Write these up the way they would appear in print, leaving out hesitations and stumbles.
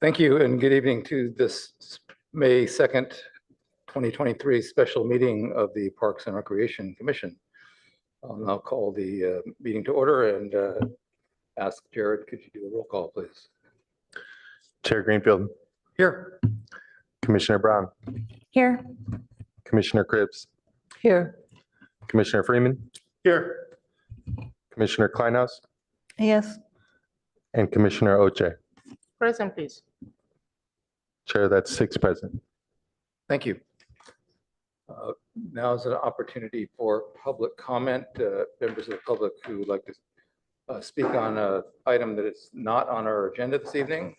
Thank you and good evening to this May 2nd, 2023 special meeting of the Parks and Recreation Commission. I'll now call the meeting to order and ask Jared, could you do a roll call, please? Chair Greenfield. Here. Commissioner Brown. Here. Commissioner Cribbs. Here. Commissioner Freeman. Here. Commissioner Kleinhaus. Yes. And Commissioner Oche. Present, please. Chair, that's 6 present. Thank you. Now is an opportunity for public comment. Members of the public who would like to speak on an item that is not on our agenda this evening,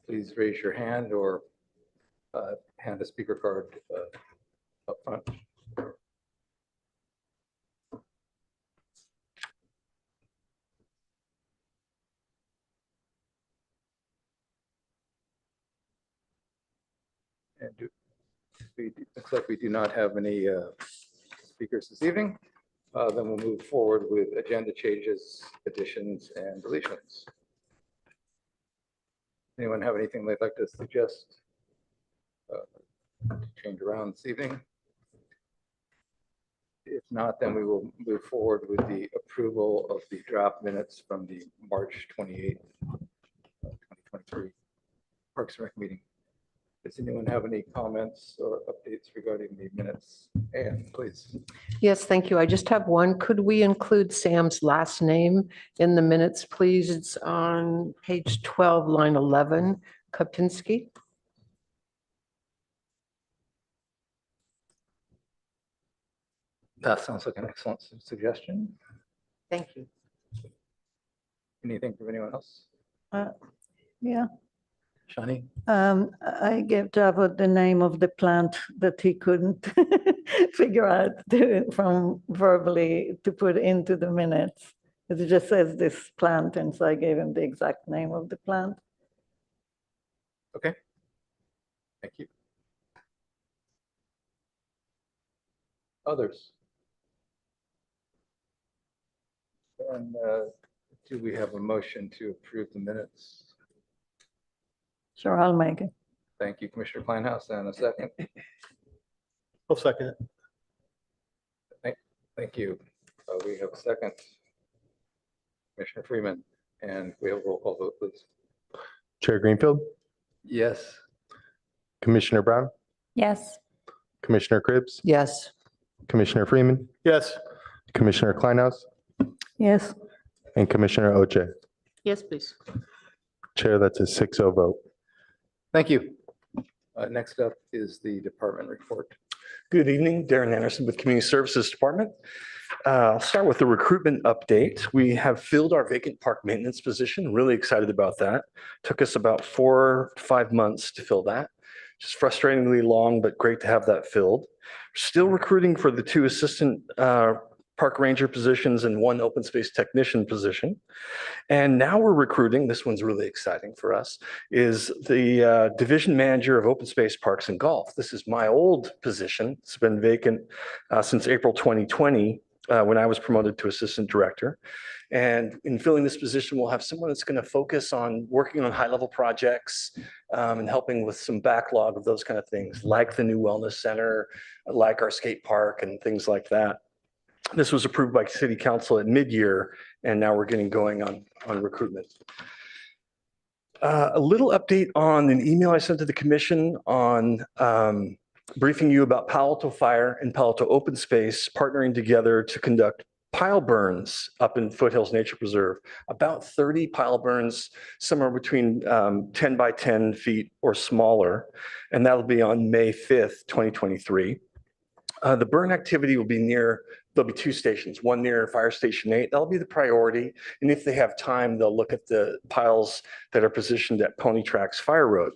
please raise your hand or hand a speaker card up front. And looks like we do not have any speakers this evening. Then we'll move forward with agenda changes, additions, and deletions. Anyone have anything they'd like to suggest to change around this evening? If not, then we will move forward with the approval of the draft minutes from the March 28th, 2023 Parks and Rec meeting. Does anyone have any comments or updates regarding the minutes? Anne, please. Yes, thank you. I just have one. Could we include Sam's last name in the minutes, please? It's on page 12, line 11, Kopinski. That sounds like an excellent suggestion. Thank you. Anything from anyone else? Yeah, Shani? I gave Javod the name of the plant that he couldn't figure out from verbally to put into the minutes. It just says this plant, and so I gave him the exact name of the plant. Okay. Thank you. Others? And do we have a motion to approve the minutes? Sure, I'll make it. Thank you, Commissioner Kleinhaus, and a second. I'll second it. Thank you. We have a second. Commissioner Freeman, and we have a roll call vote, please. Chair Greenfield. Yes. Commissioner Brown. Yes. Commissioner Cribbs. Yes. Commissioner Freeman. Yes. Commissioner Kleinhaus. Yes, And Commissioner Oche. Yes, please. Chair, that's a 6-0 vote. Thank you. Next up is the department report. Good evening, Darren Anderson with Community Services Department. I'll start with the recruitment update. We have filled our vacant park maintenance position. Really excited about that. Took us about 4 to 5 months to fill that. Just frustratingly long, but great to have that filled. Still recruiting for the 2 assistant park ranger positions and 1 open space technician position. And now we're recruiting, this one's really exciting for us, is the division manager of open space parks and golf. This is my old position. It's been vacant since April 2020 when I was promoted to assistant director. And in filling this position, we'll have someone that's going to focus on working on high-level projects and helping with some backlog of those kind of things, like the new wellness center, like our skate park and things like that. This was approved by City Council at mid-year, and now we're getting going on recruitment. A little update on an email I sent to the commission on briefing you about Palo Alto Fire and Palo Alto Open Space partnering together to conduct pile burns up in Foothills Nature Preserve. About 30 pile burns, somewhere between 10 by 10 feet or smaller, and that'll be on May 5th, 2023. The burn activity will be near, there'll be 2 stations, one near Fire Station 8. That'll be the priority. And if they have time, they'll look at the piles that are positioned at Pony Tracks Fire Road.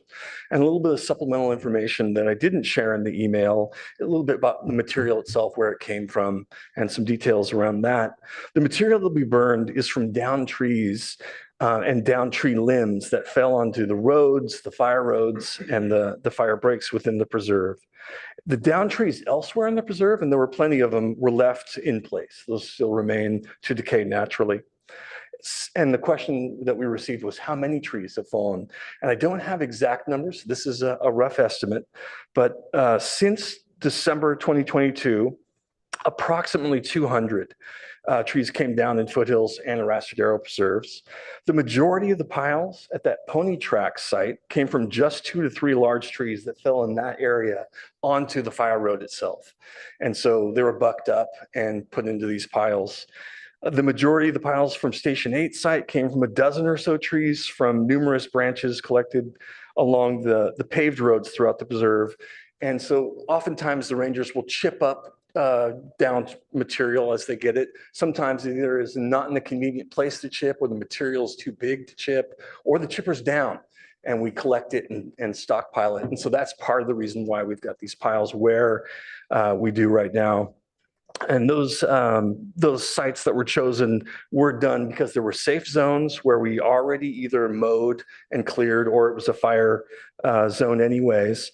And a little bit of supplemental information that I didn't share in the email, a little bit about the material itself, where it came from, and some details around that. The material that'll be burned is from down trees and down tree limbs that fell onto the roads, the fire roads, and the fire breaks within the preserve. The down trees elsewhere in the preserve, and there were plenty of them, were left in place. Those still remain to decay naturally. And the question that we received was how many trees have fallen? And I don't have exact numbers. This is a rough estimate, but since December 2022, approximately 200 trees came down in foothills and Arastradero preserves. The majority of the piles at that pony track site came from just 2 to 3 large trees that fell in that area onto the fire road itself. And so they were bucked up and put into these piles. The majority of the piles from Station 8 site came from a dozen or so trees from numerous branches collected along the paved roads throughout the preserve. And so oftentimes the rangers will chip up down material as they get it. Sometimes it either is not in a convenient place to chip, or the material is too big to chip, or the chipper's down and we collect it and stockpile it. And so that's part of the reason why we've got these piles where we do right now. And those sites that were chosen were done because there were safe zones where we already either mowed and cleared, or it was a fire zone anyways.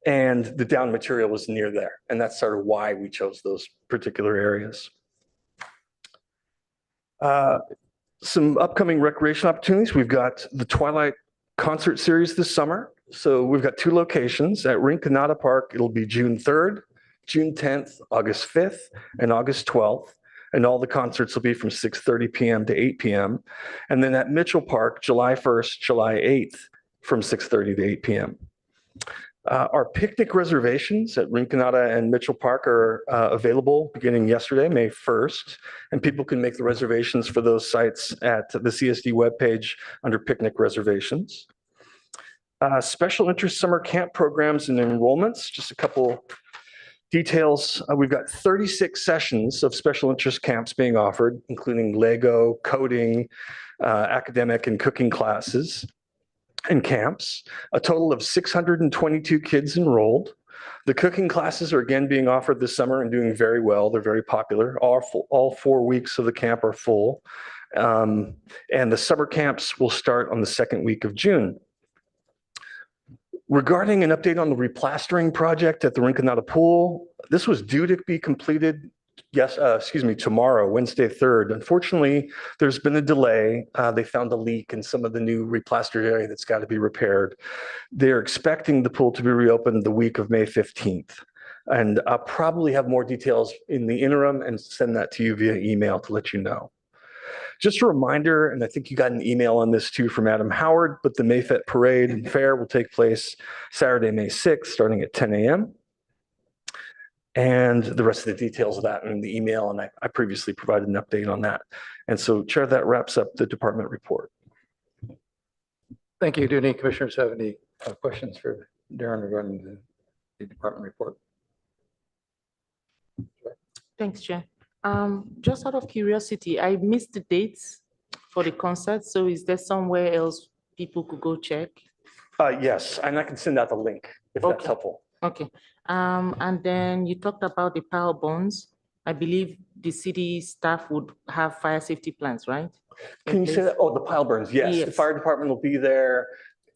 And the down material was near there. And that's sort of why we chose those particular areas. Some upcoming recreation opportunities. We've got the Twilight concert series this summer. So we've got 2 locations at Rinconada Park. It'll be June 3rd, June 10th, August 5th, and August 12th. And all the concerts will be from 6:30 p.m. to 8 p.m. And then at Mitchell Park, July 1st, July 8th, from 6:30 to 8 p.m. Our picnic reservations at Rinconada and Mitchell Park are available beginning yesterday, May 1st, and people can make the reservations for those sites at the CSD webpage under picnic reservations. Special interest summer camp programs and enrollments, just a couple details. We've got 36 sessions of special interest camps being offered, including Lego, coding, academic and cooking classes and camps. A total of 622 kids enrolled. The cooking classes are again being offered this summer and doing very well. They're very popular. All 4 weeks of the camp are full. And the summer camps will start on the 2nd week of June. Regarding an update on the replastering project at the Rinconada Pool, this was due to be completed tomorrow, Wednesday 3rd. Unfortunately, there's been a delay. They found a leak in some of the new replastered area that's got to be repaired. They're expecting the pool to be reopened the week of May 15th. And I'll probably have more details in the interim and send that to you via email to let you know. Just a reminder, and I think you got an email on this too from Adam Howard, but the Mayfete Parade and Fair will take place Saturday, May 6th, starting at 10 a.m. And the rest of the details of that in the email, and I previously provided an update on that. And so, Chair, that wraps up the department report. Thank you. Do any commissioners have any questions for Darren regarding the department report? Thanks, Chair. Just out of curiosity, I missed the dates for the concert. So is there somewhere else people could go check? Yes, and I can send out the link if that's Okay. helpful. Okay. And then you talked about the power bonds. I believe the city staff would have fire safety plans, right? Can you say that? Oh, the pile burns. Yes, the Yes. fire department will be there.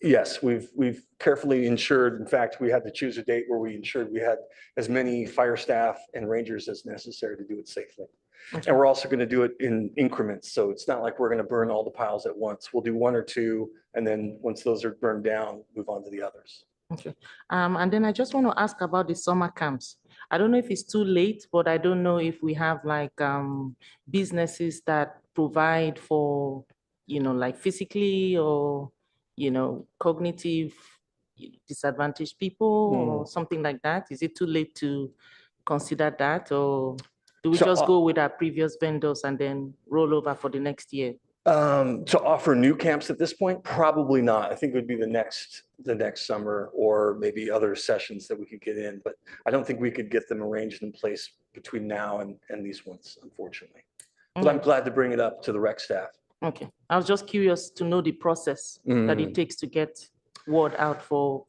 Yes, we've carefully ensured. In fact, we had to choose a date where we ensured we had as many fire staff and rangers as necessary to do it safely. Okay. And we're also going to do it in increments. So it's not like we're going to burn all the piles at once. We'll do 1 or 2, and then once those are burned down, move on to the others. Okay. And then I just want to ask about the summer camps. I don't know if it's too late, but I don't know if we have like businesses that provide for, like physically or, cognitive disadvantaged people or something like that. Is it too late to consider that, or do we So, just go with our previous vendors and then roll over for the next year? To offer new camps at this point, probably not. I think it would be the next summer, or maybe other sessions that we could get in, but I don't think we could get them arranged in place between now and these ones, unfortunately. But I'm glad to bring it up to the rec staff. Okay. I was just curious to know the process that it takes to get word out for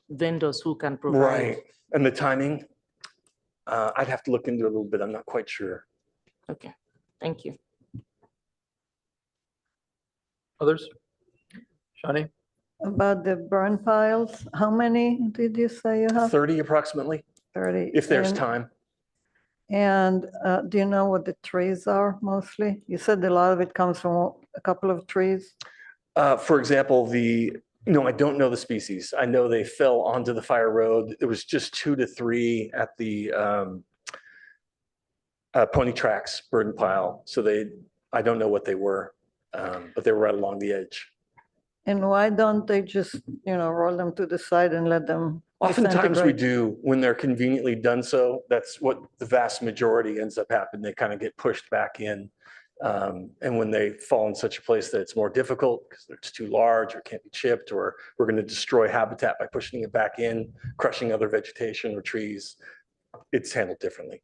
vendors who can provide. Right. And the timing, I'd have to look into it a little bit. I'm not quite sure. Okay. Thank you. Others? Shani? About the burn piles, how many did you say you have? 30 approximately, 30. if there's And time. And do you know what the trees are mostly? You said a lot of it comes from a couple of trees. For example, I don't know the species. I know they fell onto the fire road. There was just 2 to 3 at the pony tracks burn pile. So I don't know what they were, but they were right along the edge. And why don't they just, roll them to the side and let them Oftentimes we disintegrate? do when they're conveniently done so. That's what the vast majority ends up happening. They kind of get pushed back in. And when they fall in such a place that it's more difficult because it's too large or can't be chipped, or we're going to destroy habitat by pushing it back in, crushing other vegetation or trees, it's handled differently.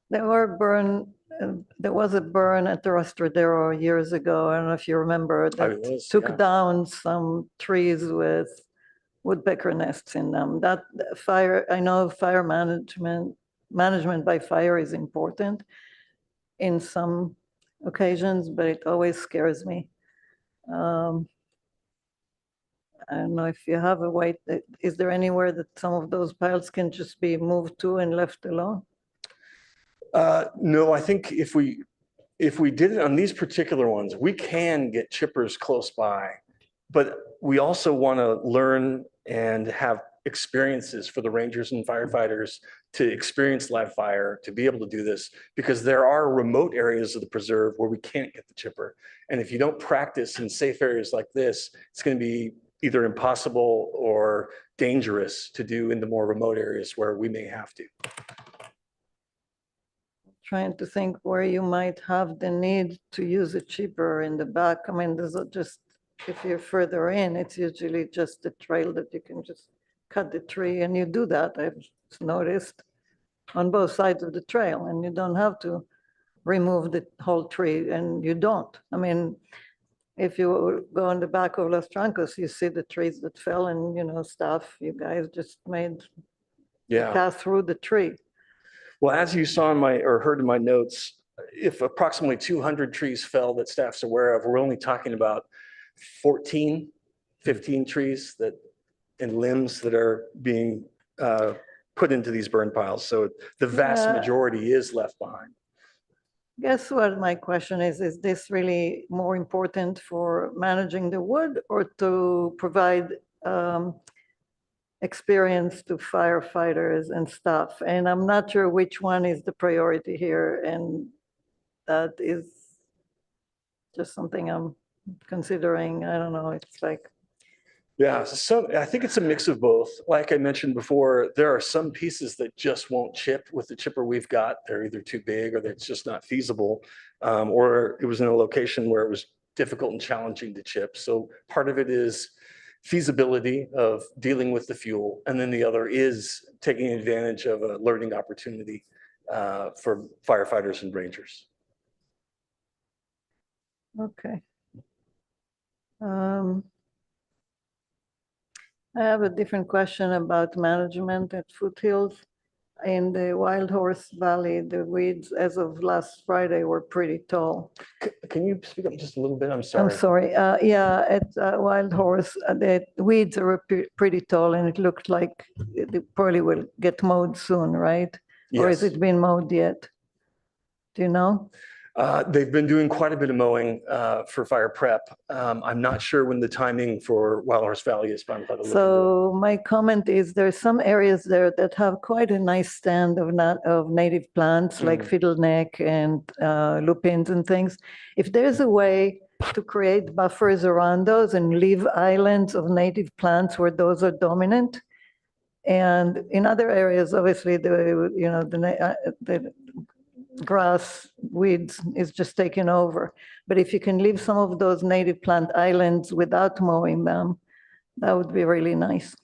There was a burn at the Rostradero years ago. I don't know if you remember, that was, took yeah. down some trees with woodpecker nests in them. That fire, I know fire management by fire is important in some occasions, but it always scares me. I don't know if you have a way, is there anywhere that some of those piles can just be moved to and left alone? No, I think if we did it on these particular ones, we can get chippers close by, but we also want to learn and have experiences for the rangers and firefighters to experience live fire, to be able to do this, because there are remote areas of the preserve where we can't get the chipper. And if you don't practice in safe areas like this, it's going to be either impossible or dangerous to do in the more remote areas where we may have to. Trying to think where you might have the need to use a chipper in the back. I mean, there's just, if you're further in, it's usually just a trail that you can just cut the tree, and you do that, I've noticed, on both sides of the trail, and you don't have to remove the whole tree, and you don't. I mean, if you go in the back of Los Trancos, you see the trees that fell and, stuff. You guys just made Yeah. pass through the tree. Well, as you saw or heard in my notes, if approximately 200 trees fell that staff's aware of, we're only talking about 14, 15 trees and limbs that are being put into these burn piles. So the vast Yeah. majority is left behind. Guess what my question is this really more important for managing the wood or to provide experience to firefighters and stuff? And I'm not sure which one is the priority here, and that is just something I'm considering. I don't know, it's like, Yeah, so I think it's a mix of both. Like I mentioned before, there are some pieces that just won't chip with the chipper we've got. They're either too big or it's just not feasible, or it was in a location where it was difficult and challenging to chip. So part of it is feasibility of dealing with the fuel, and then the other is taking advantage of a learning opportunity for firefighters and rangers. okay. I have a different question about management at Foothills. In the Wild Horse Valley, the weeds as of last Friday were pretty tall. Can you speak up just a little bit? I'm I'm sorry. sorry. Yeah, at Wild Horse, the weeds are pretty tall, and it looked like it probably will get mowed soon, right? Or has Yes. it been mowed yet? Do you know? They've been doing quite a bit of mowing for fire prep. I'm not sure when the timing for Wild Horse Valley is, but I'm glad to look into it. So my comment is there's some areas there that have quite a nice stand of native plants like fiddleneck and lupins and things. If there's a way to create buffers around those and leave islands of native plants where those are dominant, and in other areas, obviously, the grass, weeds is just taken over. But if you can leave some of those native plant islands without mowing them, that would be really nice.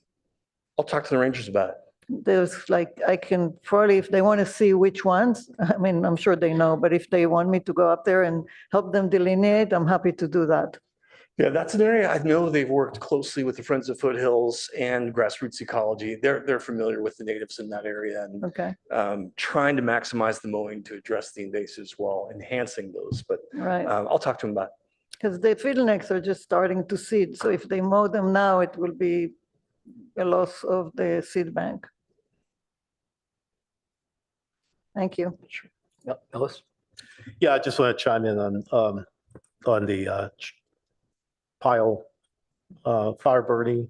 I'll talk to the rangers about it. There's like, I can probably, if they want to see which ones, I mean, I'm sure they know, but if they want me to go up there and help them delineate, I'm happy to do that. Yeah, that's an area I know they've worked closely with the Friends of Foothills and Grassroots Ecology. They're familiar with the natives in that area and Okay, trying to maximize the mowing to address the invasives while enhancing those. But right. I'll talk to them about it. Because the fiddlenecks are just starting to seed. So if they mow them now, it will be a loss of the seed bank. Thank you. Yep, Ellis? Yeah, I just want to chime in on the pile fire burning.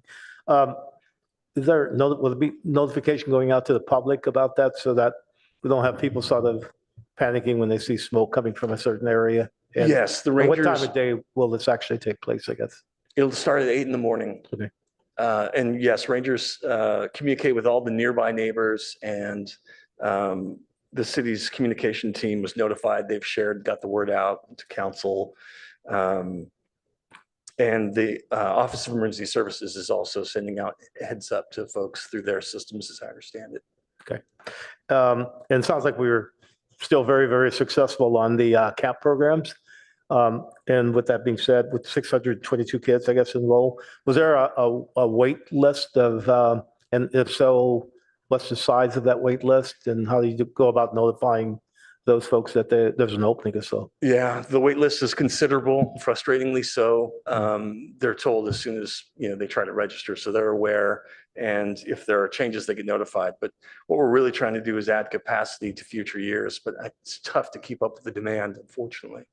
Is there will there be notification going out to the public about that so that we don't have people sort of panicking when they see smoke coming from a certain area? And Yes, the what time Rangers, of day will this actually take place, I guess? it'll start at 8 a.m. Okay. And yes, Rangers communicate with all the nearby neighbors, and the city's communication team was notified. They've shared, got the word out to council. And the Office of Emergency Services is also sending out heads up to folks through their systems, as I understand it. And it sounds like we were still very, very successful on the CAP programs. And with that being said, with 622 kids, I guess, enrolled, was there a wait list of, and if so, what's the size of that wait list and how do you go about notifying those folks that there's an opening or so? Yeah, the wait list is considerable, frustratingly so. They're told as soon as, they try to register, so they're aware. And if there are changes, they get notified. But what we're really trying to do is add capacity to future years, but it's tough to keep up with the demand, unfortunately.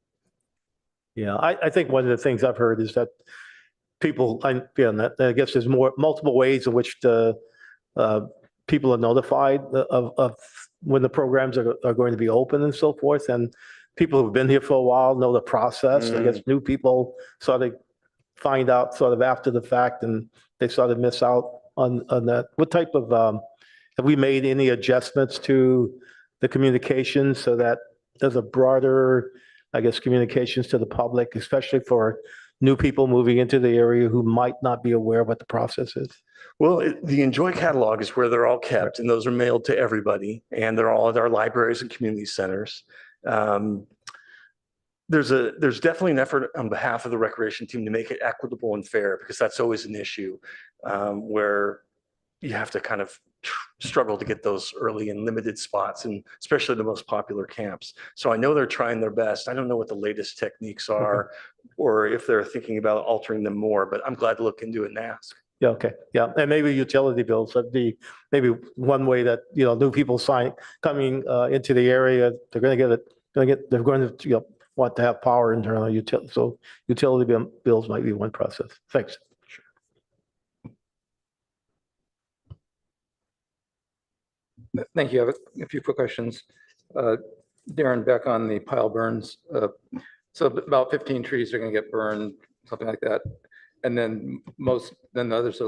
Yeah, I think one of the things I've heard is that people, I guess there's multiple ways in which the people are notified of when the programs are going to be open and so forth. And people who've been here for a while know the process. I guess new people sort of find out sort of after the fact and they sort of miss out on that. What type of, have we made any adjustments to the communication so that there's a broader, I guess, communications to the public, especially for new people moving into the area who might not be aware of what the process is? Well, the Enjoy catalog is where they're all kept, and those are mailed to everybody, and they're all at our libraries and community centers. There's definitely an effort on behalf of the recreation team to make it equitable and fair, because that's always an issue where you have to kind of struggle to get those early and limited spots, and especially the most popular camps. So I know they're trying their best. I don't know what the latest techniques are or if they're thinking about altering them more, but I'm glad to look into it and ask. Yeah, okay, yeah, and maybe utility bills would be maybe one way that, new people coming into the area, they're going to they're going to, want to have power internally, so utility bills might be one process. Thanks. Thank you. I have a few quick questions. Darren, back on the pile burns. So about 15 trees are going to get burned, something like that. And then the others are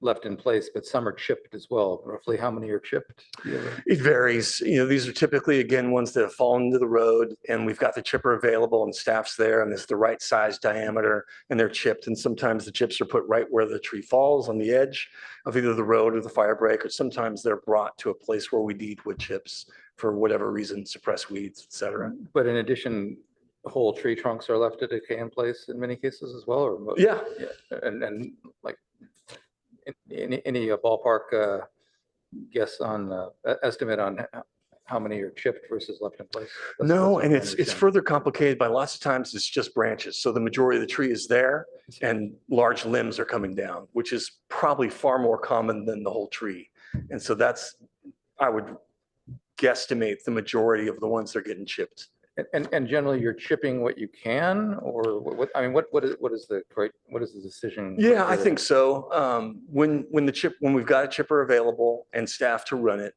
left in place, but some are chipped as well. Roughly how many are chipped? It varies. These are typically, again, ones that have fallen into the road, and we've got the chipper available and staff's there, and it's the right size diameter, and they're chipped. And sometimes the chips are put right where the tree falls on the edge of either the road or the fire break, or sometimes they're brought to a place where we need wood chips for whatever reason, suppress weeds, et cetera. But in addition, whole tree trunks are left to decay in place in many cases as well, or Yeah. and like any ballpark guess on estimate on how many are chipped versus left in place? No, what and I it's understand. further complicated by lots of times it's just branches. So the majority of the tree is there and large limbs are coming down, which is probably far more common than the whole tree. And so I would guesstimate the majority of the ones that are getting chipped. And generally, you're chipping what you can, or what? I mean, what is the decision? Yeah, I think so. When we've got a chipper available and staff to run it,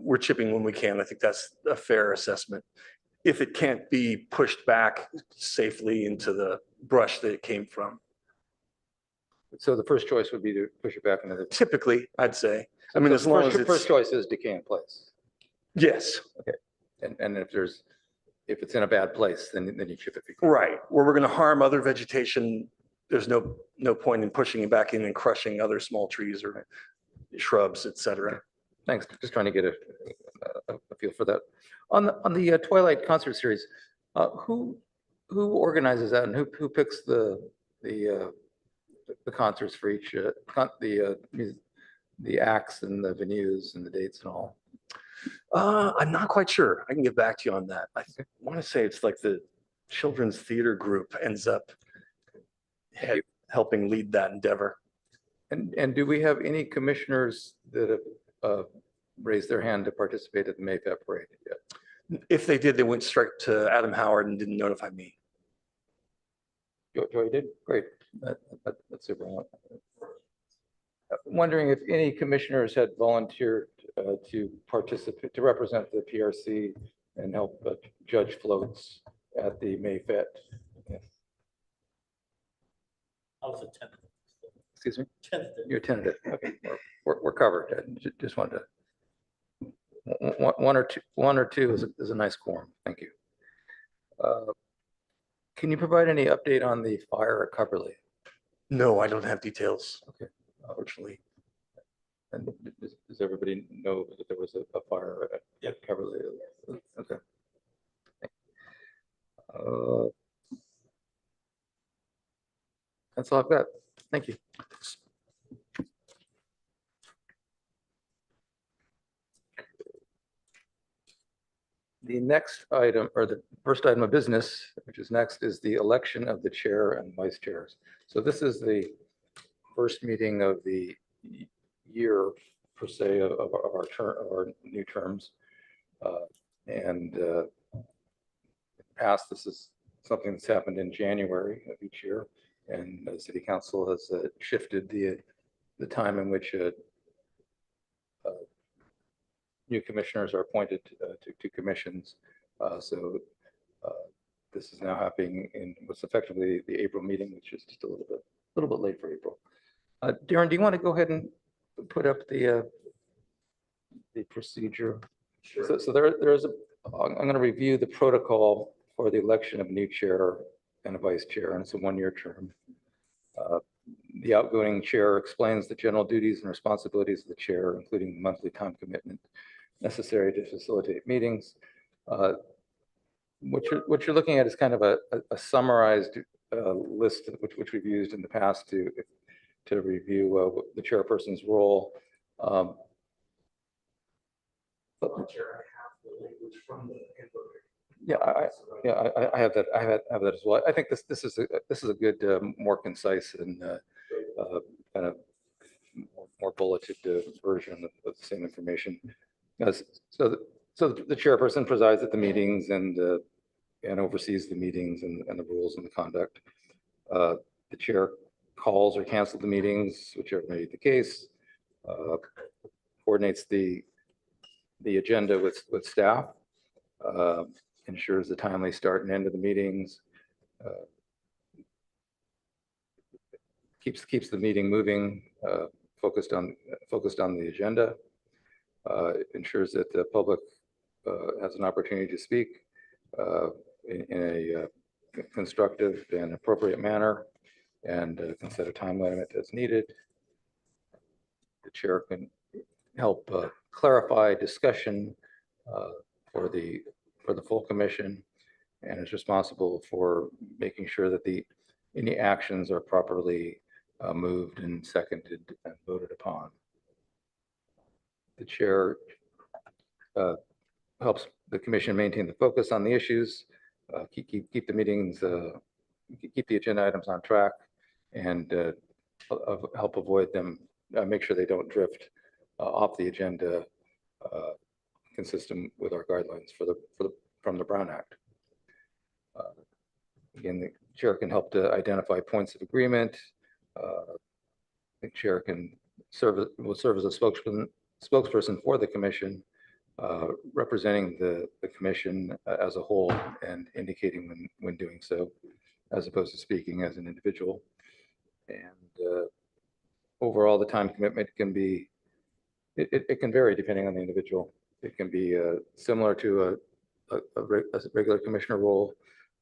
we're chipping when we can. I think that's a fair assessment. If it can't be pushed back safely into the brush that it came from. So the first choice would be to push it back into the. Typically, I'd say. I mean, as long as First choice is decay in place. Yes. Okay. And if it's in a bad place, then you chip it. Right. Where we're going to harm other vegetation, there's no point in pushing it back in and crushing other small trees or shrubs, et cetera. Thanks. Just trying to get a feel for that. On the Twilight concert series, who organizes that and who picks the concerts for each the acts and the venues and the dates and all? I'm not quite sure. I can get back to you on that. I want to say it's like the children's theater group ends up helping lead that endeavor. And do we have any commissioners that have raised their hand to participate at the Mayfair parade yet? If they did, they went straight to Adam Howard and didn't notify me. Joy did? Great. That's super. Wondering if any commissioners had volunteered to participate, to represent the PRC and help judge floats at the Mayfest. I was a tentative. Excuse me? Tentative. You're tentative. Okay, we're covered. I just wanted to. One or two is a nice quorum. Thank you. Can you provide any update on the fire at Coverly? No, I don't have details, Okay. unfortunately. And does everybody know that there was a fire at Coverly? Okay. That's all I've got. Thank you. The next item, or the first item of business, which is next, is the election of the chair and vice chairs. So this is the first meeting of the year, per se, of our term, of our new terms. And past, this is something that's happened in January of each year. And the city council has shifted the time in which new commissioners are appointed to commissions. So this is now happening in what's effectively the April meeting, which is just a little bit late for April. Darren, do you want to go ahead and put up the procedure? Sure. So there's I'm going to review the protocol for the election of a new chair and a vice chair, and it's a one-year term. The outgoing chair explains the general duties and responsibilities of the chair, including the monthly time commitment necessary to facilitate meetings. What you're looking at is kind of a summarized list which we've used in the past to review the chairperson's role. Yeah, I have that. I have that as well. I think this is a good, more concise and kind of more bulleted version of the same information. So the chairperson presides at the meetings and oversees the meetings and the rules and the conduct. The chair calls or cancels the meetings, whichever may be the case. Coordinates the agenda with staff. Ensures the timely start and end of the meetings. Keeps the meeting moving, focused on the agenda. Ensures that the public has an opportunity to speak in a constructive and appropriate manner, and can set a time limit as needed. The chair can help clarify discussion for the full commission, and is responsible for making sure that any actions are properly moved and seconded and voted upon. The chair helps the commission maintain the focus on the issues, keep the meetings, keep the agenda items on track, and help avoid them, make sure they don't drift off the agenda, consistent with our guidelines from the Brown Act. Again, the chair can help to identify points of agreement. The chair will serve as a spokesperson for the commission, representing the commission as a whole and indicating when doing so, as opposed to speaking as an individual. And overall, the time commitment can be, it can vary depending on the individual. It can be similar to a regular commissioner role,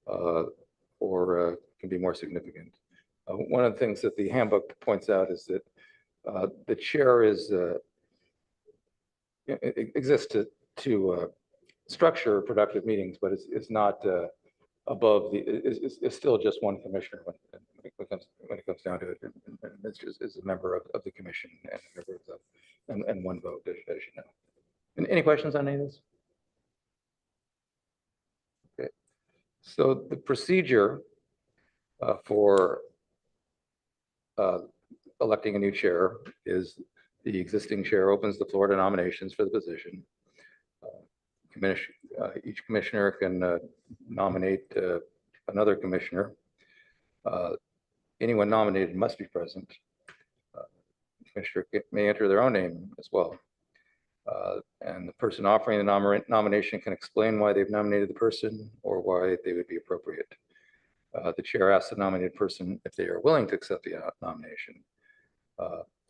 or can be more significant. One of the things that the handbook points out is that the chair exists to structure productive meetings, but it's not above it's still just one commissioner when it comes down to it, and it's just is a member of the commission and a member of and one vote, as you know. And any questions on any of this? Okay, so the procedure for electing a new chair is The existing chair opens the floor to nominations for the position. Each commissioner can nominate another commissioner. Anyone nominated must be present. Commissioner may enter their own name as well. And the person offering the nomination can explain why they've nominated the person or why they would be appropriate. The chair asks the nominated person if they are willing to accept the nomination.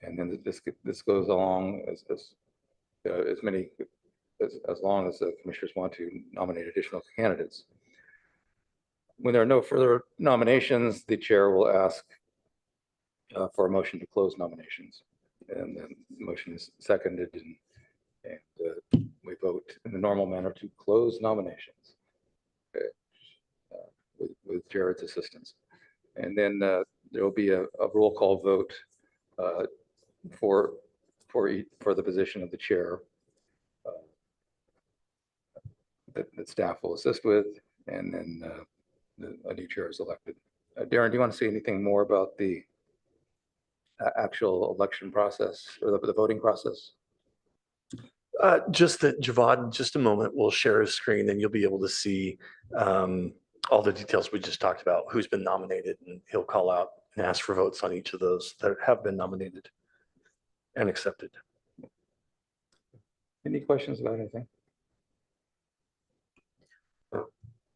And then this goes along as long as the commissioners want to nominate additional candidates. When there are no further nominations, the chair will ask for a motion to close nominations. And then the motion is seconded and we vote in the normal manner to close nominations with Jared's assistance. And then there will be a roll call vote for the position of the chair that staff will assist with, and then a new chair is elected. Darren, do you want to say anything more about the actual election process or the voting process? Just that Javad, in just a moment, will share his screen and you'll be able to see all the details we just talked about, who's been nominated, and he'll call out and ask for votes on each of those that have been nominated and accepted. Any questions about anything?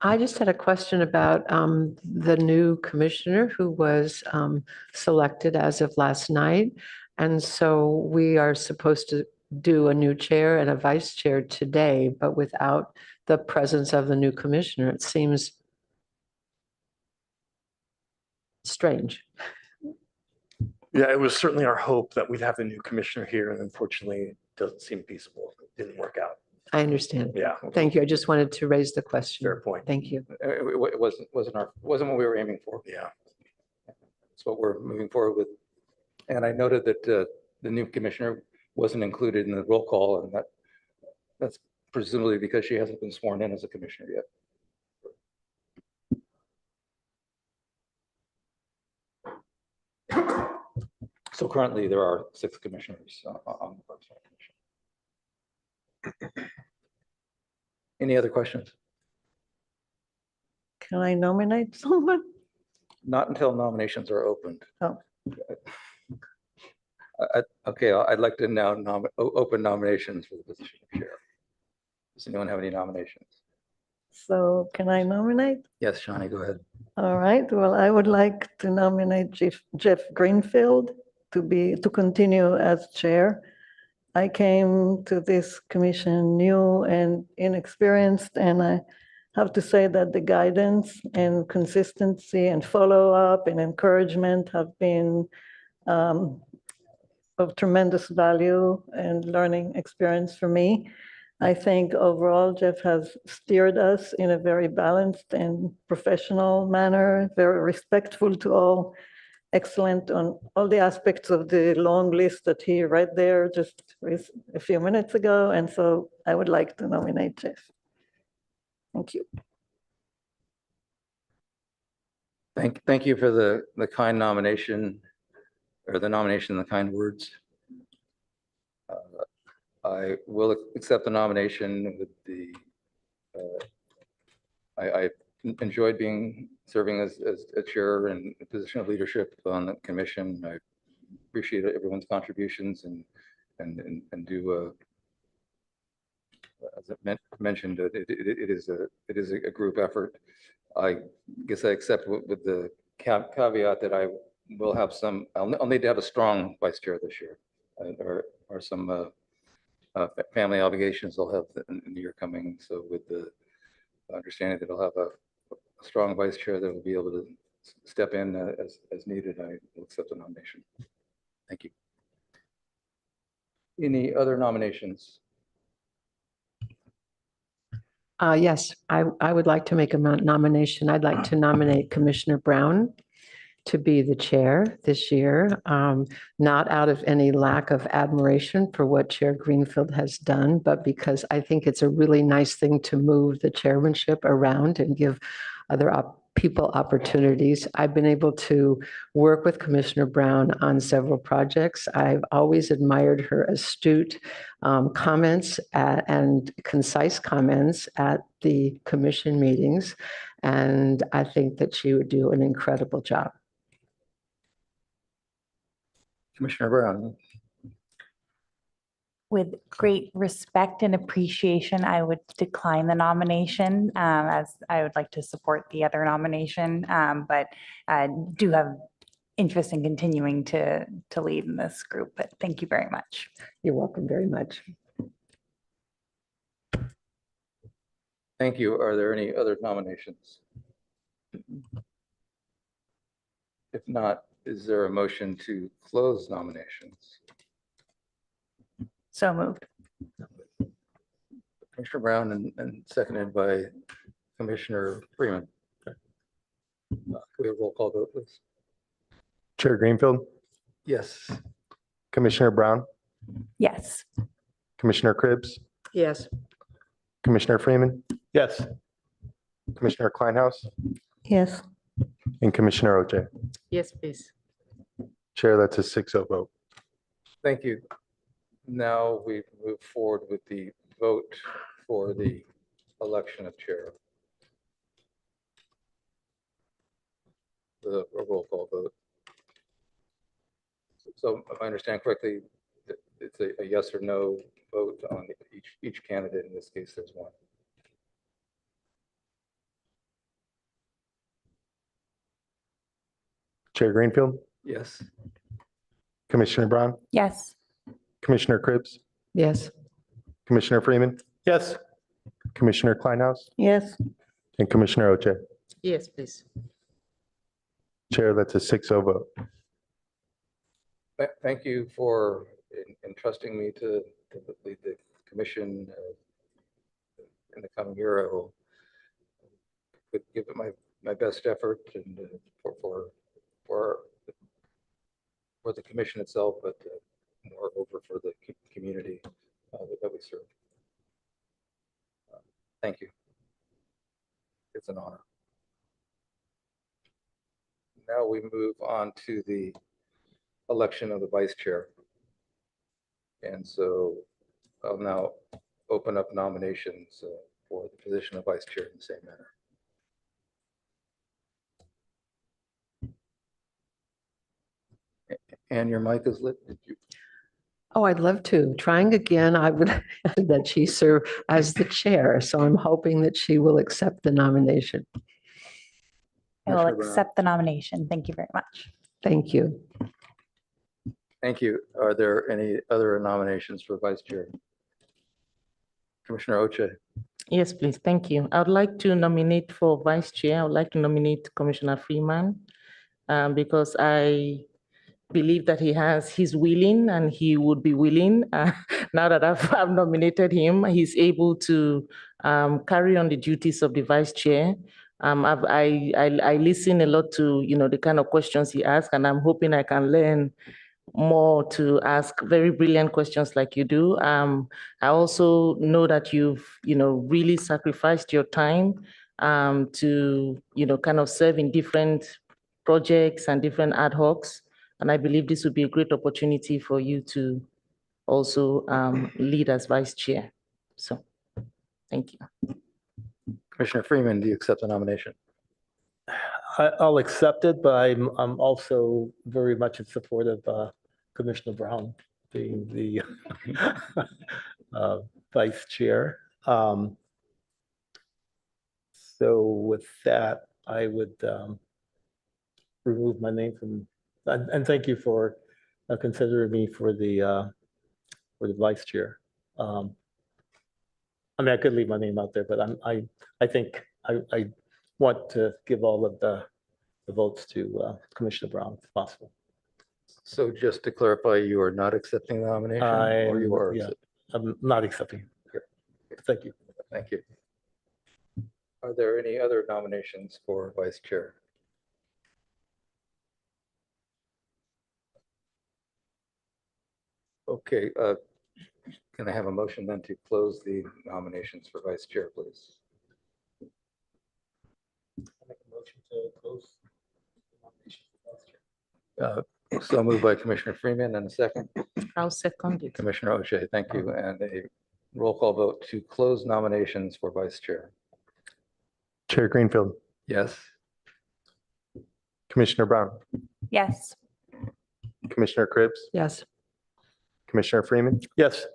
I just had a question about the new commissioner who was selected as of last night. And so we are supposed to do a new chair and a vice chair today, but without the presence of the new commissioner. It seems strange. Yeah, it was certainly our hope that we'd have a new commissioner here, and unfortunately, it doesn't seem feasible. It didn't work out. I understand. Yeah, Thank you. I just wanted to raise the question. fair point. Thank you. It wasn't what we were aiming for. Yeah. It's what we're moving forward with. And I noted that the new commissioner wasn't included in the roll call, and that's presumably because she hasn't been sworn in as a commissioner yet. So currently there are 6 commissioners on the Parks and Rec Commission. Any other questions? Can I nominate someone? Not until nominations are opened. Oh. Okay, I'd like to now open nominations for the position of chair. Does anyone have any nominations? So can I nominate? Yes, Shawnee, go ahead. All right, well, I would like to nominate Jeff Greenfield to continue as chair. I came to this commission new and inexperienced, and I have to say that the guidance and consistency and follow-up and encouragement have been of tremendous value and learning experience for me. I think overall Jeff has steered us in a very balanced and professional manner, very respectful to all, excellent on all the aspects of the long list that he read there just a few minutes ago. And so I would like to nominate Jeff. Thank you. Thank you for the kind nomination, or the nomination, the kind words. I will accept the nomination with the, I enjoyed serving as a chair and a position of leadership on the commission. I appreciate everyone's contributions and do, as I mentioned, it is a group effort. I guess I accept with the caveat that I will have I'll need to have a strong vice chair this year. There are some family obligations I'll have in the year coming. So with the understanding that I'll have a strong vice chair that will be able to step in as needed, I will accept the nomination. Thank you. Any other nominations? Yes, I would like to make a nomination. I'd like to nominate Commissioner Brown to be the chair this year, not out of any lack of admiration for what Chair Greenfield has done, but because I think it's a really nice thing to move the chairmanship around and give other people opportunities. I've been able to work with Commissioner Brown on several projects. I've always admired her astute comments and concise comments at the commission meetings. And I think that she would do an incredible job. Commissioner Brown. With great respect and appreciation, I would decline the nomination, as I would like to support the other nomination, but do have interest in continuing to lead in this group. But thank you very much. You're welcome very much. Thank you. Are there any other nominations? If not, is there a motion to close nominations? So moved. Commissioner Brown and seconded by Commissioner Freeman. Can we have a roll call vote, please? Chair Greenfield, Yes. Commissioner Brown, Yes. Commissioner Cribbs, Yes. Commissioner Freeman, Yes. Commissioner Kleinhaus, Yes. and Commissioner Oche. Yes, please. Chair, that's a 6-0 vote. Thank you. Now we move forward with the vote for the election of chair. The roll call vote. So if I understand correctly, it's a yes or no vote on each candidate. In this case, there's one. Chair Greenfield, Yes. Commissioner Brown, Yes. Commissioner Cribbs, Yes. Commissioner Freeman, Yes. Commissioner Kleinhaus, Yes. and Commissioner Oche. Yes, please. Chair, that's a 6-0 vote. Thank you for entrusting me to lead the commission in the coming year. I will give it my best effort and for the commission itself, but moreover for the community that we serve. Thank you. It's an honor. Now we move on to the election of the vice chair. And so I'll now open up nominations for the position of vice chair in the same manner. And your mic is lit. Did you? Oh, I'd love to. Trying again, I would that she serve as the chair. So I'm hoping that she will accept the nomination. I will Commissioner Brown. accept the nomination. Thank you very much. Thank you. Thank you. Are there any other nominations for vice chair? Commissioner Oche. Yes, please. Thank you. I would like to nominate for vice chair. I would like to nominate Commissioner Freeman because I believe that he's willing and he would be willing. Now that I've nominated him, he's able to carry on the duties of the vice chair. I listen a lot to the kind of questions he asks, and I'm hoping I can learn more to ask very brilliant questions like you do. I also know that you've really sacrificed your time to kind of serve in different projects and different ad hocs. And I believe this would be a great opportunity for you to also lead as vice chair. So, thank you. Commissioner Freeman, do you accept the nomination? I'll accept it, but I'm also very much in support of Commissioner Brown being the vice chair. So with that, I would remove my name from, and thank you for considering me for the vice chair. I mean, I could leave my name out there, but I think I want to give all of the votes to Commissioner Brown if possible. So just to clarify, you are not accepting the nomination or you are? Yeah, I'm not accepting. Thank you. Thank you. Are there any other nominations for vice chair? Okay, can I have a motion then to close the nominations for vice chair, please? So moved by Commissioner Freeman and a second, I'll second it. Commissioner O'Shea. Thank you. And a roll call vote to close nominations for vice chair. Chair Greenfield, Yes. Commissioner Brown, Yes. Commissioner Cribbs, Yes. Commissioner Freeman, Yes.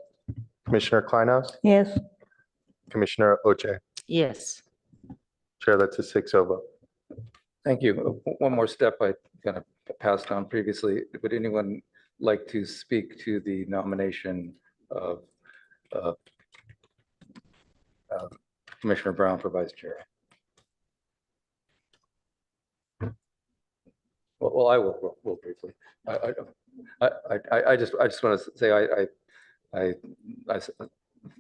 Commissioner Kleinhaus, Yes, Commissioner Oche. Yes. Chair, that's a 6-0 vote. Thank you. One more step I kind of passed on previously. Would anyone like to speak to the nomination of uh, Commissioner Brown for vice chair? Well, I will briefly. I just want to say I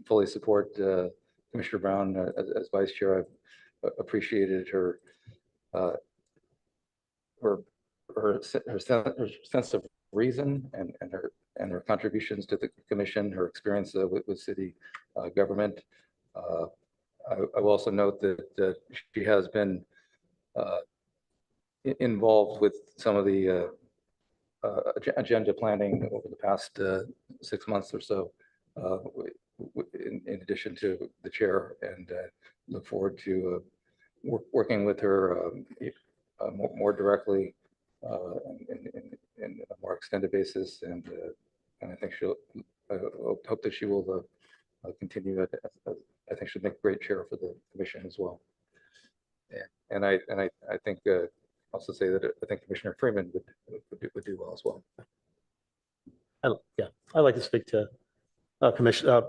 fully support Commissioner Brown as vice chair. I've appreciated her sense of reason and her contributions to the commission, her experience with city government. I will also note that she has been involved with some of the agenda planning over the past 6 months or so, in addition to the chair, and look forward to working with her more directly in a more extended basis, and I think she'll hope that she will continue. I think she'll make a great chair for the commission as well. And I think also say that I think Commissioner Freeman would do well as well. Yeah, I'd like to speak to Commissioner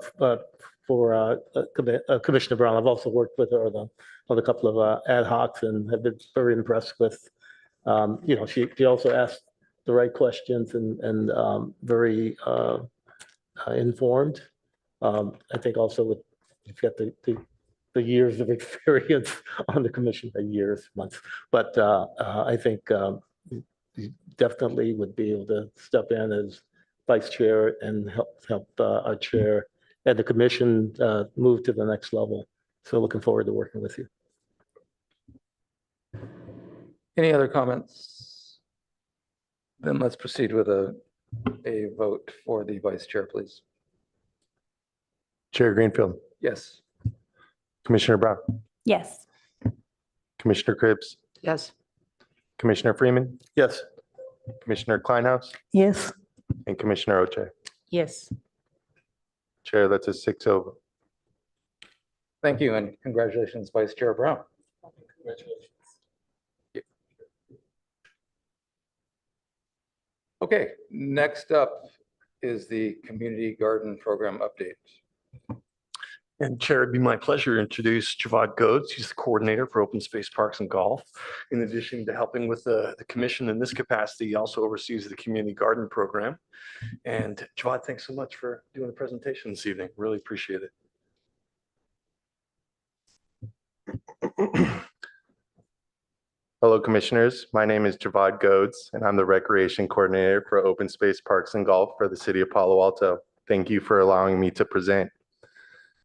Brown. I've also worked with her on a couple of ad hocs and have been very impressed with, she also asked the right questions and very informed. I think also with, you've got the years of experience on the commission, years, months, but I think you definitely would be able to step in as vice chair and help our chair and the commission move to the next level. So looking forward to working with you. Any other comments? Then let's proceed with a vote for the vice chair, please. Chair Greenfield, Yes. Commissioner Brown, Yes. Commissioner Cribbs, Yes. Commissioner Freeman, Yes. Commissioner Kleinhaus, yes, and Commissioner Oche. Yes. Chair, that's a 6-0 vote. Thank you, and congratulations, Vice Chair Brown. Congratulations. Okay, next up is the Community Garden Program update. And Chair, it'd be my pleasure to introduce Javad Godes. He's the coordinator for open space parks and golf. In addition to helping with the commission in this capacity, he also oversees the community garden program. And Javad, thanks so much for doing the presentation this evening. Really appreciate it. Hello, Commissioners. My name is Javad Godes, and I'm the Recreation Coordinator for Open Space Parks and Golf for the City of Palo Alto. Thank you for allowing me to present.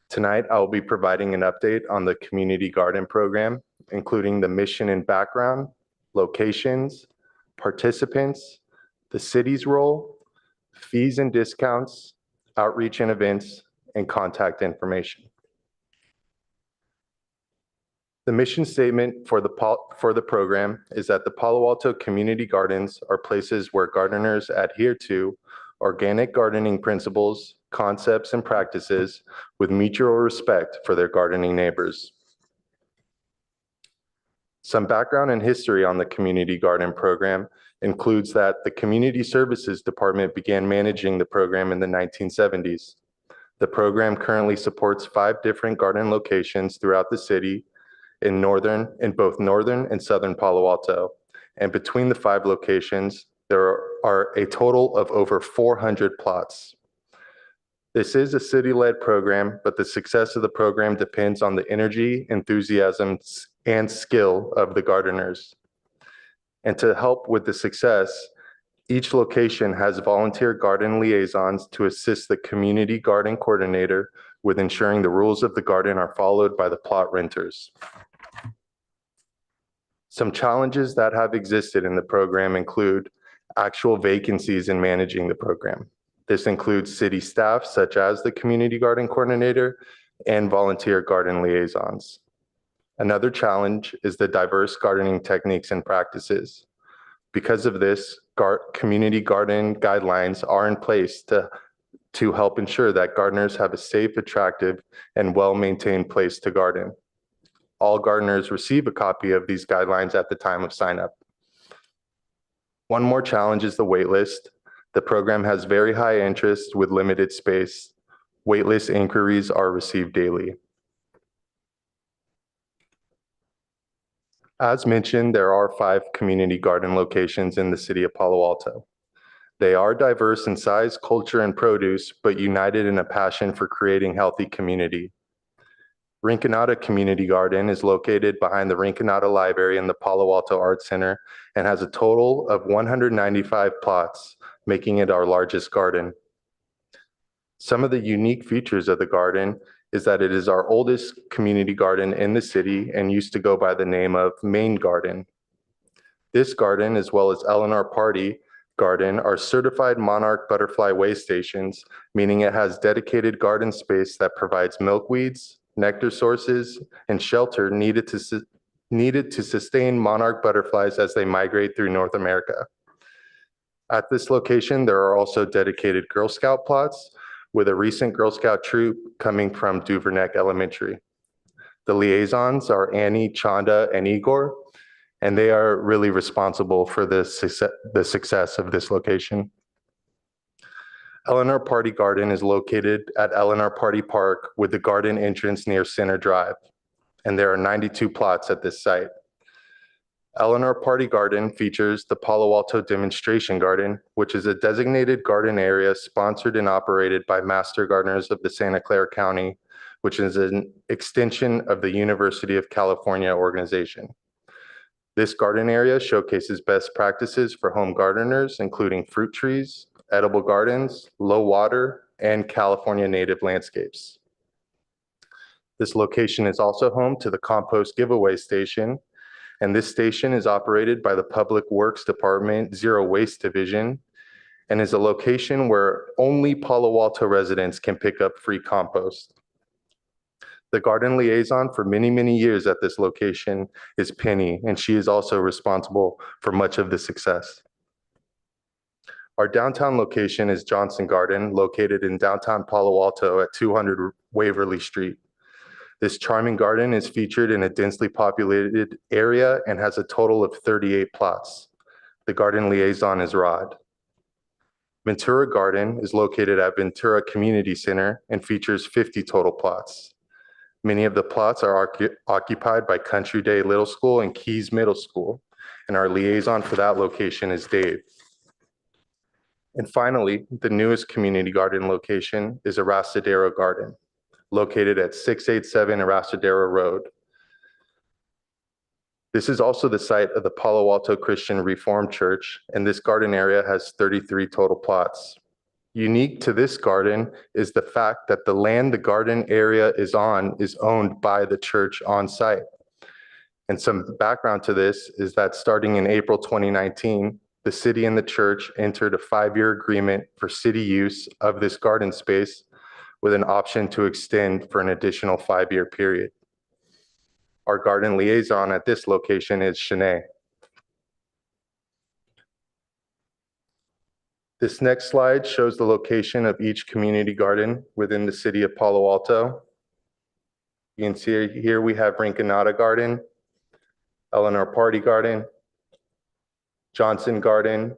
Tonight, I will be providing an update on the Community Garden Program, including the mission and background, locations, participants, the city's role, fees and discounts, outreach and events, and contact information. The mission statement for the program is that the Palo Alto Community Gardens are places where gardeners adhere to organic gardening principles, concepts, and practices with mutual respect for their gardening neighbors. Some background and history on the Community Garden Program includes that the Community Services Department began managing the program in the 1970s. The program currently supports 5 different garden locations throughout the city in both northern and southern Palo Alto. And between the 5 locations, there are a total of over 400 plots. This is a city-led program, but the success of the program depends on the energy, enthusiasm, and skill of the gardeners. And to help with the success, each location has volunteer garden liaisons to assist the community garden coordinator with ensuring the rules of the garden are followed by the plot renters. Some challenges that have existed in the program include actual vacancies in managing the program. This includes city staff such as the community garden coordinator and volunteer garden liaisons. Another challenge is the diverse gardening techniques and practices. Because of this, community garden guidelines are in place to help ensure that gardeners have a safe, attractive, and well-maintained place to garden. All gardeners receive a copy of these guidelines at the time of sign up. One more challenge is the waitlist. The program has very high interest with limited space. Waitlist inquiries are received daily. As mentioned, there are 5 community garden locations in the city of Palo Alto. They are diverse in size, culture, and produce, but united in a passion for creating healthy community. Rinconada Community Garden is located behind the Rinconada Library in the Palo Alto Arts Center and has a total of 195 plots, making it our largest garden. Some of the unique features of the garden is that it is our oldest community garden in the city and used to go by the name of Main Garden. This garden, as well as Eleanor Party Garden, are certified monarch butterfly way stations, meaning it has dedicated garden space that provides milkweeds, nectar sources, and shelter needed to sustain monarch butterflies as they migrate through North America. At this location, there are also dedicated Girl Scout plots, with a recent Girl Scout troop coming from Duverneck Elementary. The liaisons are Annie, Chanda, and Igor, and they are really responsible for the success of this location. Eleanor Party Garden is located at Eleanor Party Park with the garden entrance near Center Drive, and there are 92 plots at this site. Eleanor Party Garden features the Palo Alto Demonstration Garden, which is a designated garden area sponsored and operated by Master Gardeners of the Santa Clara County, which is an extension of the University of California organization. This garden area showcases best practices for home gardeners, including fruit trees, edible gardens, low water, and California native landscapes. This location is also home to the compost giveaway station, and this station is operated by the Public Works Department Zero Waste Division and is a location where only Palo Alto residents can pick up free compost. The garden liaison for many, many years at this location is Penny, and she is also responsible for much of the success. Our downtown location is Johnson Garden, located in downtown Palo Alto at 200 Waverly Street. This charming garden is featured in a densely populated area and has a total of 38 plots. The garden liaison is Rod. Ventura Garden is located at Ventura Community Center and features 50 total plots. Many of the plots are occupied by Country Day Middle School and Keys Middle School, and our liaison for that location is Dave. And finally, the newest community garden location is Arastadero Garden, located at 687 Arastadero Road. This is also the site of the Palo Alto Christian Reformed Church, and this garden area has 33 total plots. Unique to this garden is the fact that the land the garden area is on is owned by the church on site. And some background to this is that starting in April 2019, the city and the church entered a 5-year agreement for city use of this garden space with an option to extend for an additional 5-year period. Our garden liaison at this location is Shanae. This next slide shows the location of each community garden within the city of Palo Alto. You can see here we have Rinconada Garden, Eleanor Party Garden, Johnson Garden,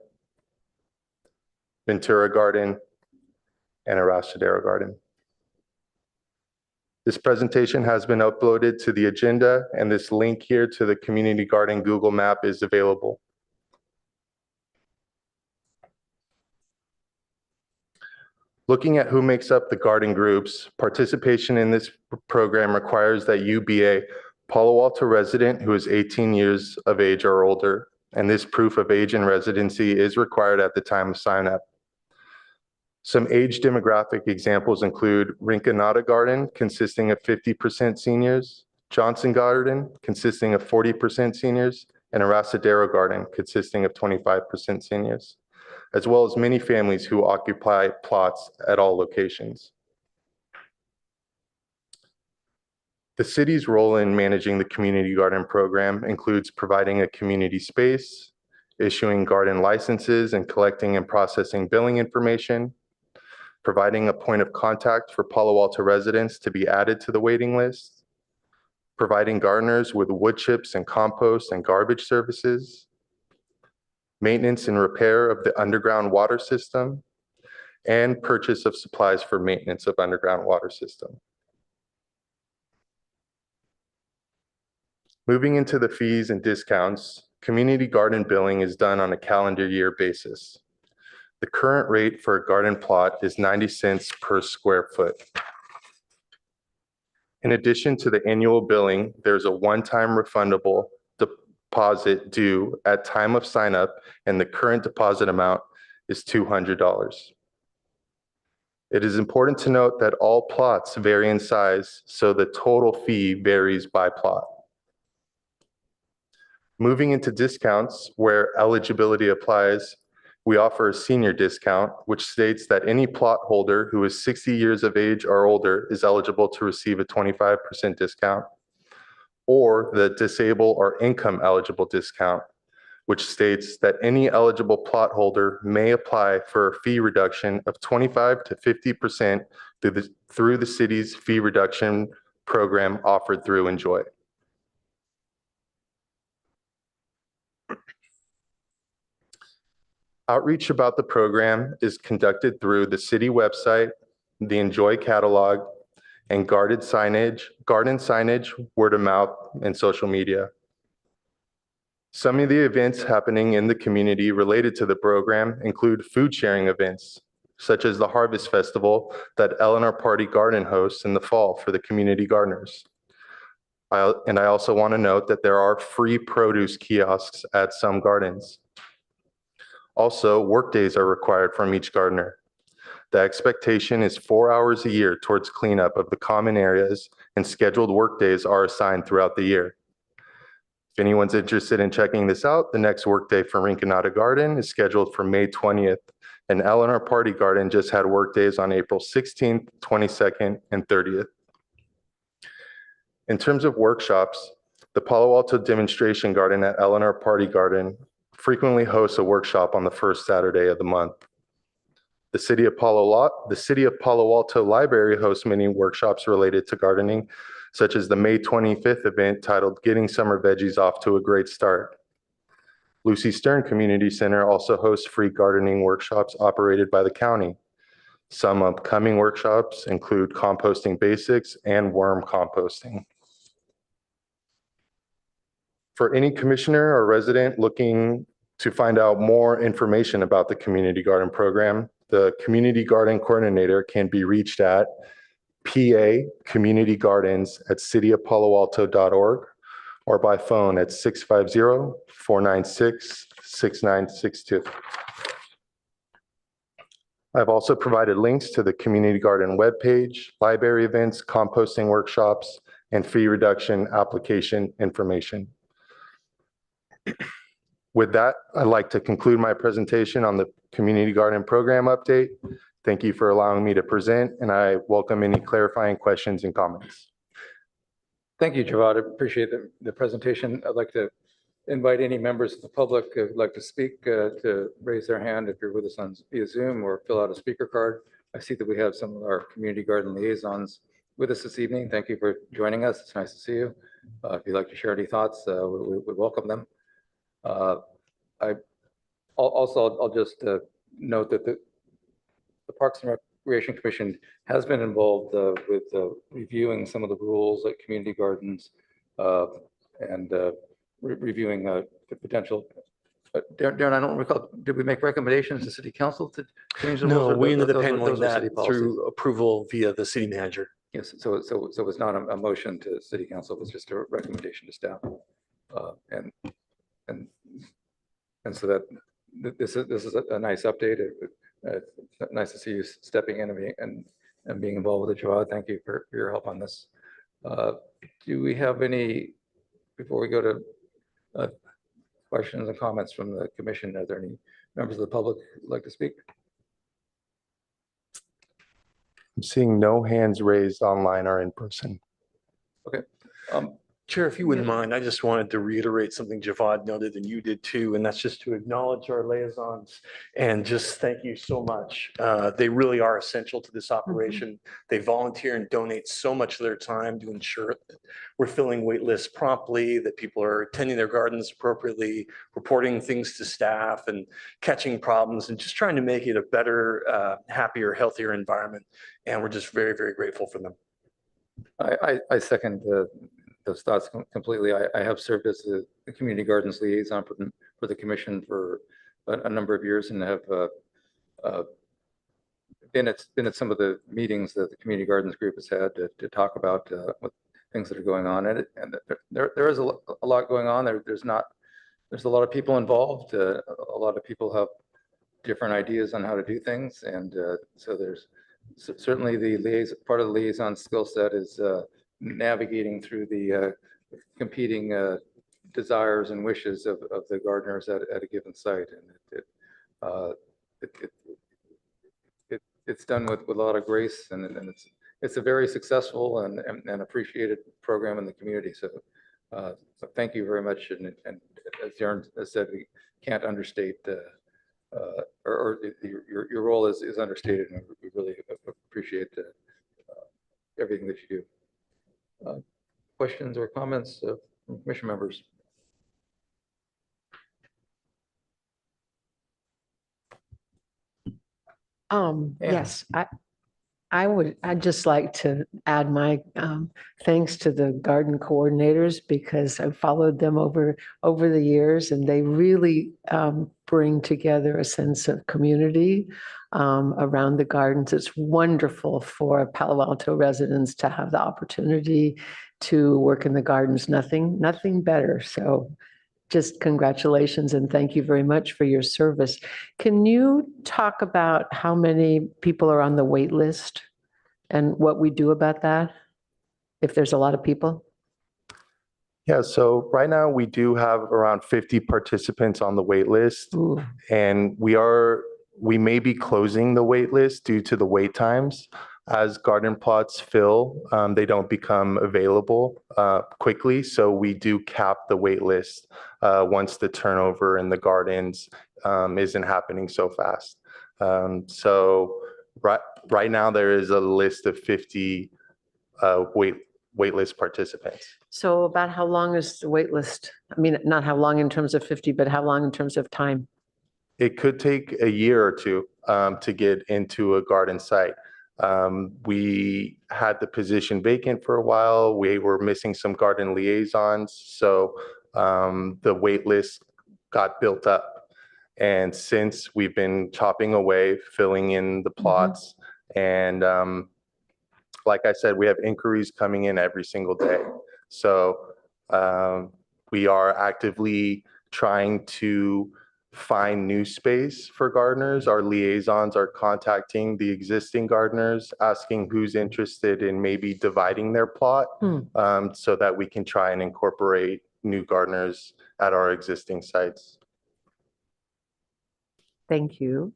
Ventura Garden, and Arastadero Garden. This presentation has been uploaded to the agenda, and this link here to the Community Garden Google Map is available. Looking at who makes up the garden groups, participation in this program requires that you be a Palo Alto resident who is 18 years of age or older, and this proof of age and residency is required at the time of sign up. Some age demographic examples include Rinconada Garden, consisting of 50% seniors, Johnson Garden, consisting of 40% seniors, and a Rasadero garden consisting of 25% seniors, as well as many families who occupy plots at all locations. The city's role in managing the community garden program includes providing a community space, issuing garden licenses and collecting and processing billing information, providing a point of contact for Palo Alto residents to be added to the waiting list, providing gardeners with wood chips and compost and garbage services, maintenance and repair of the underground water system, and purchase of supplies for maintenance of underground water system. Moving into the fees and discounts, community garden billing is done on a calendar year basis. The current rate for a garden plot is 90 cents per square foot. In addition to the annual billing, there's a one-time refundable deposit due at time of sign up, and the current deposit amount is $200. It is important to note that all plots vary in size, so the total fee varies by plot. Moving into discounts where eligibility applies, we offer a senior discount, which states that any plot holder who is 60 years of age or older is eligible to receive a 25% discount, or the disabled or income eligible discount, which states that any eligible plot holder may apply for a fee reduction of 25 to 50% through the city's fee reduction program offered through Enjoy. Outreach about the program is conducted through the city website, the Enjoy catalog, and garden signage, word of mouth, and social media. Some of the events happening in the community related to the program include food sharing events, such as the Harvest Festival that Eleanor Party Garden hosts in the fall for the community gardeners. I also want to note that there are free produce kiosks at some gardens. Also, work days are required from each gardener. The expectation is 4 hours a year towards cleanup of the common areas, and scheduled work days are assigned throughout the year. If anyone's interested in checking this out, the next workday for Rinconada Garden is scheduled for May 20th, and Eleanor Party Garden just had work days on April 16th, 22nd, and 30th. In terms of workshops, the Palo Alto Demonstration Garden at Eleanor Party Garden frequently hosts a workshop on the first Saturday of the month. The City of Palo Alto Library hosts many workshops related to gardening, such as the May 25th event titled Getting Summer Veggies Off to a Great Start. Lucy Stern Community Center also hosts free gardening workshops operated by the county. Some upcoming workshops include composting basics and worm composting. For any commissioner or resident looking to find out more information about the community garden program, the community garden coordinator can be reached at PA communitygardens@cityofpaloalto.org or by phone at 650-496-6962. I've also provided links to the community garden webpage, library events, composting workshops, and fee reduction application information. With that, I'd like to conclude my presentation on the community garden program update. Thank you for allowing me to present, and I welcome any clarifying questions and comments. Thank you, Javad. I appreciate the presentation. I'd like to invite any members of the public who'd like to speak to raise their hand if you're with us on via Zoom, or fill out a speaker card. I see that we have some of our community garden liaisons with us this evening. Thank you for joining us. It's nice to see you. If you'd like to share any thoughts, we welcome them. I'll just note that the Parks and Recreation Commission has been involved with reviewing some of the rules at community gardens and reviewing the potential. Darren, I don't recall, did we make recommendations to City Council to change the rules? No, or we ended up those are handling city that policies? through approval via the city manager. Yes, so it was not a motion to City Council, it was just a recommendation to staff. And so that this is a nice update. It's nice to see you stepping in and being involved with it, Jawad. Thank you for your help on this. Do we have any, before we go to questions and comments from the commission? Are there any members of the public who'd like to speak? I'm seeing no hands raised online or in person. Okay. Um, Chair, if you wouldn't mind, I just wanted to reiterate something Javad noted and you did too, and that's just to acknowledge our liaisons and just thank you so much. They really are essential to this operation. They volunteer and donate so much of their time to ensure that we're filling wait lists promptly, that people are attending their gardens appropriately, reporting things to staff and catching problems and just trying to make it a better, happier, healthier environment. And we're just very, very grateful for them. I second those thoughts completely. I have served as the community gardens liaison for the commission for a number of years and have been at some of the meetings that the community gardens group has had to talk about what things that are going on. And there is a lot going on. There's a lot of people involved. A lot of people have different ideas on how to do things, and so there's certainly part of the liaison skill set is navigating through the competing desires and wishes of the gardeners at a given site, and it's done with a lot of grace, and it's a very successful and appreciated program in the community. So thank you very much, and as Darren has said, we can't understate or your role is understated, and we really appreciate everything that you do. Questions or comments from commission members? Yes, I'd just like to add my thanks to the garden coordinators because I've followed them over the years, and they really bring together a sense of community around the gardens. It's wonderful for Palo Alto residents to have the opportunity to work in the gardens. Nothing better. So just congratulations and thank you very much for your service. Can you talk about how many people are on the wait list and what we do about that, if there's a lot of people? Yeah, so right now we do have around 50 participants on the wait list. Ooh. And we may be closing the wait list due to the wait times. As garden plots fill, they don't become available quickly. So we do cap the wait list once the turnover in the gardens isn't happening so fast. So right now there is a list of 50 wait list participants. So about how long is the wait list? I mean, not how long in terms of 50, but how long in terms of time? It could take a year or two to get into a garden site. We had the position vacant for a while. We were missing some garden liaisons. So the wait list got built up. And since we've been chopping away, filling in the plots, and like I said, we have inquiries coming in every single day. So we are actively trying to find new space for gardeners. Our liaisons are contacting the existing gardeners, asking who's interested in maybe dividing their plot so that we can try and incorporate new gardeners at our existing sites. Thank you.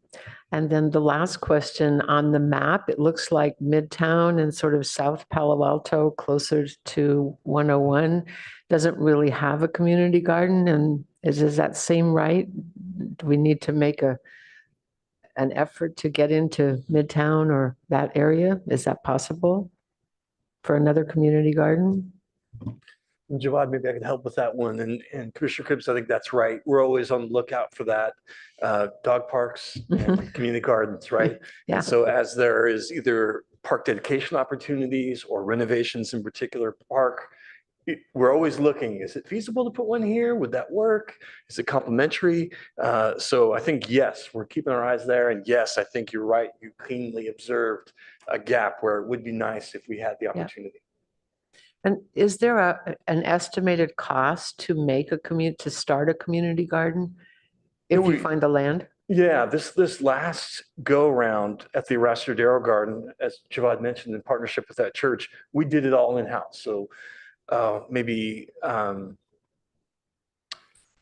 And then the last question on the map, it looks like Midtown and sort of South Palo Alto, closer to 101, doesn't really have a community garden. And does that seem right? Do we need to make an effort to get into Midtown or that area? Is that possible for another community garden? Javad, maybe I can help with that one. And Commissioner Cripps, I think that's right. We're always on the lookout for that. Dog parks and community gardens, right? Yeah. And so as there is either park dedication opportunities or renovations in particular park, we're always looking, is it feasible to put one here? Would that work? Is it complementary? So I think, yes, we're keeping our eyes there. And yes, I think you're right. You cleanly observed a gap where it would be nice if we had the opportunity. And is there an estimated cost to make to start a community garden if you find the land? Yeah, this last go around at the Arrastradero Garden, as Javad mentioned, in partnership with that church, we did it all in-house. So maybe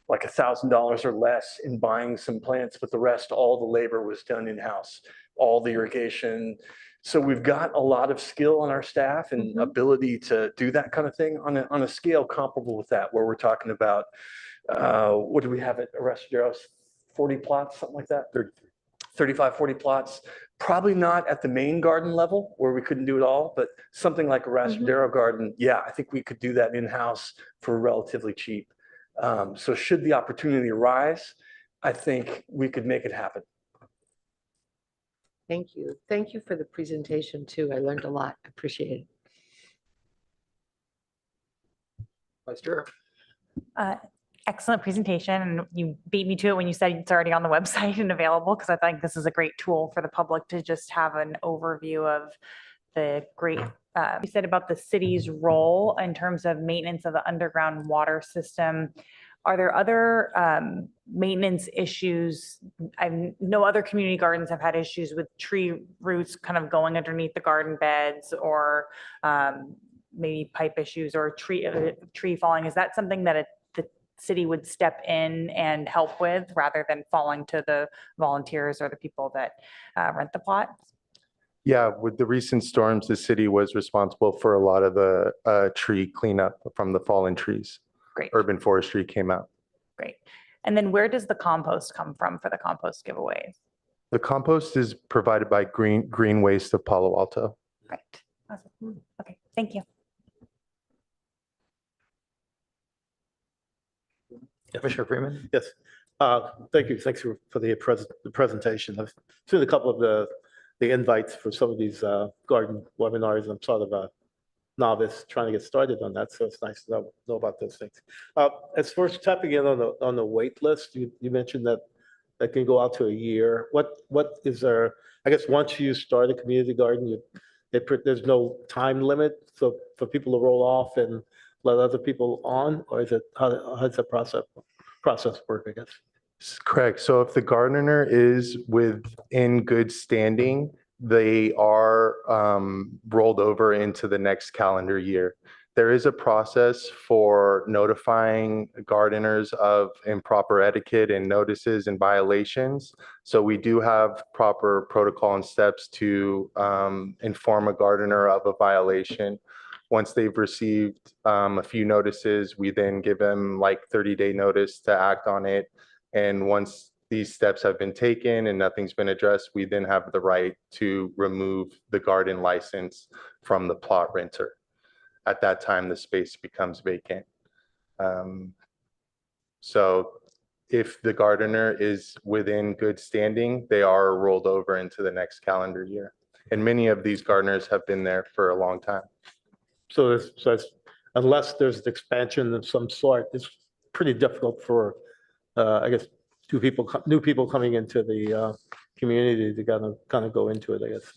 like $1,000 or less in buying some plants, but the rest, all the labor was done in-house, all the irrigation. So we've got a lot of skill on our staff and Mhm. ability to do that kind of thing on a scale comparable with that, where we're talking about, what do we have at Arrestadero? 40 plots, something like that? 35, 40 plots. Probably not at the main garden level where we couldn't do it all, but something like a Raspadero garden, yeah, I think we could do that in-house for relatively cheap. So should the opportunity arise, I think we could make it happen. Thank you. Thank you for the presentation too. I learned a lot. I appreciate it. Vice Chair. Excellent presentation. And you beat me to it when you said it's already on the website and available, because I think this is a great tool for the public to just have an overview of the great, you said about the city's role in terms of maintenance of the underground water system. Are there other maintenance issues? I know other community gardens have had issues with tree roots kind of going underneath the garden beds, or maybe pipe issues, or tree falling. Is that something that the city would step in and help with, rather than falling to the volunteers or the people that rent the plots? Yeah, with the recent storms, the city was responsible for a lot of the tree cleanup from the fallen trees. Great. Urban forestry came out. Great. And then where does the compost come from for the compost giveaways? The compost is provided by Green Waste of Palo Alto. Great. Awesome. Okay, thank you. Commissioner Freeman. Yes. Thank you. Thanks for the presentation. I've seen a couple of the invites for some of these garden webinars. I'm sort of a novice trying to get started on that, so it's nice to know about those things. As far as tapping in on the wait list, you mentioned that can go out to a year. What is there? I guess once you start a community garden, there's no time limit for people to roll off and let other people on, or is it how does the process work? I guess. Correct. So if the gardener is within good standing, they are rolled over into the next calendar year. There is a process for notifying gardeners of improper etiquette and notices and violations. So we do have proper protocol and steps to inform a gardener of a violation. Once they've received a few notices, we then give them like 30-day notice to act on it. And once these steps have been taken and nothing's been addressed, we then have the right to remove the garden license from the plot renter. At that time, the space becomes vacant. So if the gardener is within good standing, they are rolled over into the next calendar year. And many of these gardeners have been there for a long time. So unless there's an expansion of some sort, it's pretty difficult for, I guess, new people coming into the community to kind of go into it, I guess.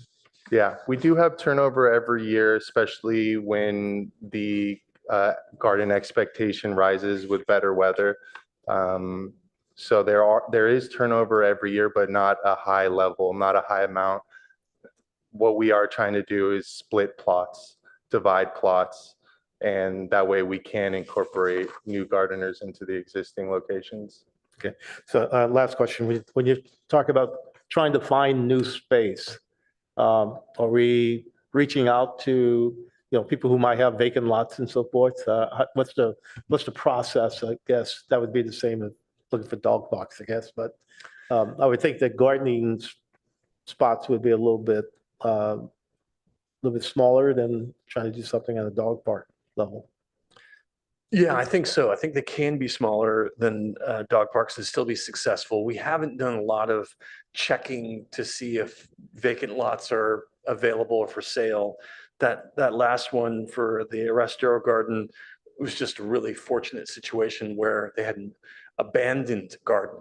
Yeah, we do have turnover every year, especially when the garden expectation rises with better weather. So there is turnover every year, but not a high level, not a high amount. What we are trying to do is split plots, divide plots, and that way we can incorporate new gardeners into the existing locations. Okay, so last question, when you talk about trying to find new space, are we reaching out to, people who might have vacant lots and so forth? What's the process? I guess that would be the same as looking for dog parks, I guess, but I would think that gardening spots would be a little bit smaller than trying to do something at a dog park level. Yeah, I think so. I think they can be smaller than dog parks and still be successful. We haven't done a lot of checking to see if vacant lots are available or for sale. That last one for the Arrestadero garden was just a really fortunate situation where they had an abandoned garden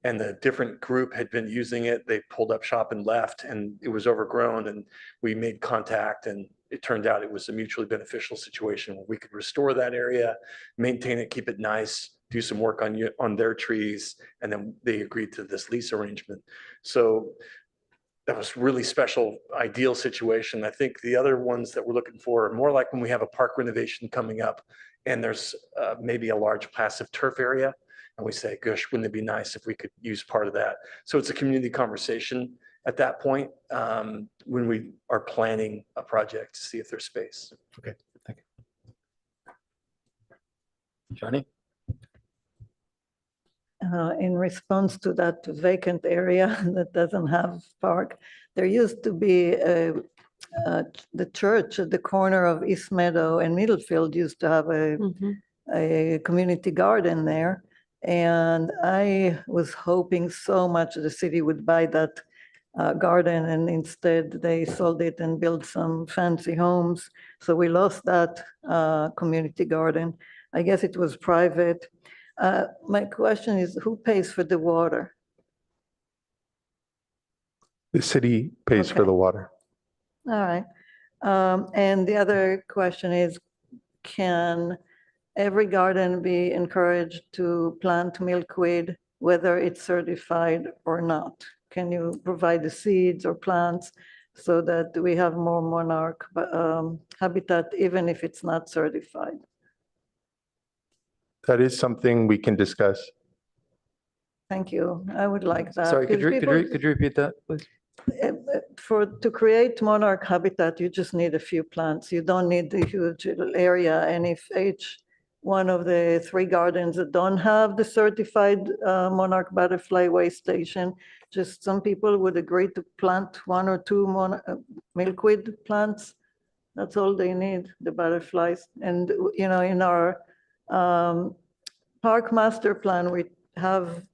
and the different group had been using it. They pulled up shop and left, and it was overgrown, and we made contact, and it turned out it was a mutually beneficial situation where we could restore that area, maintain it, keep it nice, do some work on their trees, and then they agreed to this lease arrangement. So that was really special, ideal situation. I think the other ones that we're looking for are more like when we have a park renovation coming up and there's maybe a large passive turf area and we say, gosh, wouldn't it be nice if we could use part of that? So it's a community conversation at that point when we are planning a project to see if there's space. Okay, thank you. Johnny? In response to that vacant area that doesn't have park, there used to be the church at the corner of East Meadow and Middlefield used to have a community garden there. And I was hoping so much the city would buy that garden, and instead they sold it and built some fancy homes. So we lost that community garden. I guess it was private. My question is, who pays for the water? The city pays for Okay. the water. All right. And the other question is, can every garden be encouraged to plant milkweed, whether it's certified or not? Can you provide the seeds or plants so that we have more monarch habitat, even if it's not certified? That is something we can discuss. Thank you. I would like that. Sorry, could 'cause you, people- could you repeat that, please? To create monarch habitat, you just need a few plants. You don't need the huge area. And if each one of the 3 gardens that don't have the certified monarch butterfly way station, just some people would agree to plant 1 or 2 milkweed plants. That's all they need, the butterflies. And, you know, in our park master plan, we have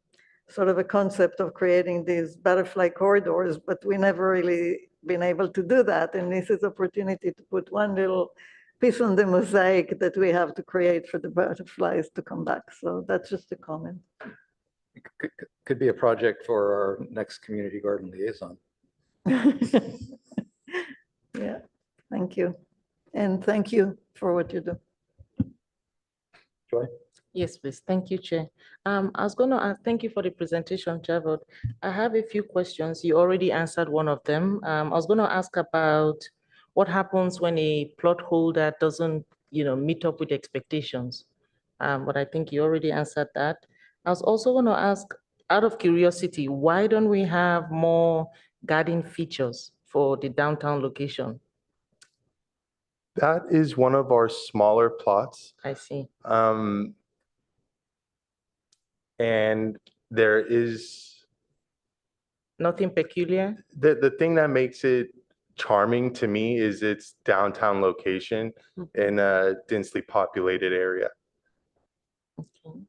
sort of a concept of creating these butterfly corridors, but we never really been able to do that. And this is opportunity to put one little piece on the mosaic that we have to create for the butterflies to come back. So that's just a comment. Could be a project for our next community garden liaison. Yeah, thank you. And thank you for what you do. Joy? Yes, please. Thank you, Chair. I was going to ask, thank you for the presentation, Javod. I have a few questions. You already answered one of them. I was going to ask about what happens when a plot holder doesn't, meet up with expectations. But I think you already answered that. I was also going to ask, out of curiosity, why don't we have more garden features for the downtown location? That is one of our smaller plots. I see. And there is Nothing peculiar? the thing that makes it charming to me is its downtown location in a densely populated area. Okay.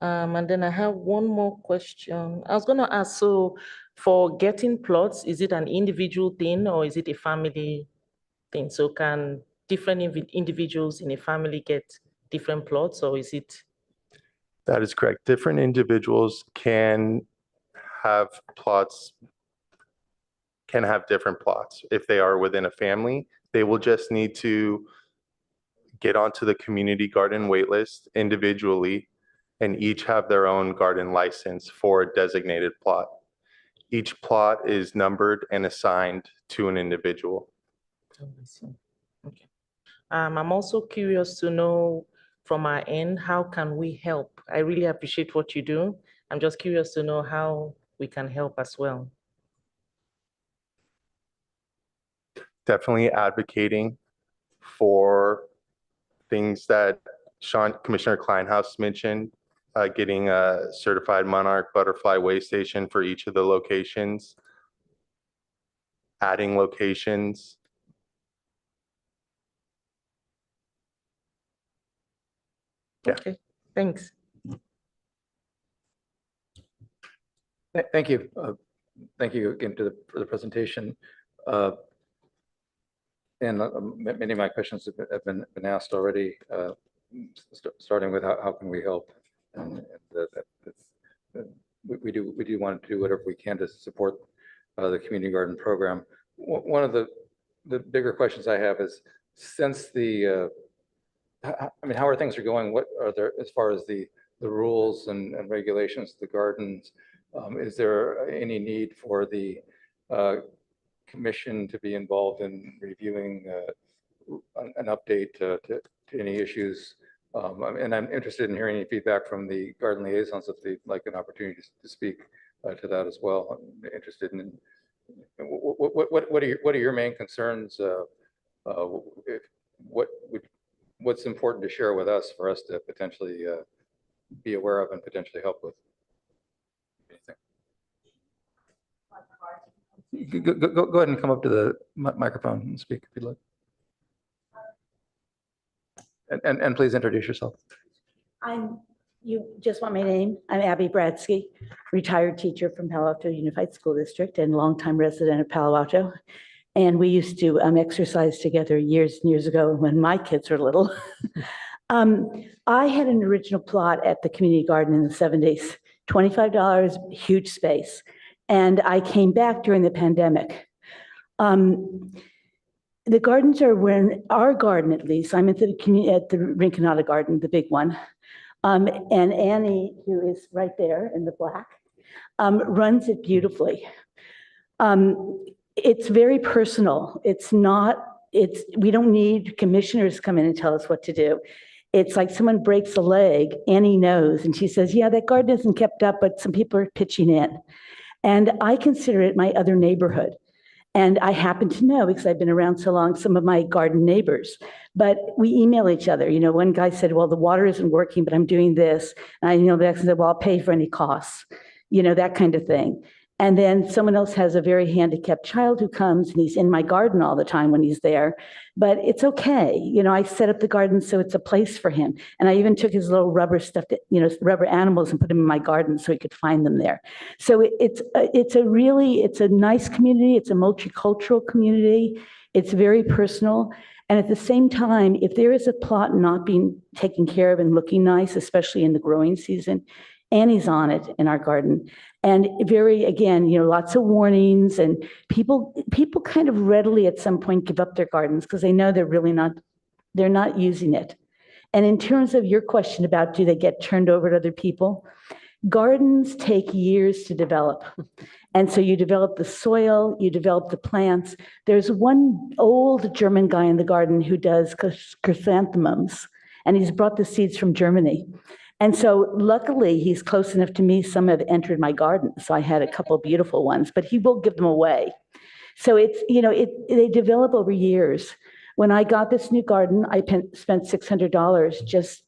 And then I have one more question. I was going to ask, so for getting plots, is it an individual thing or is it a family thing? So can different individuals in a family get different plots, or is it? That is correct. Different individuals can have different plots. If they are within a family, they will just need to get onto the community garden waitlist individually and each have their own garden license for a designated plot. Each plot is numbered and assigned to an individual. Oh, I see. Okay. I'm also curious to know from our end, how can we help? I really appreciate what you do. I'm just curious to know how we can help as well. Definitely advocating for things that Commissioner Kleinhaus mentioned, getting a certified monarch butterfly way station for each of the locations, adding locations. Yeah. Okay, thanks. Thank you. Thank you again for the presentation. And many of my questions have been asked already, starting with how can we help? And we do want to do whatever we can to support the community garden program. One of the bigger questions I have is, since how are things going? What are there as far as the rules and regulations of the gardens? Is there any need for the commission to be involved in reviewing an update to any issues And I'm interested in hearing any feedback from the garden liaisons if they'd like an opportunity to speak to that as well. I'm interested in what are your main concerns? What's important to share with us for us to potentially be aware of and potentially help with? Anything? Go ahead and come up to the microphone and speak if you'd like. And please introduce yourself. You just want my name? I'm Abby Bradsky, retired teacher from Palo Alto Unified School District and longtime resident of Palo Alto. And we used to exercise together years and years ago when my kids were little. I had an original plot at the community garden in the 70s, $25, huge space. And I came back during the pandemic. The gardens are when our garden, at least, I'm at the Rinconada garden, the big one. And Annie, who is right there in the black, runs it beautifully. It's very personal. We don't need commissioners to come in and tell us what to do. It's like someone breaks a leg, Annie knows, and she says, yeah, that garden isn't kept up, but some people are pitching in. And I consider it my other neighborhood. And I happen to know, because I've been around so long, some of my garden neighbors. But we email each other. You know, one guy said, well, the water isn't working, but I'm doing this. And I know the next one said, well, I'll pay for any costs, you know, that kind of thing. And then someone else has a very handicapped child who comes and he's in my garden all the time when he's there, but it's okay. You know, I set up the garden so it's a place for him. And I even took his little rubber stuffed, you know, rubber animals and put them in my garden so he could find them there. So it's a nice community. It's a multicultural community. It's very personal. And at the same time, if there is a plot not being taken care of and looking nice, especially in the growing season, Annie's on it in our garden. And again, you know, lots of warnings, and people kind of readily at some point give up their gardens because they know they're not using it. And in terms of your question about do they get turned over to other people, gardens take years to develop. And so you develop the soil, you develop the plants. There's one old German guy in the garden who does chrysanthemums, and he's brought the seeds from Germany. And so luckily he's close enough to me, some have entered my garden. So I had a couple of beautiful ones, but he will give them away. So it's, you know, they develop over years. When I got this new garden, I spent $600 just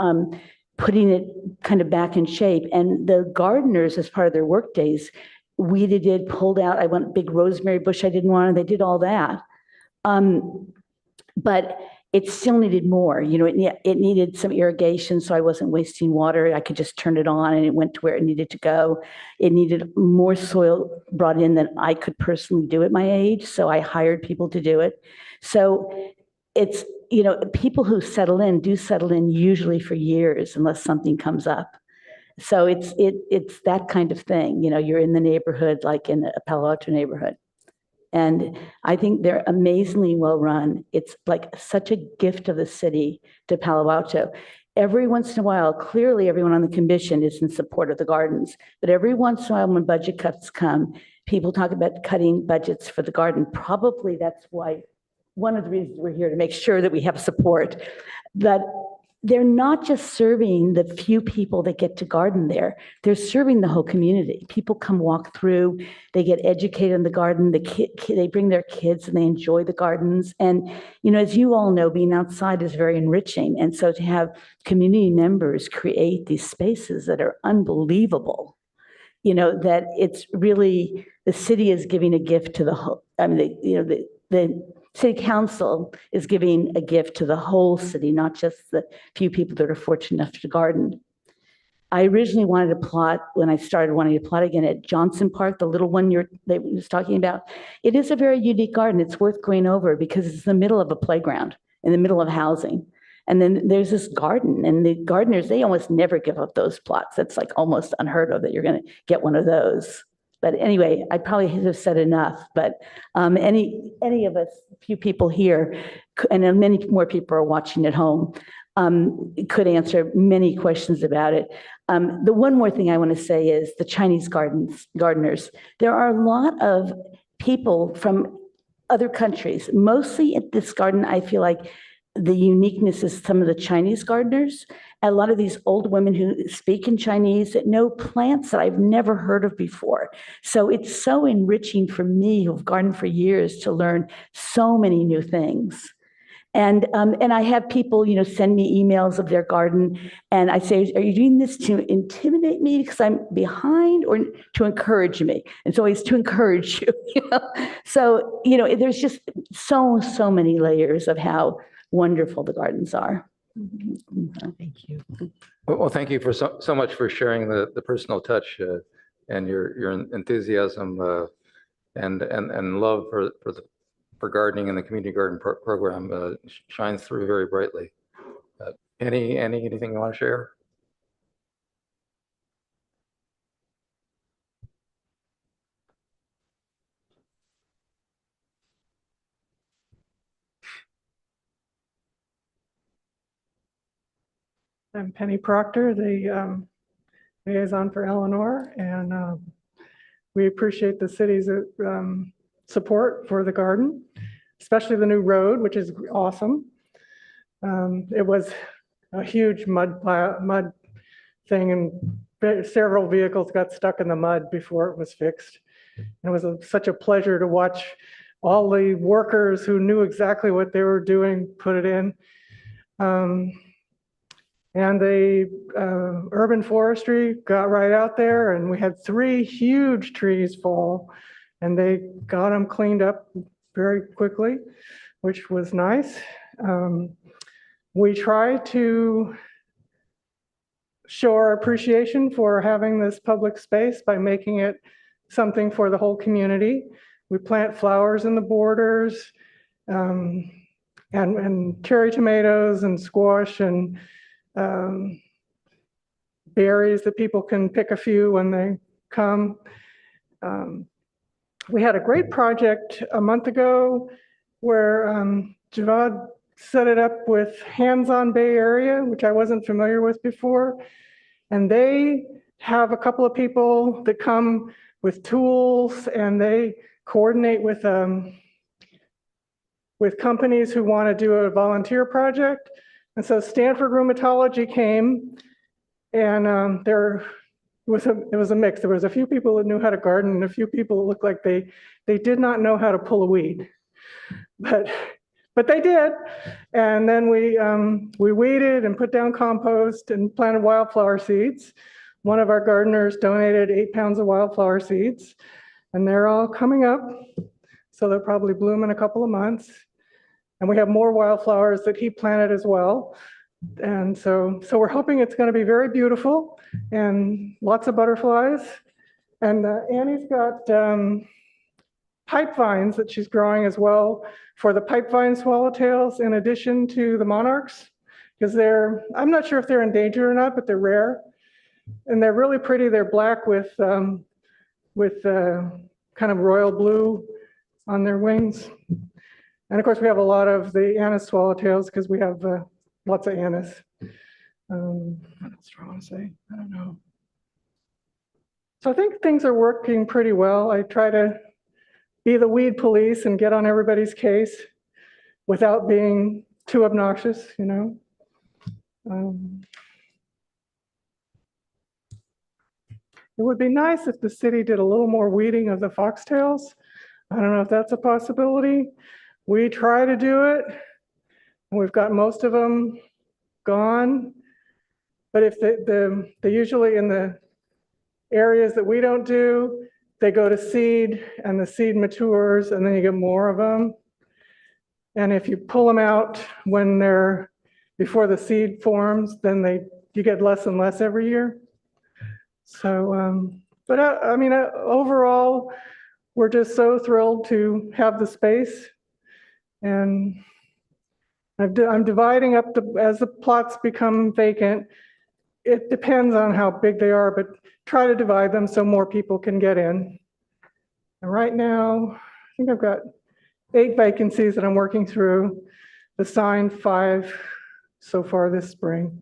putting it kind of back in shape. And the gardeners, as part of their work days, weeded it, pulled out, I want a big rosemary bush I didn't want, and they did all that. But it still needed more, you know, it needed some irrigation so I wasn't wasting water. I could just turn it on and it went to where it needed to go. It needed more soil brought in than I could personally do at my age. So I hired people to do it. So it's, you know, people who settle in do settle in usually for years unless something comes up. So it's that kind of thing. You know, you're in the neighborhood, like in a Palo Alto neighborhood. And I think they're amazingly well run. It's like such a gift of the city to Palo Alto. Every once in a while, clearly everyone on the commission is in support of the gardens, but every once in a while when budget cuts come, people talk about cutting budgets for the garden. Probably that's why, one of the reasons we're here, to make sure that we have support. But they're not just serving the few people that get to garden there. They're serving the whole community. People come walk through, they get educated in the garden, they bring their kids and they enjoy the gardens. And, you know, as you all know, being outside is very enriching. And so to have community members create these spaces that are unbelievable, you know, that it's really, the city is giving a gift to the whole, I mean, the city council is giving a gift to the whole city, not just the few people that are fortunate enough to garden. I originally wanted to plot, when I started wanting to plot again, at Johnson Park, the little one that we was talking about. It is a very unique garden. It's worth going over because it's in the middle of a playground, in the middle of housing. And then there's this garden, and the gardeners, they almost never give up those plots. That's like almost unheard of that you're going to get one of those. But anyway, I probably have said enough, but any of us, few people here, and many more people are watching at home, could answer many questions about it. The one more thing I want to say is the Chinese gardeners. There are a lot of people from other countries, mostly at this garden, I feel like the uniqueness is some of the Chinese gardeners. A lot of these old women who speak in Chinese that know plants that I've never heard of before. So it's so enriching for me who've gardened for years to learn so many new things. And I have people, send me emails of their garden, and I say, "Are you doing this to intimidate me because I'm behind, or to encourage me?" And it's always to encourage you. So there's just so many layers of how wonderful the gardens are. Thank you. Well, thank you for so much for sharing the personal touch and your enthusiasm and love for gardening, and the community garden program shines through very brightly. Anything you want to share? I'm Penny Proctor, the liaison for Eleanor, and we appreciate the city's support for the garden, especially the new road, which is awesome. It was a huge mud thing, and several vehicles got stuck in the mud before it was fixed. And it was such a pleasure to watch all the workers who knew exactly what they were doing put it in. And the urban forestry got right out there, and we had 3 huge trees fall, and they got them cleaned up very quickly, which was nice. We try to show our appreciation for having this public space by making it something for the whole community. We plant flowers in the borders, and cherry tomatoes and squash and berries that people can pick a few when they come. We had a great project a month ago where Javad set it up with Hands-On Bay Area, which I wasn't familiar with before. And they have a couple of people that come with tools, and they coordinate with companies who want to do a volunteer project. And so Stanford Rheumatology came, and it was a mix. There was a few people that knew how to garden, and a few people that looked like they did not know how to pull a weed, but they did. And then we weeded and put down compost and planted wildflower seeds. One of our gardeners donated 8 pounds of wildflower seeds, and they're all coming up. So they'll probably bloom in a couple of months. And we have more wildflowers that he planted as well. And so we're hoping it's going to be very beautiful and lots of butterflies. And Annie's got pipe vines that she's growing as well for the pipe vine swallowtails, in addition to the monarchs, because I'm not sure if they're endangered or not, but they're rare. And they're really pretty. They're black with kind of royal blue on their wings. And of course, we have a lot of the anise swallowtails because we have lots of anise. What else do I want to say? I don't know. So I think things are working pretty well. I try to be the weed police and get on everybody's case without being too obnoxious, It would be nice if the city did a little more weeding of the foxtails. I don't know if that's a possibility. We try to do it, and we've got most of them gone. But if they usually, in the areas that we don't do, they go to seed, and the seed matures, and then you get more of them. And if you pull them out when they're before the seed forms, then you get less and less every year. So, but I mean, overall, we're just so thrilled to have the space. And I'm dividing up as the plots become vacant. It depends on how big they are, but try to divide them so more people can get in. And right now, I think I've got 8 vacancies that I'm working through, assigned 5 so far this spring.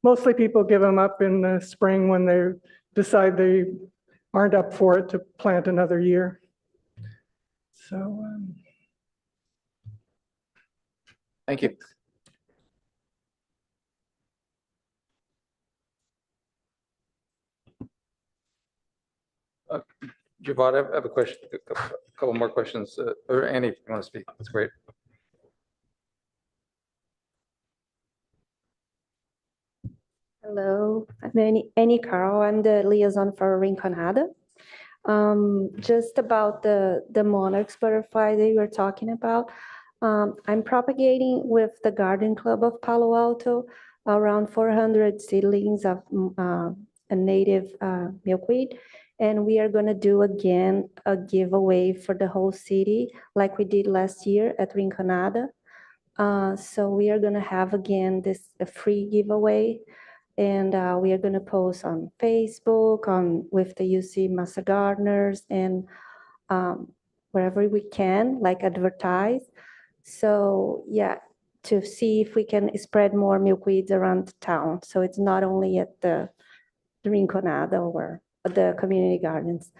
Mostly people give them up in the spring when they decide they aren't up for it to plant another year. So, Thank you. Javad, I have a question, a couple more questions, or Annie, if you want to speak, that's great. Hello, I'm Annie Carl. I'm the liaison for Rinconada. Just about the monarchs butterfly that you were talking about. I'm propagating with the Garden Club of Palo Alto around 400 seedlings of a native milkweed. And we are going to do again a giveaway for the whole city like we did last year at Rinconada. So we are going to have again a free giveaway. And we are going to post on Facebook, with the UC Master Gardeners, and wherever we can, like advertise. So yeah, to see if we can spread more milkweeds around town. So it's not only at the Rinconada or the community gardens.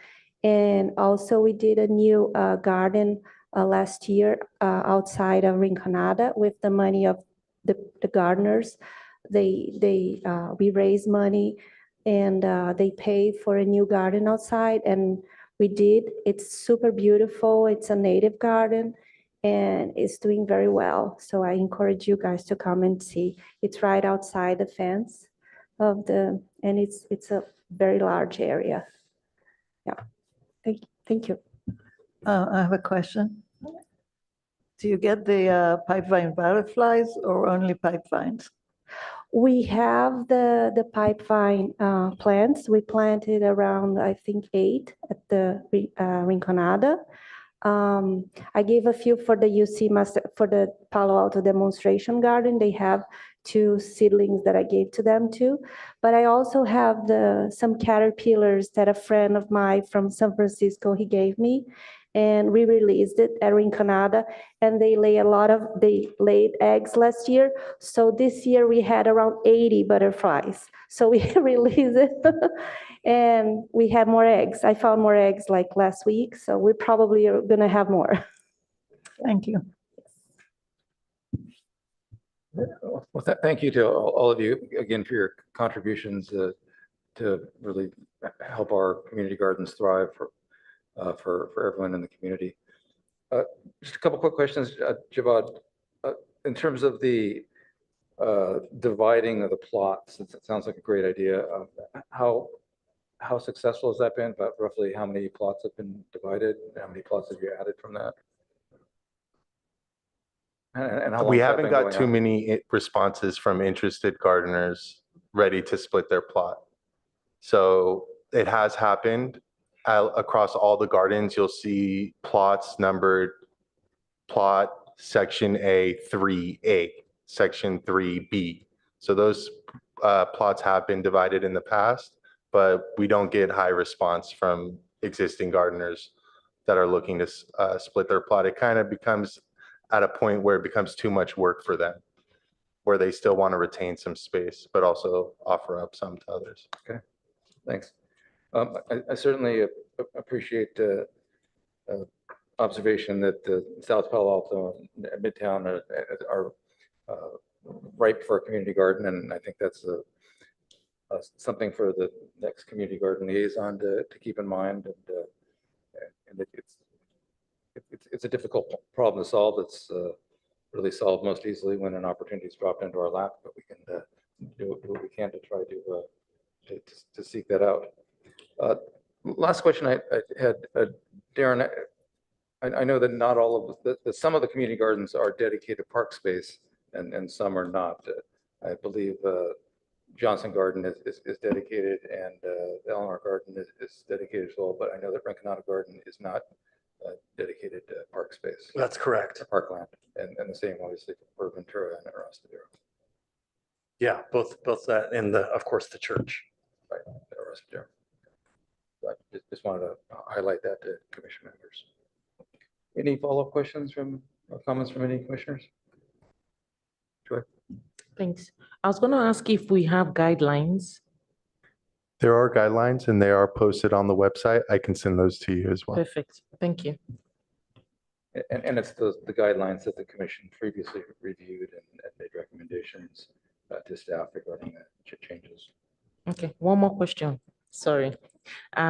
And also we did a new garden last year outside of Rinconada with the money of the gardeners. We raised money and they paid for a new garden outside, and we did. It's super beautiful. It's a native garden and it's doing very well. So I encourage you guys to come and see. It's right outside the fence and it's a very large area. Yeah. Thank you. I have a question. Do you get the pipevine butterflies or only pipevines? We have the pipevine plants. We planted around, I think, 8 at the Rinconada. I gave a few for the UC Master, for the Palo Alto demonstration garden. They have 2 seedlings that I gave to them too. But I also have some caterpillars that a friend of mine from San Francisco, he gave me. And we released it at Rinconada, and they laid eggs last year. So this year we had around 80 butterflies. So we released it and we have more eggs. I found more eggs like last week. So we probably are gonna have more. Thank you. Well, thank you to all of you again for your contributions to really help our community gardens thrive for everyone in the community. Just a couple quick questions, Javad. In terms of the dividing of the plots, it sounds like a great idea. How successful has that been? About roughly how many plots have been divided? How many plots have you added from that? And how long We has that haven't been got going too on? many responses from interested gardeners ready to split their plot. So it has happened across all the gardens. You'll see plots numbered plot section A 3A, section 3B. So those plots have been divided in the past, but we don't get high response from existing gardeners that are looking to split their plot. It kind of becomes at a point where it becomes too much work for them, where they still want to retain some space, but also offer up some to others. Okay, thanks. I certainly appreciate the observation that the South Palo Alto and Midtown are ripe for a community garden, and I think that's something for the next community garden liaison to keep in mind. And it's a difficult problem to solve. It's really solved most easily when an opportunity is dropped into our lap, but we can do what we can to try to seek that out. Last question I had, Darren, I know that not all of some of the community gardens are dedicated park space and some are not. I believe Johnson Garden is dedicated and Eleanor Garden is dedicated as well, but I know that Rinconada Garden is not dedicated park space. That's correct. Parkland, and the same obviously for Ventura and Arostadero. Yeah, both that and of course, the church. Right, Arostadero. I just wanted to highlight that to commission members. Any follow-up questions or comments from any commissioners? Joy? Thanks. I was going to ask if we have guidelines. There are guidelines and they are posted on the website. I can send those to you as well. Perfect. Thank you. And it's the guidelines that the commission previously reviewed and made recommendations to staff regarding the changes. Okay, one more question. Sorry.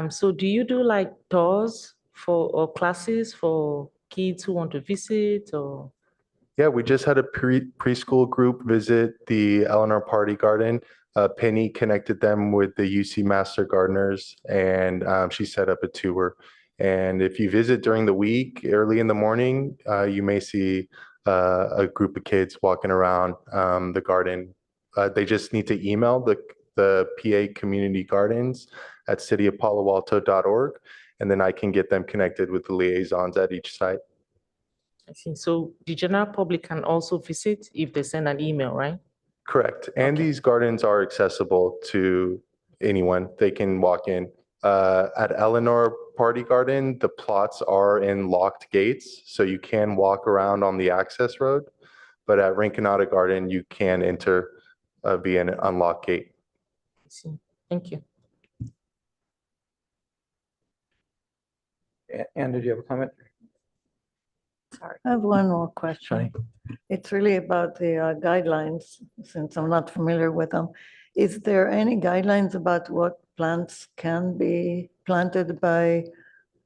So do you do like tours or classes for kids who want to visit or? Yeah, we just had a preschool group visit the Eleanor Party Garden. Penny connected them with the UC Master Gardeners, and she set up a tour. And if you visit during the week, early in the morning, you may see a group of kids walking around the garden. They just need to email the PA Community Gardens at cityofpaloalto.org, and then I can get them connected with the liaisons at each site. I see. So the general public can also visit if they send an email, right? Correct. And Okay. these gardens are accessible to anyone. They can walk in. At Eleanor Party Garden, the plots are in locked gates, so you can walk around on the access road. But at Rinconada Garden, you can enter via an unlocked gate. I see. Thank you. Ann, did you have a comment? I have one more question. It's really about the guidelines, since I'm not familiar with them. Is there any guidelines about what plants can be planted by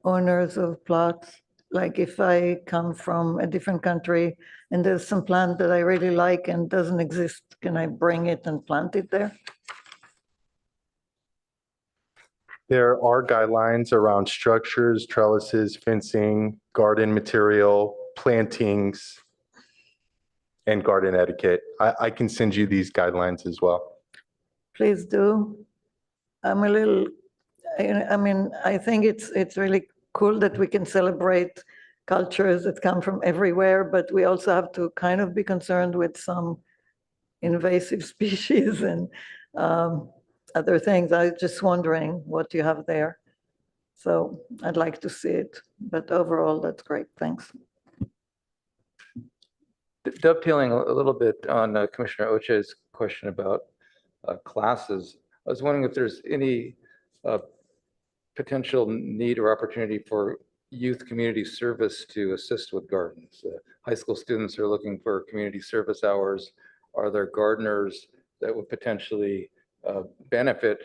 owners of plots? Like if I come from a different country and there's some plant that I really like and doesn't exist, can I bring it and plant it there? There are guidelines around structures, trellises, fencing, garden material, plantings, and garden etiquette. I can send you these guidelines as well. Please do. I'm a little, I mean, I think it's really cool that we can celebrate cultures that come from everywhere, but we also have to kind of be concerned with some invasive species and other things. I was just wondering what you have there. So I'd like to see it, but overall, that's great. Thanks. Dovetailing a little bit on Commissioner Oche's question about classes, I was wondering if there's any potential need or opportunity for youth community service to assist with gardens. High school students are looking for community service hours. Are there gardeners that would potentially benefit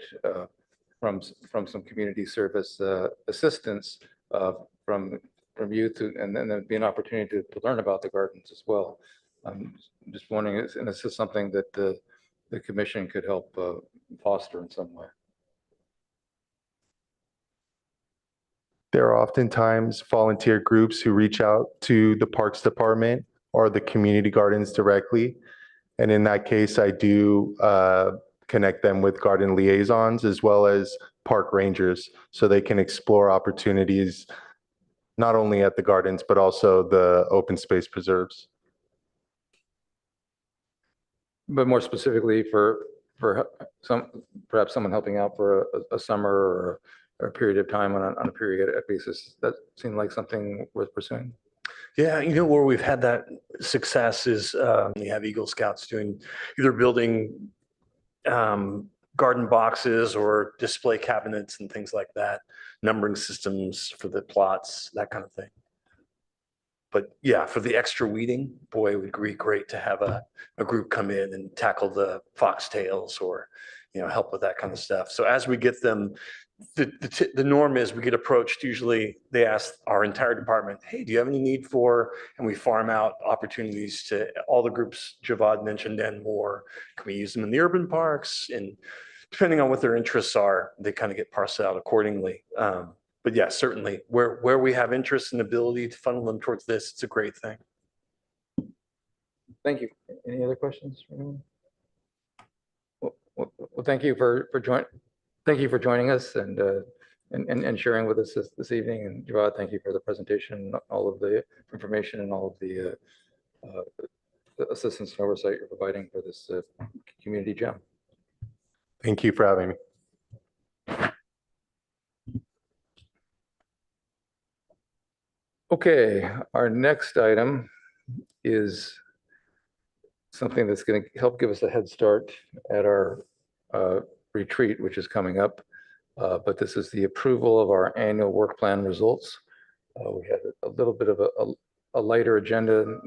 from some community service assistance from youth, and then there'd be an opportunity to learn about the gardens as well. I'm just wondering, and this is something that the commission could help foster in some way. There are oftentimes volunteer groups who reach out to the Parks Department or the community gardens directly. And in that case, I do connect them with garden liaisons as well as park rangers so they can explore opportunities not only at the gardens, but also the open space preserves. But more specifically for perhaps someone helping out for a summer or a period of time on a period basis, that seemed like something worth pursuing. Yeah, where we've had that success is we have Eagle Scouts doing either building garden boxes or display cabinets and things like that, numbering systems for the plots, that kind of thing. But yeah, for the extra weeding, boy, it would be great to have a group come in and tackle the foxtails or, help with that kind of stuff. So as we get them, the norm is we get approached, usually they ask our entire department, hey, do you have any need for, and we farm out opportunities to all the groups Javad mentioned and more. Can we use them in the urban parks? And depending on what their interests are, they kind of get parsed out accordingly. But yeah, certainly where we have interest and ability to funnel them towards this, it's a great thing. Thank you. Any other questions for anyone? Well, thank you for joining us and sharing with us this evening. And Javad, thank you for the presentation, all of the information and all of the assistance and oversight you're providing for this community gem. Thank you for having me. Okay, our next item is something that's going to help give us a head start at our retreat, which is coming up. But this is the approval of our annual work plan results. We had a little bit of a lighter agenda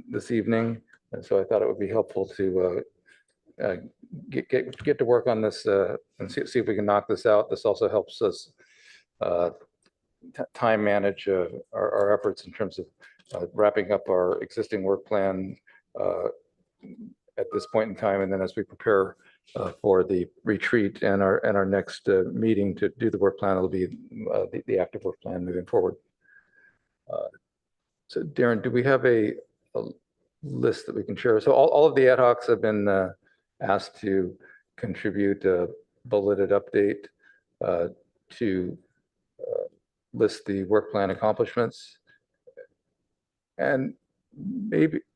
this evening, and so I thought it would be helpful to get to work on this and see if we can knock this out. This also helps us time manage our efforts in terms of wrapping up our existing work plan at this point in time, and then as we prepare for the retreat and our next meeting to do the work plan, it'll be the active work plan moving forward. So Darren, do we have a list that we can share? So all of the ad hocs have been asked to contribute a bulleted update to list the work plan accomplishments. And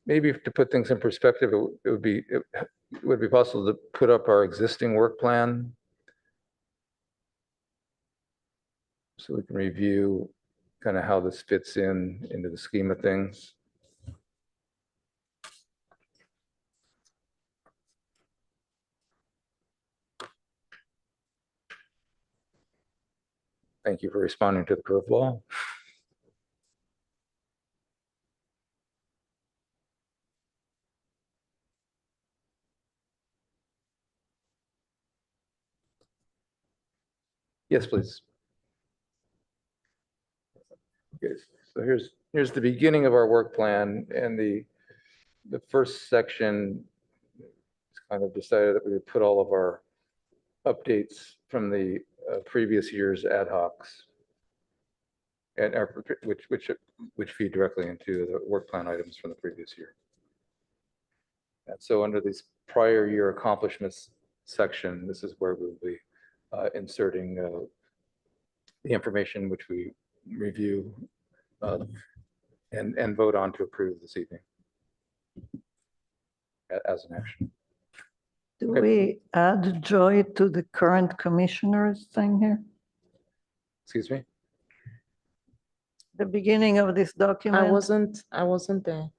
maybe to put things in perspective, it would be possible to put up our existing work plan so we can review kind of how this fits into the scheme of things. Thank you for responding to the curveball. Yes, please. Okay, so here's the beginning of our work plan, and the first section kind of decided that we would put all of our updates from the previous year's ad hocs, and which feed directly into the work plan items from the previous year. And so under this prior year accomplishments section, this is where we'll be inserting the information which we review and vote on to approve this evening as an action. Do we add Joy to the current commissioners thing here? Excuse me? The beginning of this document? I wasn't there.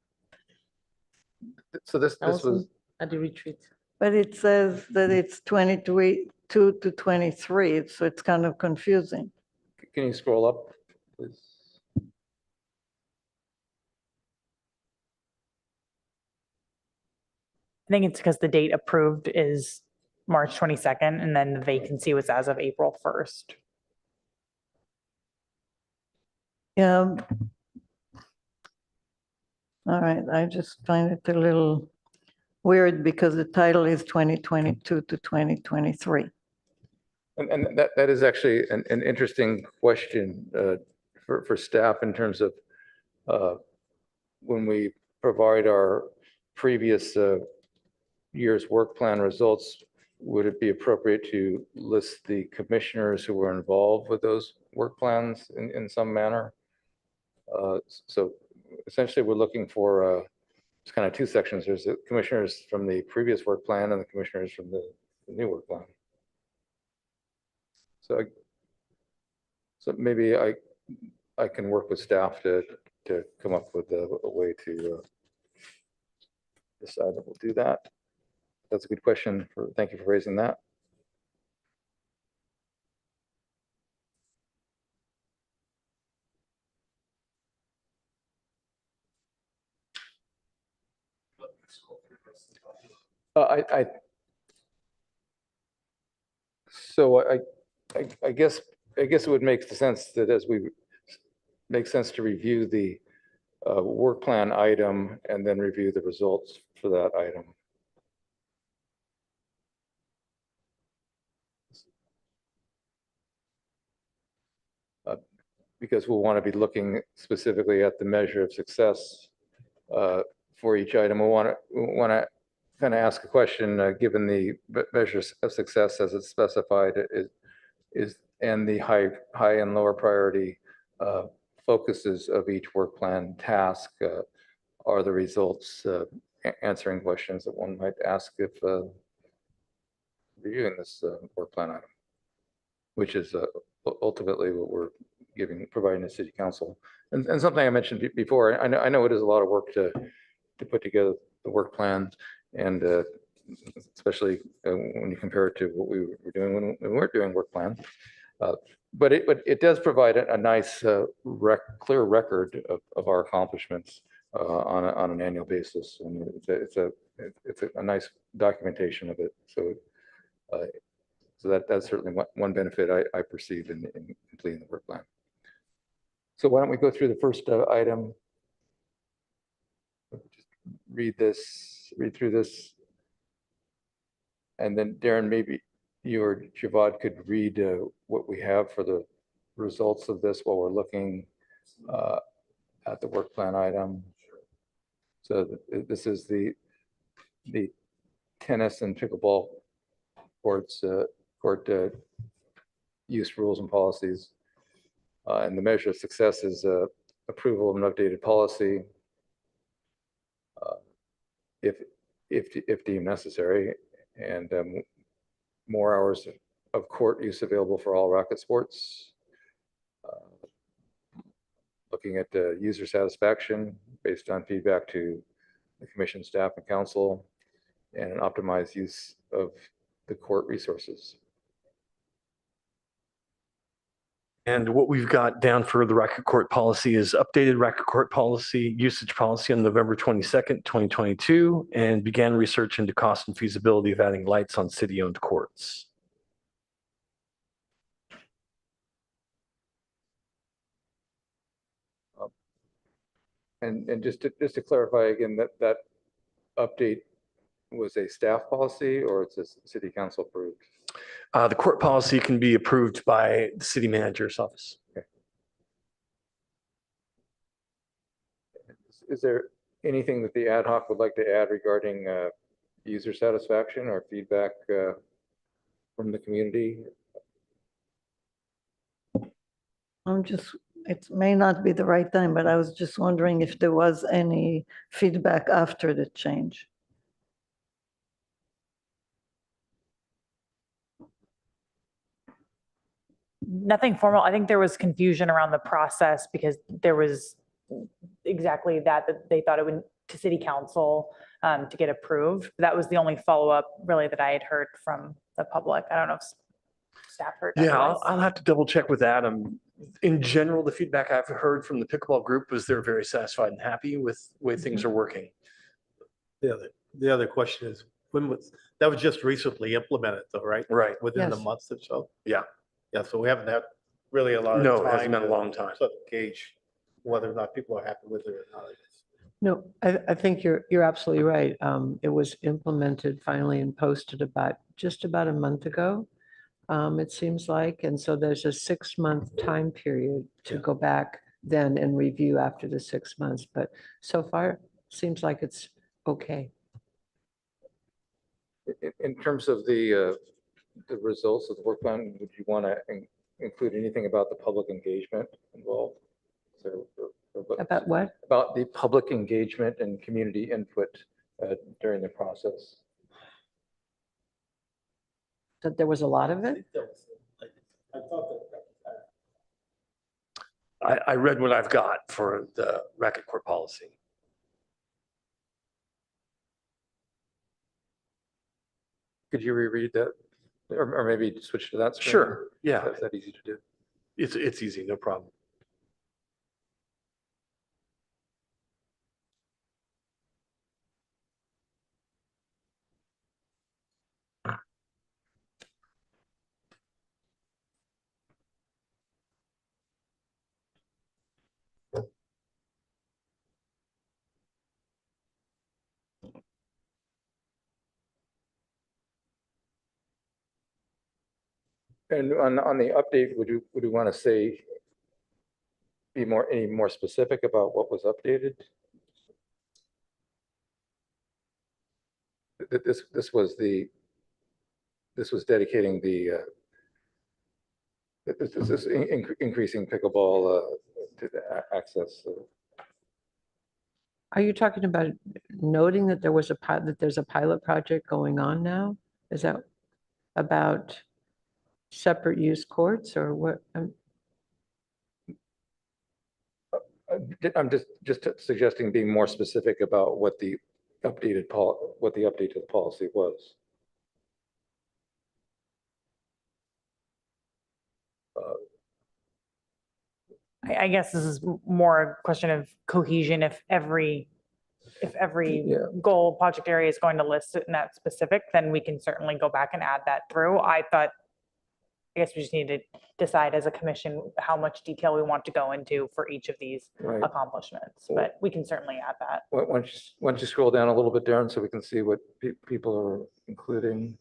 So this I was wasn't at the retreat. But it says that it's 22 to 23, so it's kind of confusing. Can you scroll up, please? I think it's because the date approved is March 22nd, and then the vacancy was as of April 1st. Yeah. All right, I just find it a little weird because the title is 2022 to 2023. And that is actually an interesting question for staff in terms of when we provide our previous year's work plan results, would it be appropriate to list the commissioners who were involved with those work plans in some manner? So essentially, we're looking for it's kind of two sections. There's the commissioners from the previous work plan and the commissioners from the new work plan. So maybe I can work with staff to come up with a way to decide that we'll do that. That's a good question. Thank you for raising that. I guess it would make sense that makes sense to review the work plan item and then review the results for that item. Because we'll want to be looking specifically at the measure of success for each item. We want to kind of ask a question, given the measures of success as it's specified, and the high and lower priority focuses of each work plan task are the results answering questions that one might ask if reviewing this work plan item, which is ultimately what we're providing the city council. And something I mentioned before, I know it is a lot of work to put together the work plan, and especially when you compare it to what we were doing when we weren't doing work plan. But it does provide a nice clear record of our accomplishments on an annual basis, and it's it's a nice documentation of it. So, so that's certainly one benefit I perceive in completing the work plan. So why don't we go through the first item? Just read through this. And then Darren, maybe you or Javad could read what we have for the results of this while we're looking at the work plan item. So this is the tennis and pickleball courts, court use rules and policies. And the measure of success is approval of an updated policy if deemed necessary, and more hours of court use available for all racket sports. Looking at user satisfaction based on feedback to the commission staff and council, and an optimized use of the court resources. And what we've got down for the racket court policy is updated racket court policy, usage policy on November 22nd, 2022, and began research into cost and feasibility of adding lights on city-owned courts. And just to clarify again, that update was a staff policy or it's a city council approved? The court policy can be approved by the city manager's office. Okay. Is there anything that the ad hoc would like to add regarding user satisfaction or feedback from the community? It may not be the right time, but I was just wondering if there was any feedback after the change. Nothing formal. I think there was confusion around the process because there was exactly that they thought it went to city council to get approved. That was the only follow-up really that I had heard from the public. I don't know if staff heard. Yeah, otherwise. I'll have to double check with Adam. In general, the feedback I've heard from the pickleball group was they're very satisfied and happy with the way things are working. The other question is, that was just recently implemented though, right? Right. Within the Yes. month or so? Yeah. Yeah, so we haven't had really a lot of time. No, it hasn't been a long time. To gauge whether or not people are happy with it or not. No, I think you're absolutely right. It was implemented finally and posted just about a month ago, it seems like. And so there's a 6-month time period to go back then and review after the 6 months. But so far, seems like it's okay. In terms of the results of the work plan, would you want to include anything about the public engagement involved? So, About what? about the public engagement and community input during the process. That there was a lot of it? I read what I've got for the racket court policy. Could you reread that? Or maybe switch to that screen? Sure. Yeah, Is that easy to do? it's easy, no problem. And on the update, would you want to say, any more specific about what was updated? This was dedicating this is increasing pickleball to the access. Are you talking about noting that there's a pilot project going on now? Is that about separate use courts or what? I'm just suggesting being more specific about what the update to the policy was. I guess this is more a question of cohesion. If every if every Yeah. goal project area is going to list it in that specific, then we can certainly go back and add that through. I guess we just need to decide as a commission how much detail we want to go into for each of these Right. accomplishments, but we can certainly add that. Once you scroll down a little bit, Darren, so we can see what people are including.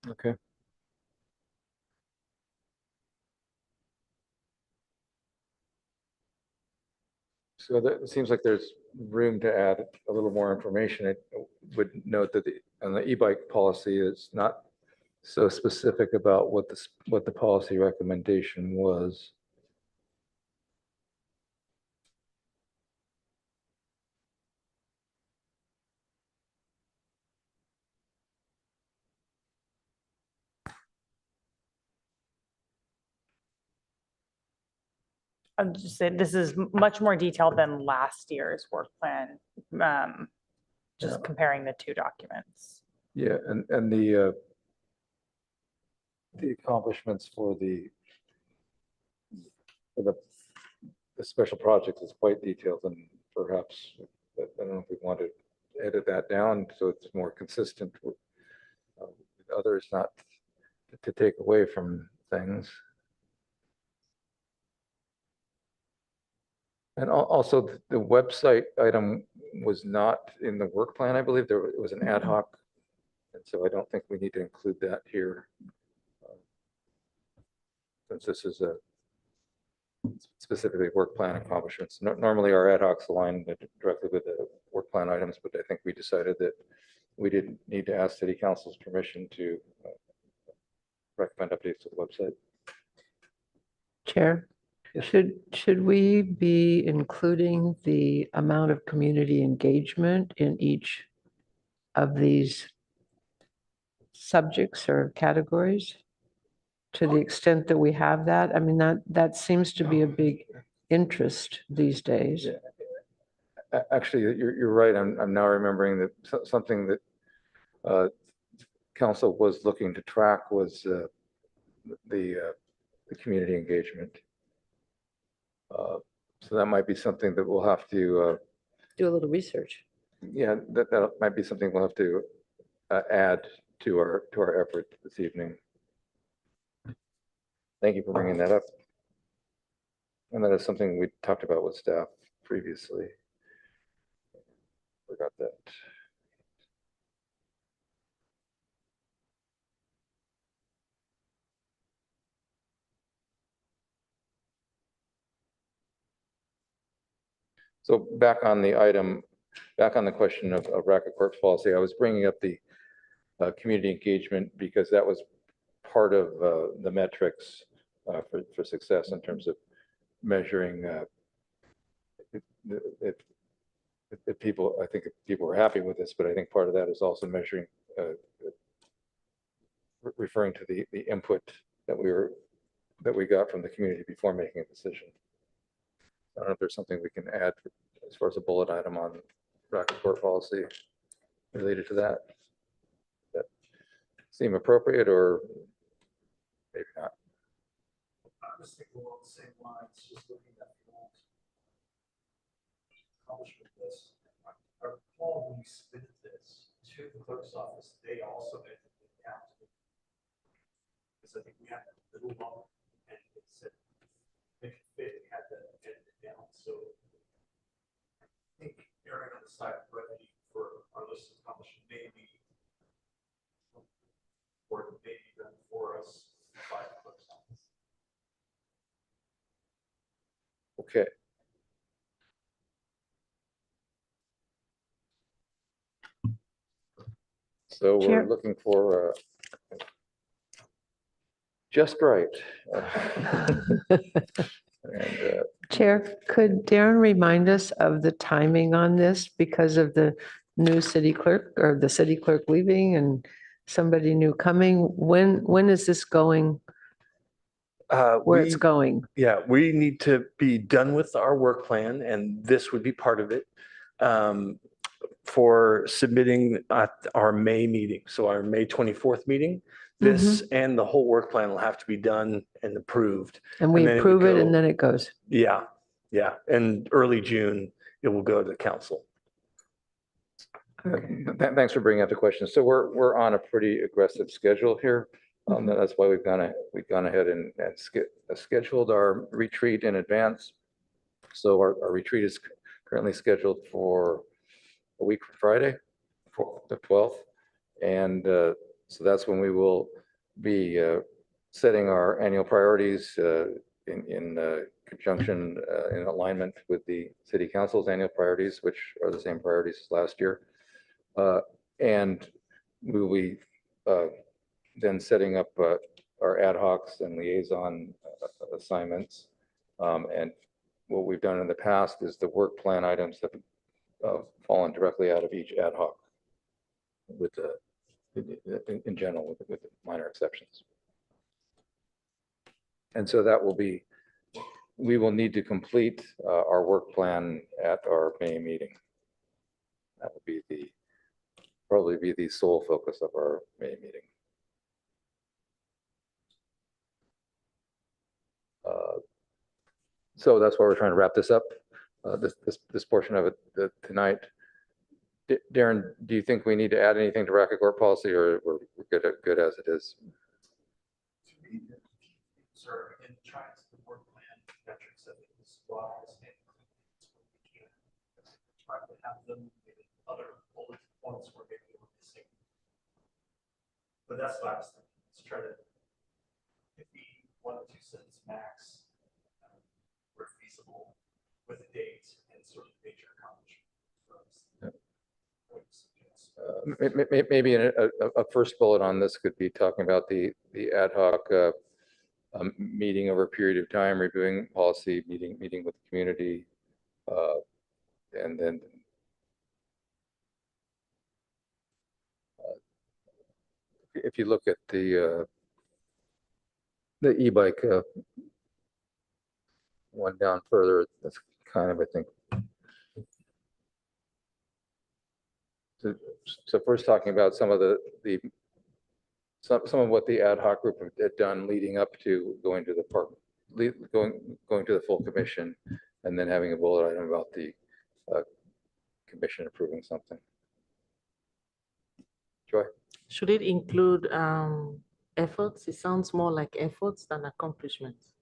Okay. So that, it seems like there's room to add a little more information. I would note that on the e-bike policy, it's not so specific about what the policy recommendation was. I'm just saying, this is much more detailed than last year's work plan. Just Yeah. comparing the two documents. Yeah, and the accomplishments for the special project is quite detailed, and perhaps, I don't know if we want to edit that down so it's more consistent with others, not to take away from things. And also the website item was not in the work plan, I believe. It was an ad hoc. And so I don't think we need to include that here. Since this is a specifically work plan accomplishments. Normally our ad hocs align directly with the work plan items, but I think we decided that we didn't need to ask city council's permission to recommend updates to the website. Chair, should we be including the amount of community engagement in each of these subjects or categories? To the extent that we have that, I mean, that seems to be a big interest these days. Yeah. Actually, you're right. I'm now remembering that something that council was looking to track was the community engagement. So that might be something that we'll have to Do a little research. yeah, that might be something we'll have to add to our effort this evening. Thank you for bringing that up. And that is something we talked about with staff previously. Forgot that. So back on the item, back on the question of racket courts policy, I was bringing up the community engagement because that was part of the metrics for success in terms of measuring if people, I think if people were happy with this, but I think part of that is also measuring, referring to the input that we got from the community before making a decision. I don't know if there's something we can add as far as a bullet item on racket court policy related to that. That seem appropriate or maybe not. I was thinking along the same lines, just looking at the old accomplishment list. I recall when we submitted this to the clerk's office, they also had the count. Because I think we had a little longer and it said, make it fit, we had that edited down. So I think erring on the side of brevity for our list of So we're Chair. looking for just right. And Chair, could Darren remind us of the timing on this because of the new city clerk or the city clerk leaving and somebody new coming? When is this going, where it's going? Yeah, we need to be done with our work plan, and this would be part of it, for submitting at our May meeting. So our May 24th meeting, this and the whole work plan will have to be done and approved. And we then it would approve it and go- then it goes. Yeah, yeah. And early June, it will go to the council. Thanks for bringing up the question. So we're on a pretty aggressive schedule here. That's why we've gone ahead and scheduled our retreat in advance. So our retreat is currently scheduled for a week from Friday, for the 12th. And so that's when we will be setting our annual priorities in conjunction, in alignment with the city council's annual priorities, which are the same priorities as last year. And we will be then setting up our ad hocs and liaison assignments. And what we've done in the past is the work plan items have fallen directly out of each ad hoc with in general, with minor exceptions. And so that will be, we will need to complete our work plan at our May meeting. That will be probably be the sole focus of our May meeting. So that's why we're trying to wrap this up, this portion of it tonight. Darren, do you think we need to add anything to Racket Court policy, or we're good as it is? To me, sir, in trying to work plan metrics that it was wise and try to have them in other bullet points where maybe we're missing. But that's what I was thinking. Let's try to, if we 1 or 2 sentences max, were feasible with a date and sort of major accomplishment. Maybe a first bullet on this could be talking about the ad hoc meeting over a period of time, reviewing policy, meeting with the community, and then if you look at the e-bike one down further, that's kind of, I think. So first talking about some of some of what the ad hoc group had done leading up to going to the park, going to the full commission, and then having a bullet item about the commission approving something. Joy? Should it include efforts? It sounds more like efforts than accomplishments.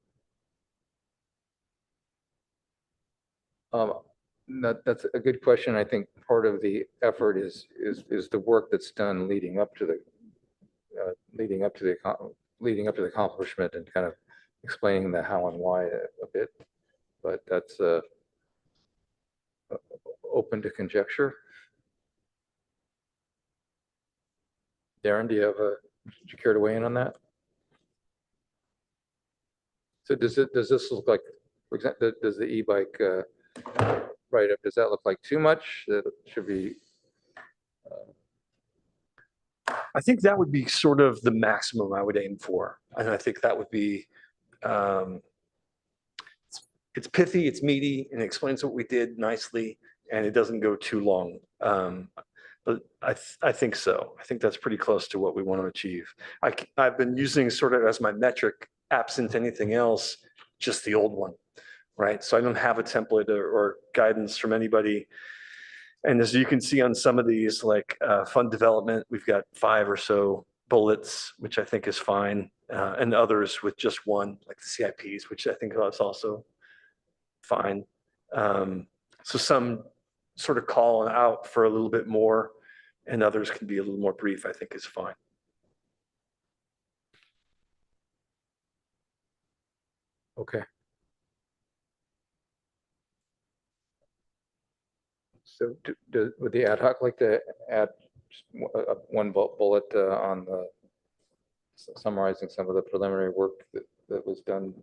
That's a good question. I think part of the effort is the work that's done leading up to the accomplishment and kind of explaining the how and why a bit, but that's open to conjecture. Darren, do you care to weigh in on that? So does this look like, for example, does the e-bike write-up, does that look like too much? That it should be. I think that would be sort of the maximum I would aim for. And I think that would be, it's pithy, it's meaty, and it explains what we did nicely, and it doesn't go too long. But I think so. I think that's pretty close to what we want to achieve. I've been using sort of as my metric, absent anything else, just the old one, right? So I don't have a template or guidance from anybody. And as you can see on some of these, like fund development, we've got 5 or so bullets, which I think is fine, and others with just one, like the CIPs, which I think is also fine. So some sort of call out for a little bit more, and others can be a little more brief, I think is fine. Okay. So would the ad hoc like to add just one bullet on the summarizing some of the preliminary work that was done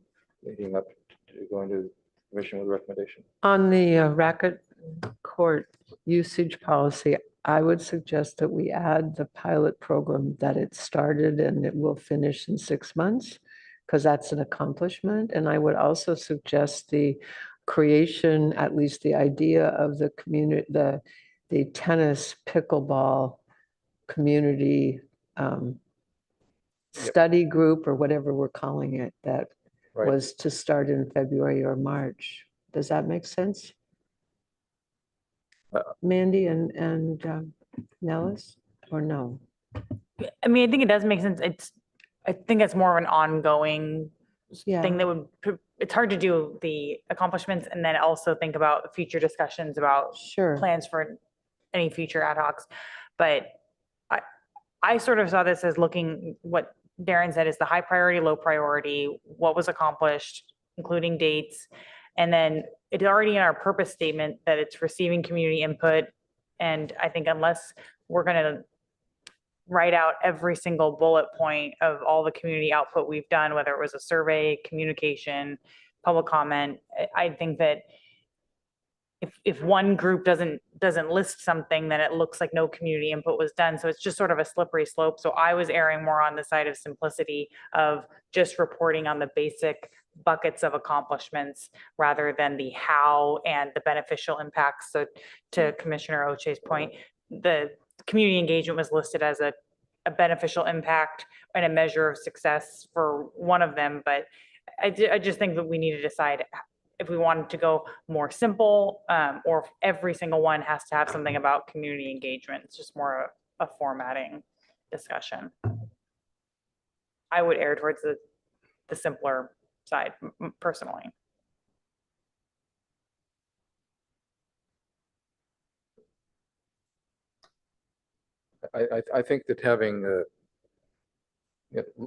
leading up to going to the commission with recommendation. On the racket court usage policy, I would suggest that we add the pilot program that it started and it will finish in 6 months, because that's an accomplishment. And I would also suggest the creation, at least the idea of the community, the tennis pickleball community study group or whatever we're calling it, that Right. was to start in February or March. Does that make sense? Mandy and Nellis, or no? I mean, I think it does make sense. I think it's more of an ongoing Yeah. thing that would, it's hard to do the accomplishments and then also think about future discussions about Sure. plans for any future ad hocs. But I sort of saw this as looking, what Darren said is the high priority, low priority, what was accomplished, including dates. And then it's already in our purpose statement that it's receiving community input. And I think unless we're going to write out every single bullet point of all the community output we've done, whether it was a survey, communication, public comment, I think that if one group doesn't list something, then it looks like no community input was done. So it's just sort of a slippery slope. So I was erring more on the side of simplicity of just reporting on the basic buckets of accomplishments rather than the how and the beneficial impacts. So to Commissioner Oche's point, the community engagement was listed as a beneficial impact and a measure of success for one of them. But I just think that we need to decide if we wanted to go more simple, or if every single one has to have something about community engagement. It's just more a formatting discussion. I would err towards the simpler side personally. I think that having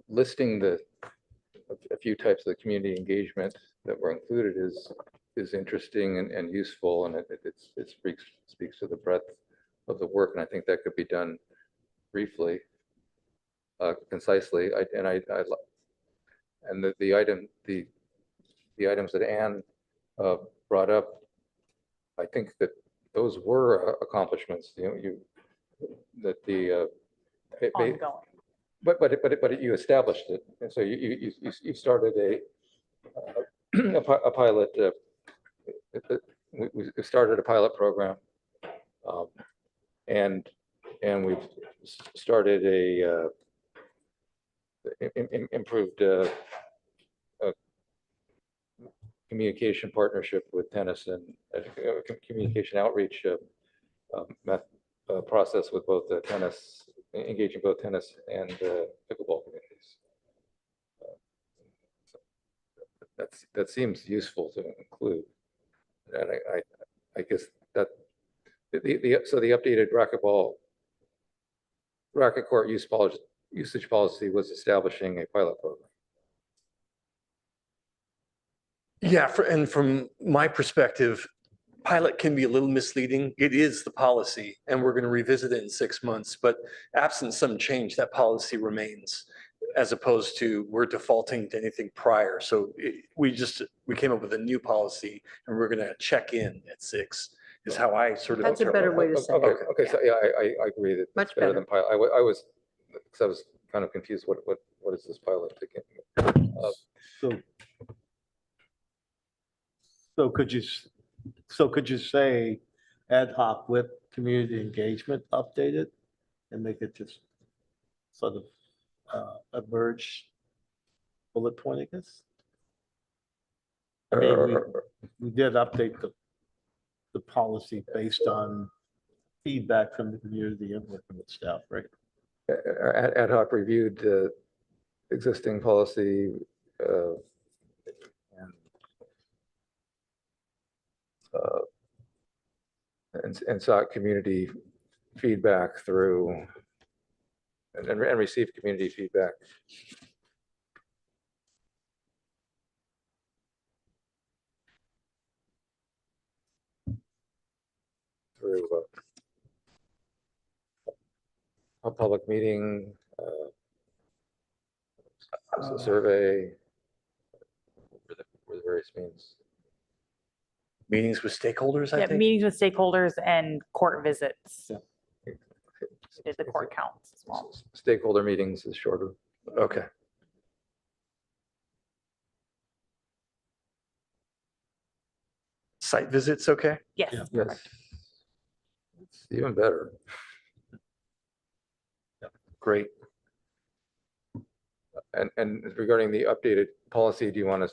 listing a few types of the community engagement that were included is interesting and useful, and it speaks to the breadth of the work, and I think that could be done briefly, concisely. And the items that Anne brought up, I think that those were accomplishments. That the Ongoing. But you established it, and so you started a pilot. We started a pilot program, and we've started a improved communication partnership with tennis and communication outreach process with both the tennis, engaging both tennis and pickleball communities. That seems useful to include, and I guess that so the updated racket court usage policy was establishing a pilot program. Yeah, and from my perspective, pilot can be a little misleading. It is the policy, and we're going to revisit it in 6 months. But absent some change, that policy remains, as opposed to we're defaulting to anything prior. So we came up with a new policy, and we're going to check in at 6. Is how I sort of. That's a better way to say it. Okay, so yeah, I agree that Much it's better than pilot. I was, because I was kind of confused. What is this pilot again? So could you say ad hoc with community engagement updated and make it just sort of a merge bullet point, I guess? I mean, we did update the policy based on feedback from the community and from the staff, right? Ad hoc reviewed the existing policy and sought community feedback through and received community feedback through a public meeting, a survey, were the various means. Meetings with stakeholders, I Yeah, think. meetings with stakeholders and court visits. Did the court counts as well. Stakeholder meetings is shorter. Okay. Site visits, okay? Yes. Yeah. Yes. It's even better. Great. And regarding the updated policy, do you want to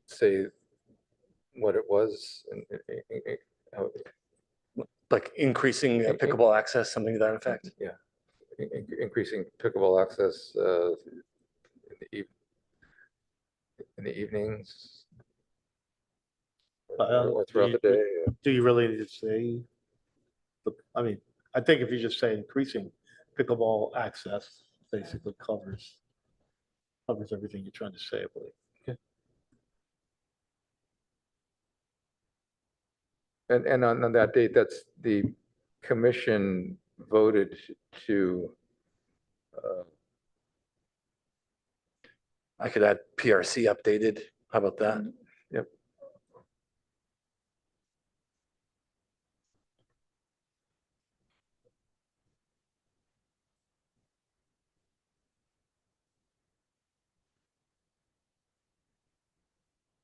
say what it was? How- Like increasing pickleball access, something to that effect? Yeah, increasing pickleball access in the evenings or throughout the day. Do you really need to say? I mean, I think if you just say increasing pickleball access, basically covers everything you're trying to say, I believe. And on that date, that's the commission voted to, I could add PRC updated. How about that? yep.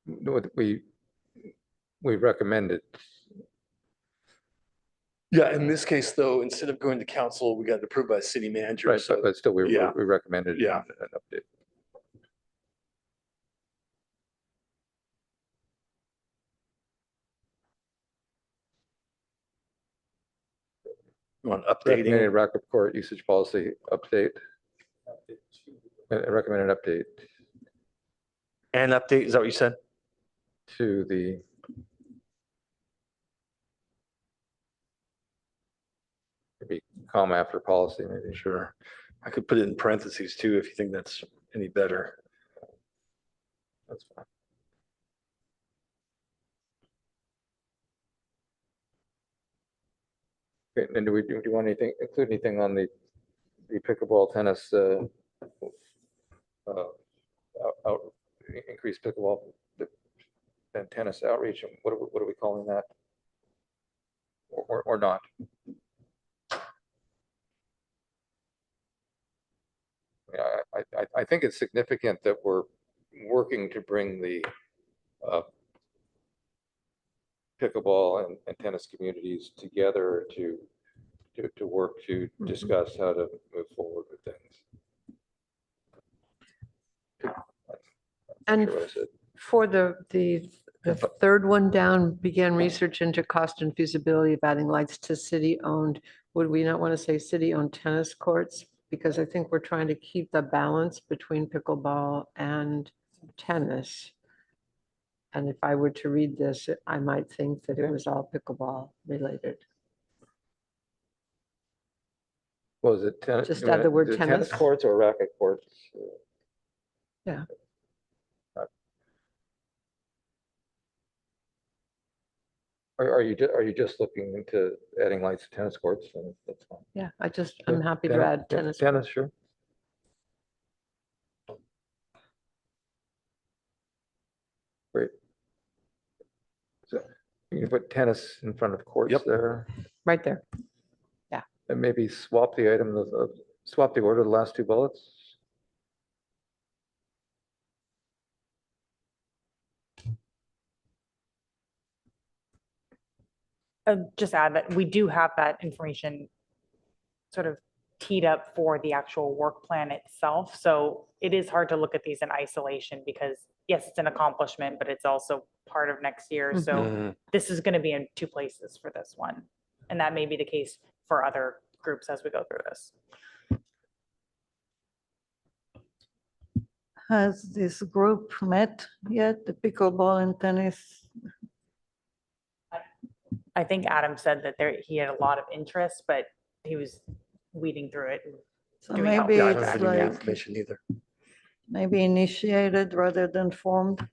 What we recommended. Yeah, in this case, though, instead of going to council, we got it approved by the city manager. Right, So but still, yeah. we recommended Yeah. an update. you want Recommended updating. Racket Court usage policy update. Recommended update And update, is that what you said? to the maybe comma after policy, maybe. Sure. I could put it in parentheses too, if you think that's any better. That's fine. Okay, and do you want anything, include anything on the pickleball tennis, increased pickleball and tennis outreach? And what are we calling that? Or not? Yeah, I think it's significant that we're working to bring the pickleball and tennis communities together to work to discuss how to move forward with things. I'm And sure what I said. for the third one down, began research into cost and feasibility of adding lights to city-owned. Would we not want to say city-owned tennis courts? Because I think we're trying to keep the balance between pickleball and tennis. And if I were to read this, I might think that it was all pickleball related. Was it tennis? Just add the word tennis. Tennis courts or racket courts? Yeah. Are you just looking into adding lights to tennis courts? And that's fine. Yeah, I'm happy to add tennis. Tennis, sure. Great. So you can put tennis in front of courts Yep. there, Right there. and maybe swap the item, swap the order of the last two bullets. Just add that we do have that information sort of teed up for the actual work plan itself. So it is hard to look at these in isolation because yes, it's an accomplishment, but it's also part of next year. So Mhm. this is going to be in two places for this one. And that may be the case for other groups as we go through this. Has this group met yet, the pickleball and tennis? I think Adam said that he had a lot of interest, but he was weeding through it. and So doing maybe Yeah, I don't it's have any like, information either. maybe initiated rather than formed.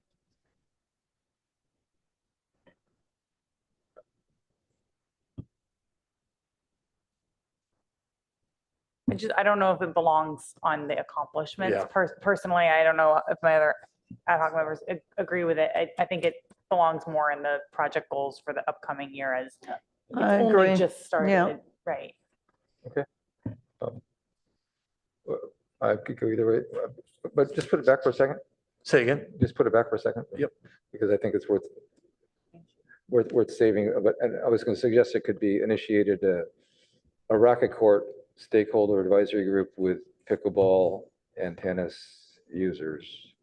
I don't know if it belongs on the accomplishments. Yeah. Personally, I don't know if my other ad hoc members agree with it. I think it belongs more in the project goals for the upcoming year as it's I only agree. just started, Yeah. right? I could go either way, but just put it back for a second. Say again? Just put it back for a second. Yep. Because I think it's worth saving, but and I was going to suggest it could be initiated a racket court stakeholder advisory group with pickleball and tennis users.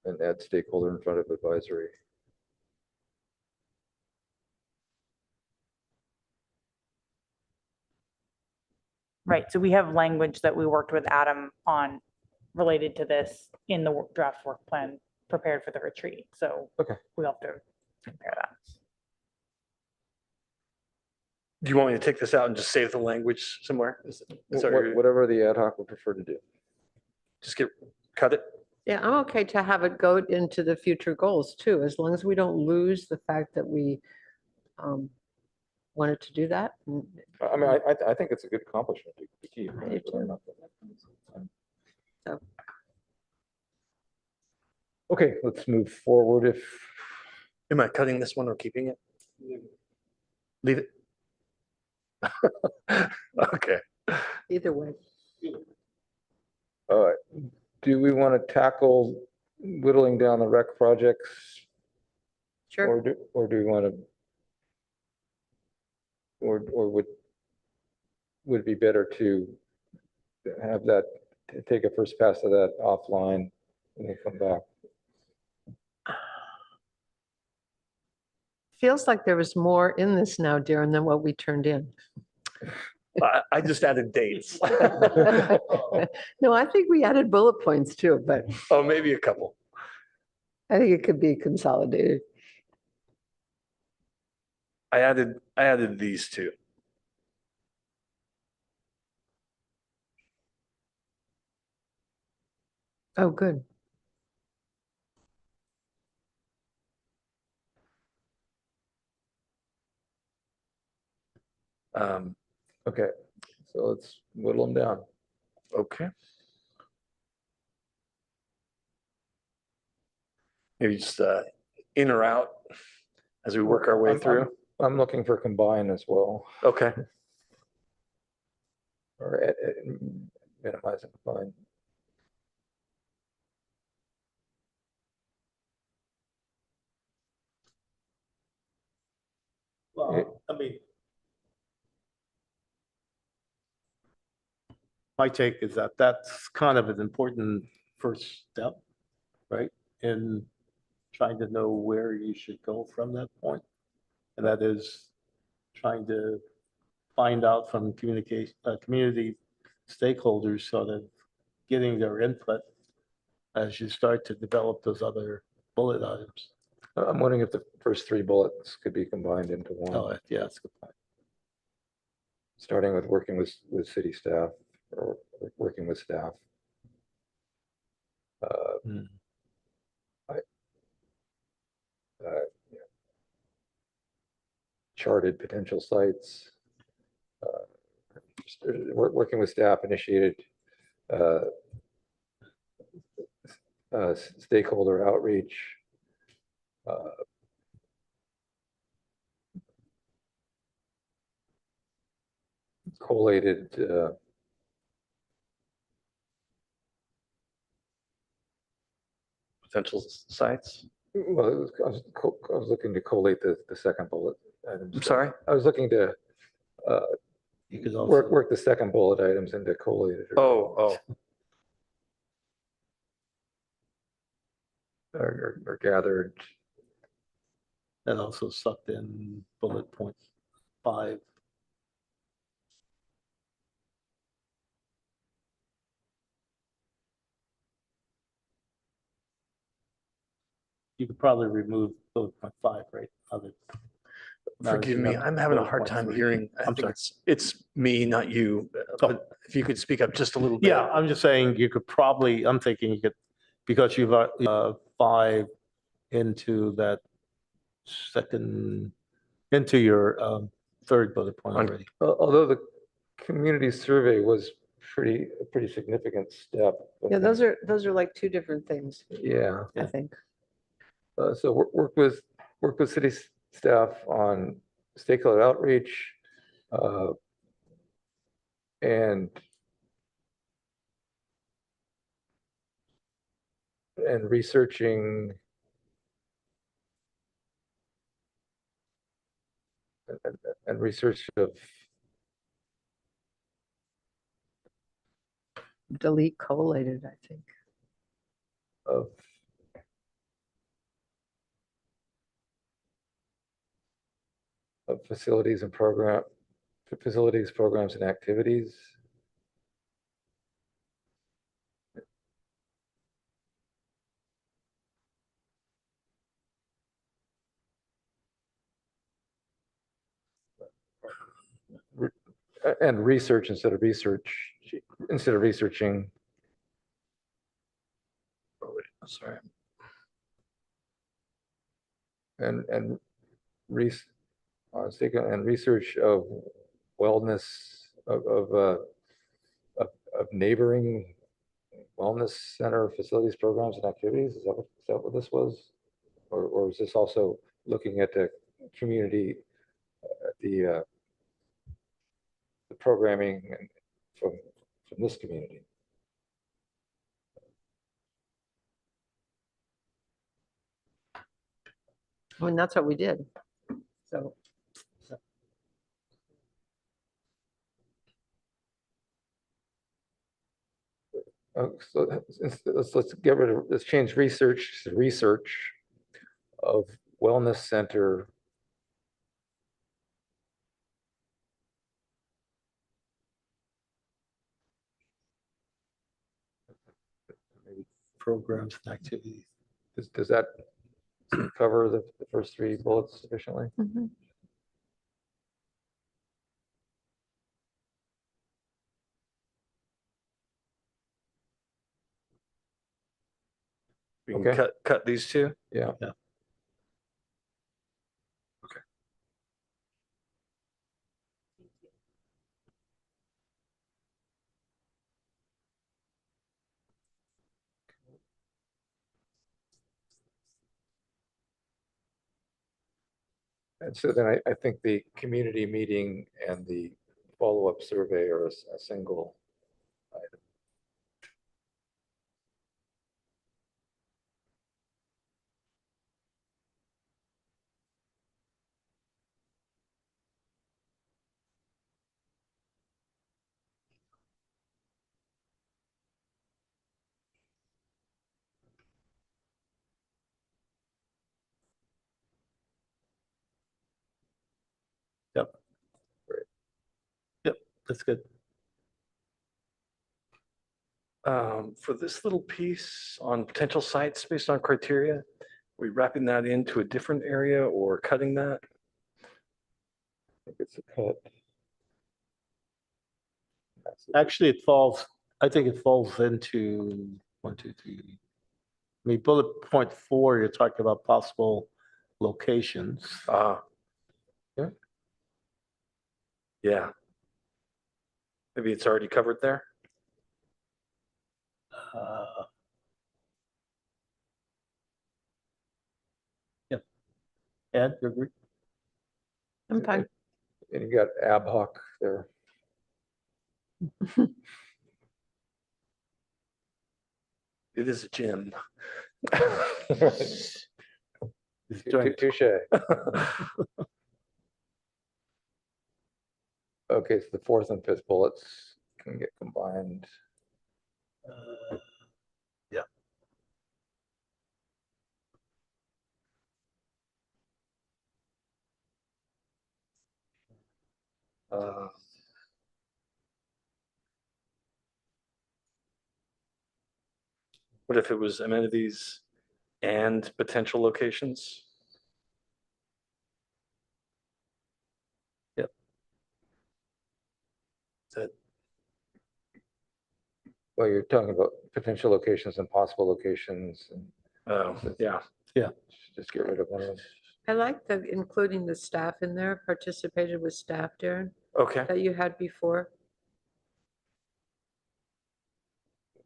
And add stakeholder in front of advisory. Right, so we have language that we worked with Adam on related to this in the draft work plan prepared for the retreat, so. Okay. We'll have to compare that. Do you want me to take this out and just save the language somewhere? Whatever the ad hoc would prefer to do. Just cut it? Yeah, I'm okay to have it go into the future goals too, as long as we don't lose the fact that we wanted to do that. I mean, I think it's a good accomplishment to keep. I do too. So. Okay, let's move forward. Am I cutting this one or keeping it? Leave it? Okay. Either way. All right. Do we want to tackle whittling down the rec projects? Sure. Or do we want to, or would it be better to have that, to take a first pass of that offline and then come back? Feels like there was more in this now, Darren, than what we turned in. I just added dates. No, I think we added bullet points too, but Oh, maybe a couple. I think it could be consolidated. I added these two. Oh, good. Okay, so let's whittle them down. Okay. Maybe just in or out as we work our way through. I'm looking for combine as well, Okay. or minimize and combine. Well, I mean, my take is that that's kind of an important first step, right? In trying to know where you should go from that point. And that is trying to find out from community stakeholders, sort of getting their input as you start to develop those other bullet items. I'm wondering if the first three bullets could be combined into one. Oh, yeah, that's a good point. Starting with working with city staff or working with staff. Yeah. Charted potential sites. Working with staff initiated stakeholder outreach. Collated Potential sites. well, I was looking to collate the second bullet items. I'm sorry? I was looking to You could also. work the second bullet items into collated. Oh. Or gathered. And also sucked in bullet point 5. You could probably remove bullet point 5, right? Forgive me, I'm having a hard time hearing. I'm sorry. It's me, not you. Oh. But if you could speak up just a little bit. Yeah, I'm just saying you could probably, I'm thinking you could because you've 5 into that second, into your third bullet point On- already. Although the community survey was a pretty significant step. Yeah, those are like two different things, Yeah, I think. so work with city staff on stakeholder outreach, uh, and researching and research of Delete collated, I think. of facilities, programs, and activities. And research instead of researching. Oh, wait, sorry. And research of wellness of neighboring wellness center facilities, programs, and activities. Is that what this was? Or is this also looking at the community, the programming from this community? I mean, that's what we did. So So let's change research to research of wellness center Programs and activities. Does that cover the first 3 bullets sufficiently? mhm. We can Okay. cut these two. Yeah. Yeah. Okay. And so then I think the community meeting and the follow-up survey are a single item. Yep. Great. Yep, that's good. For this little piece on potential sites based on criteria, are we wrapping that into a different area or cutting that? I think it's a cut. Actually, I think it falls into 1, 2, 3. I mean, bullet point 4, you're talking about possible locations. Yeah. Yeah. Maybe it's already covered there. Yep. Ed, you agree? I'm fine. And you got ad hoc there. It is a gym. Touche. Okay, so the 4th and 5th bullets can get combined. Yeah. What if it was amenities and potential locations? Yep. That Well, you're talking about potential locations and possible locations, and Oh, yeah. just get rid of one of them. I like the including the staff in there, participated with staff, Darren, Okay. that you had before.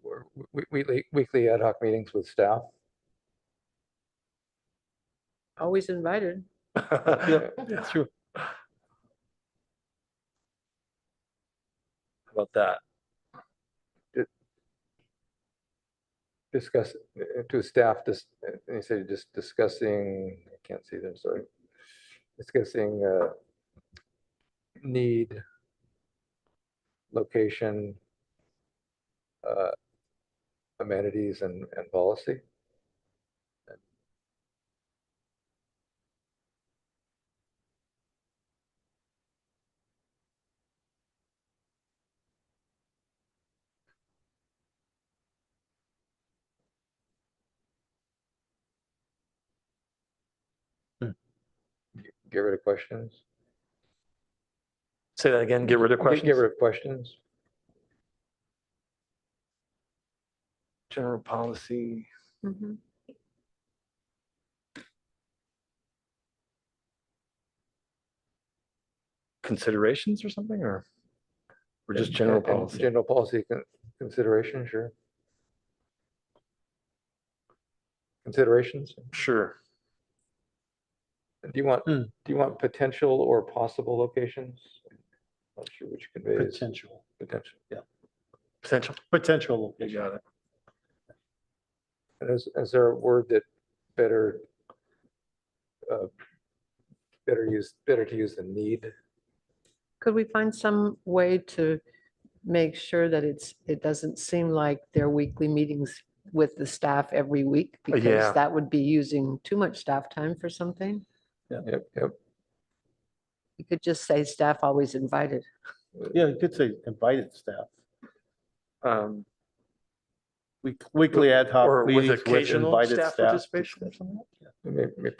Or weekly ad hoc meetings with staff. Always invited. Yeah, that's true. How about that? Discuss to staff, you say just discussing, I can't see them, sorry. Discussing need, location, amenities and policy. Get rid of questions. Say that again, get rid of questions? Get rid of questions. General policy. Mhm. Considerations or something, or just general And policy? General policy consideration, sure. Considerations. Sure. Do you want potential or possible locations? Not sure which conveys Potential, potential. Potential. potential You location. got it. And is there a word that better to use than need? Could we find some way to make sure that it doesn't seem like their weekly meetings with the staff every week? Yeah. Because that would be using too much staff time for something. Yep. You could just say staff always invited. Yeah, you could say invited staff. Um, Weekly ad hoc Or with meetings with occasional invited staff staff. participation or something?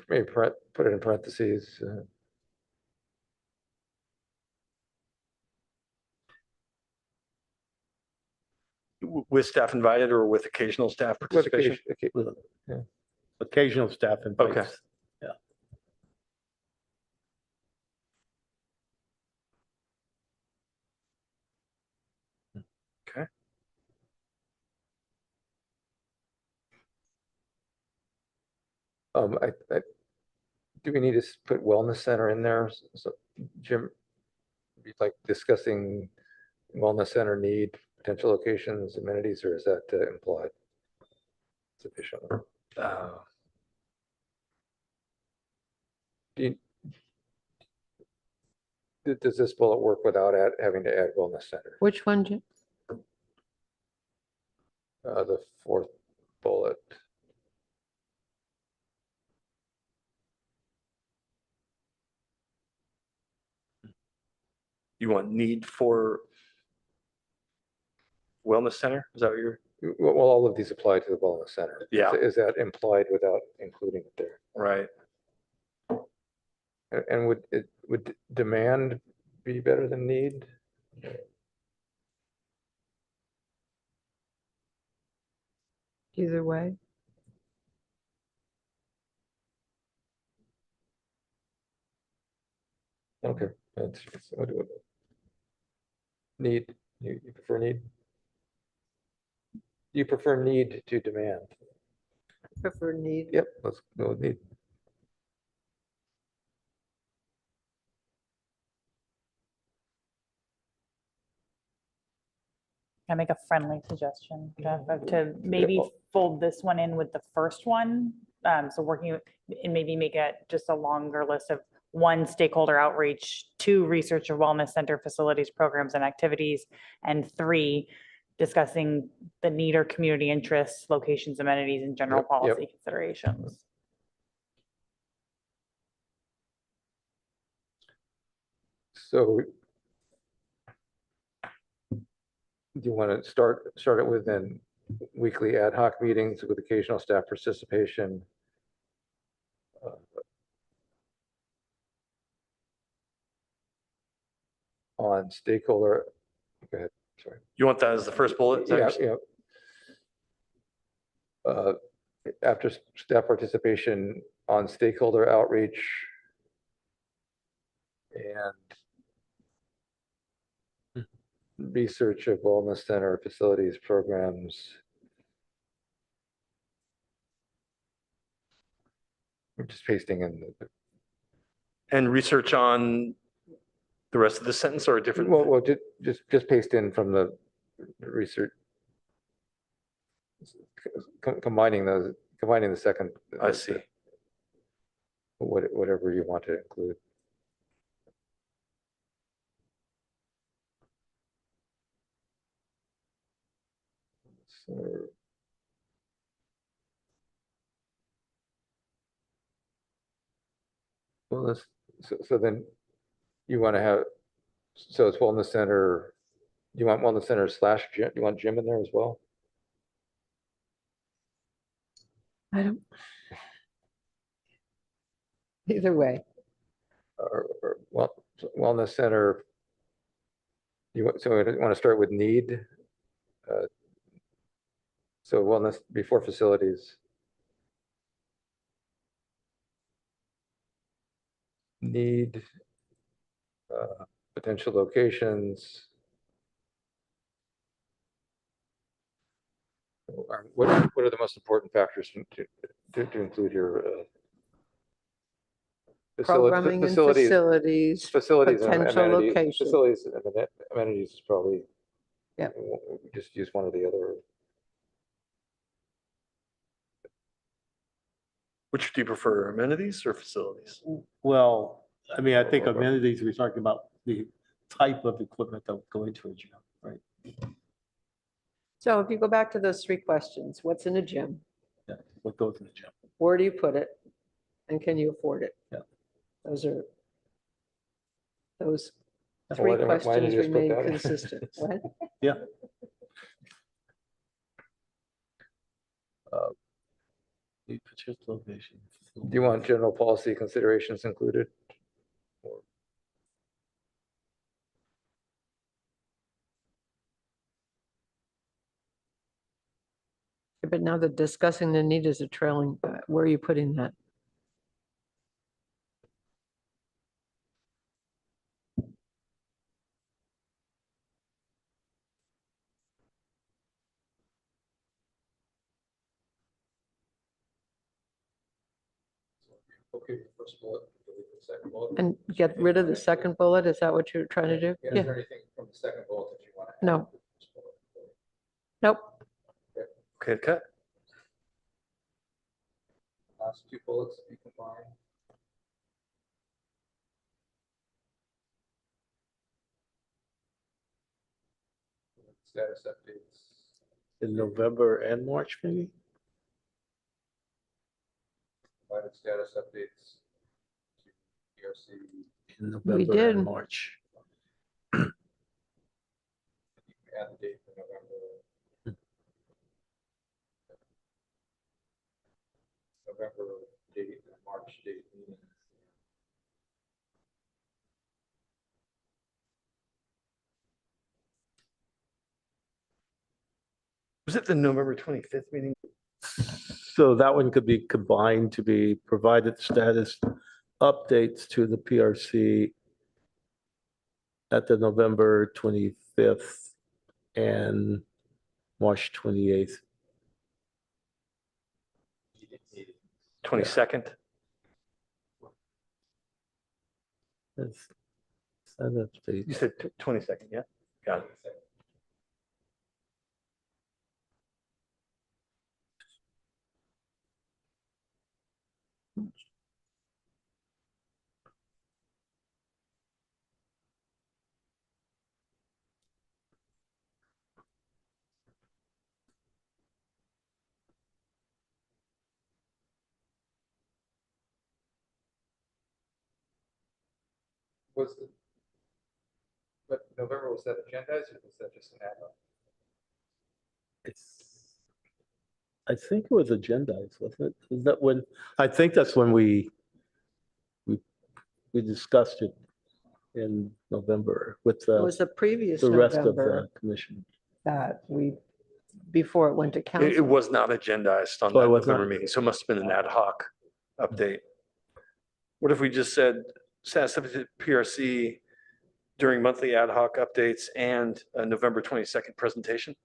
Maybe put it in parentheses. With staff invited or with occasional staff participation? Occasional staff invites. Okay. Yeah. Okay. Do we need to put wellness center in there? So Jim, like discussing wellness center need, potential locations, amenities, or is that implied sufficiently? Does this bullet work without having to add wellness center? Which one, Jim? The fourth bullet. You want need for wellness center? Is that what you're? Well, all of these apply to the wellness center. Yeah. Is that implied without including it there? Right. And would demand be better than need? Either way. Okay. What do need? You prefer need? You prefer need to demand? Prefer need. Yep, let's go with need. Can I make a friendly suggestion, Jeff, to maybe fold this one in with the first one? So working and maybe make it just a longer list of 1, stakeholder outreach, 2, research or wellness center facilities, programs and activities, and 3, discussing the need or community interests, locations, amenities, and general Yep. policy considerations. So do you want to start it with then weekly ad hoc meetings with occasional staff participation? On stakeholder, go ahead. Sorry. You want that as the first bullet? Is that what Yeah, you're yeah. After staff participation on stakeholder outreach and research of wellness center facilities programs. I'm just pasting in the, And research on the rest of the sentence or a different? well, just paste in from the research. Combining the second. I see. Whatever you want to include. So, wellness, so then you want to have, so it's wellness center, you want wellness center / gym, you want gym in there as well? I don't. Either way. Or wellness center, you want, so you want to start with need? So wellness before facilities. Need, potential locations. What are the most important factors to include your Programming and facilities and potential amenities? location. Facilities and amenities is probably. Yep. Just use one or the other. Which do you prefer, amenities or facilities? Well, I mean, I think amenities, we're talking about the type of equipment that would go into a gym, right? So if you go back to those 3 questions, what's in a gym? Yeah, what goes in the gym? Where do you put it? And can you afford it? Yeah. Those are those Why 3 don't you questions just put remain that in? consistent. What? Yeah. The particular location. Do you want general policy considerations included? But now that discussing the need is a trailing, where are you putting that? Okay, first bullet, delete the second bullet. And get rid of the second bullet? Is that what you're trying to do? Is Yeah. there anything from the second bullet that you want to add? No. to the first bullet? Nope. Okay, cut. Last 2 bullets be combined. Status updates. In November and March, maybe? Provided status updates to PRC. In November did. and March. Add the date for November. November date and March date meeting. Was it the November 25th meeting? So that one could be combined to be provided status updates to the PRC at the November 25th and March 28th. 22nd? That's status You updates. said 22nd, yeah? Got it. Was the, but November, was that agendized or was that just an add-on? I think it was agendized, wasn't it? Is that when, I think that's when we discussed it in November with It was the previous the rest of November the commission. that before it went to It council. was not agendized on Oh, that it was not? November meeting, so it must have been an ad hoc update. What if we just said status update PRC during monthly ad hoc updates and a November 22nd presentation?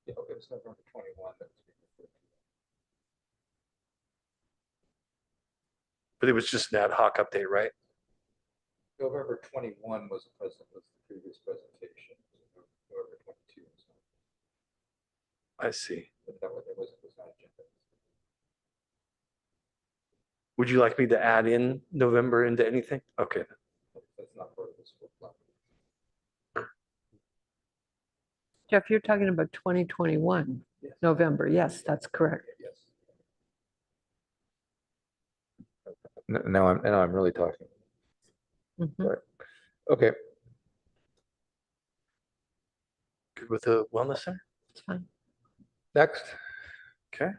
Yeah, it was November 21. But it was just an ad hoc update, right? November 21 was the previous presentation. November 22 was not. I see. But that was, it was not agenda. Would you like me to add in November into anything? Okay. That's not part of this full plan. Jeff, you're talking about 2021, Yes. November. Yes, that's correct. Yes. Now I'm really talking. Mhm. Right. Okay. Good with the wellness center? It's fine. Next. Okay.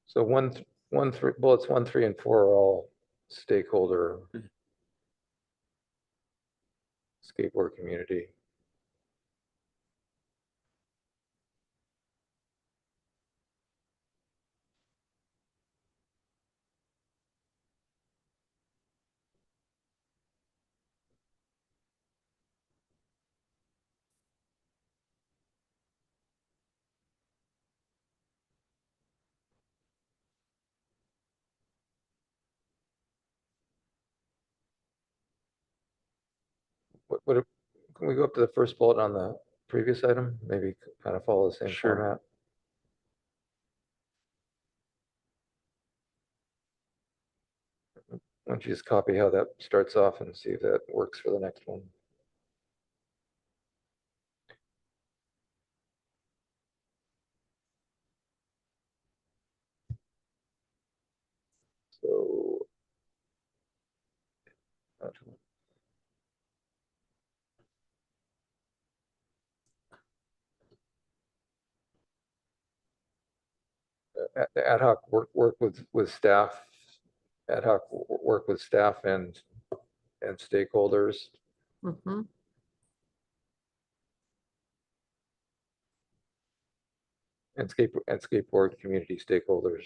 So bullets 1, 3, and 4 are all stakeholder skateboard community. Can we go up to the first bullet on the previous item? Maybe kind of follow the same Sure. format. Why don't you just copy how that starts off and see if that works for the next one? So. Ad hoc work with staff, ad hoc work with staff and stakeholders. Mhm. And skateboard community stakeholders.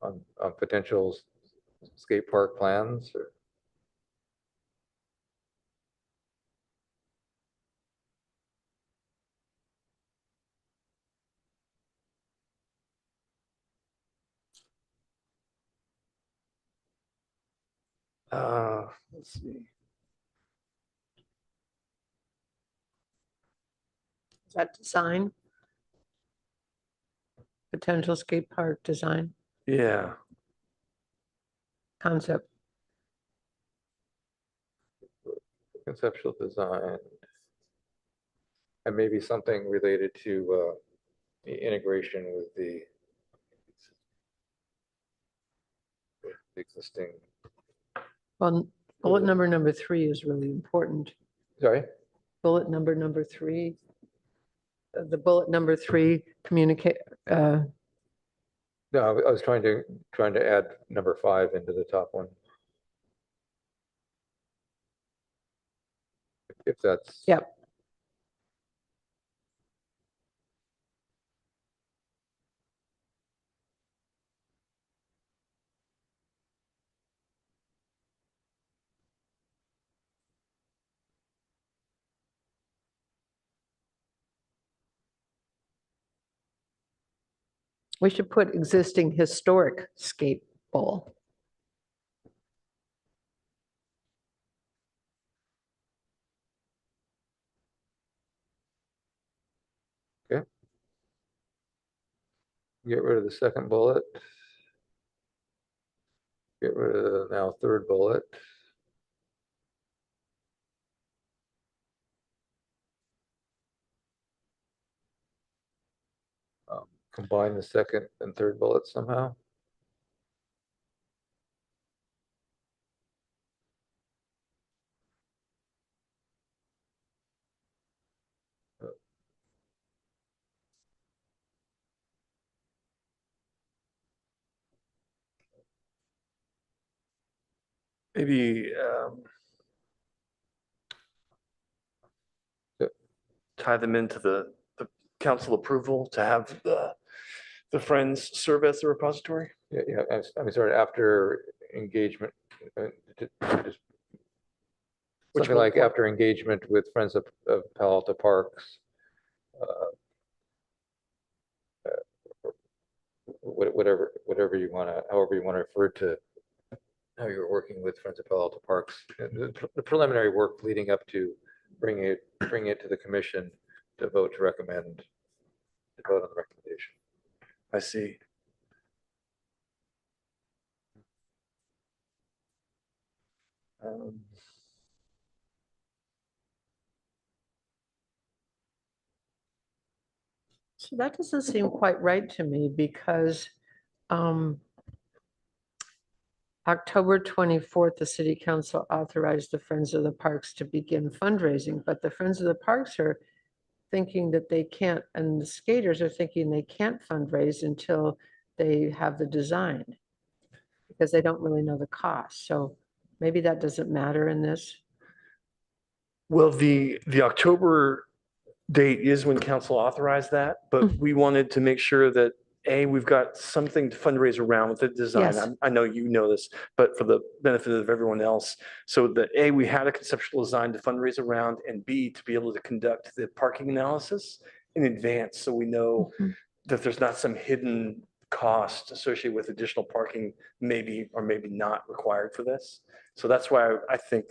On potential skate park plans or. Let's see. Is that design? Potential skate park design Yeah. concept. Conceptual design. And maybe something related to the integration with the existing, Well, bullet number 3 is really important. sorry? Bullet number 3. The bullet number 3, communicate, No, I was trying to add number 5 into the top one. if that's. Yep. We should put existing historic skate bowl. Get rid of the second bullet. Get rid of the now third bullet. Combine the second and third bullet somehow. Maybe tie them into the council approval to have the Friends serve as the repository. Yeah, I'm sorry, after engagement. Just Which something one? like after engagement with Friends of Palo Alto Parks. Whatever you want to, however you want to refer to how you're working with Friends of Palo Alto Parks. The preliminary work leading up to bringing it to the commission to vote to recommend, to vote on the recommendation. I see. So that doesn't seem quite right to me because October 24th, the city council authorized the Friends of the Parks to begin fundraising, but the Friends of the Parks are thinking that they can't, and the skaters are thinking they can't fundraise until they have the design because they don't really know the cost. So maybe that doesn't matter in this. Well, the October date is when council authorized that, but we wanted to make sure that we've got something to fundraise around with the design. Yes. I know you know this, but for the benefit of everyone else, so that we had a conceptual design to fundraise around, and B, to be able to conduct the parking analysis in advance, so we know that there's not some hidden cost associated with additional parking, maybe or maybe not required for this. So that's why I think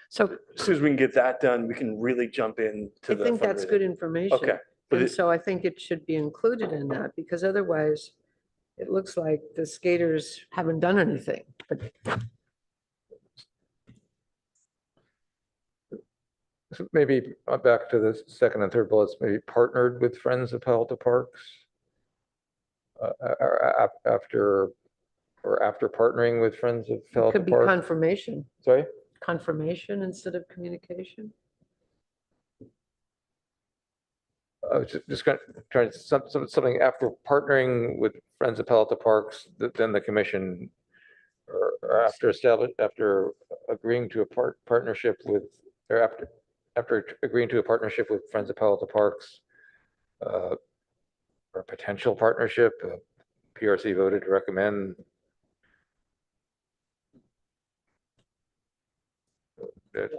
So as soon as we can get that done, we can really jump into I the think that's fundraising. good information. Okay. But And it- so I think it should be included in that because otherwise it looks like the skaters haven't done anything. But So maybe back to the second and third bullets, maybe partnered with Friends of Palo Alto Parks. After partnering with Friends of Palo it Alto could be Parks. confirmation, Sorry? confirmation instead of communication. I was just trying to, something after partnering with Friends of Palo Alto Parks, then the commission, or after agreeing to a partnership with, or after agreeing to a partnership with Friends of Palo Alto Parks, or a potential partnership, PRC voted to recommend. that-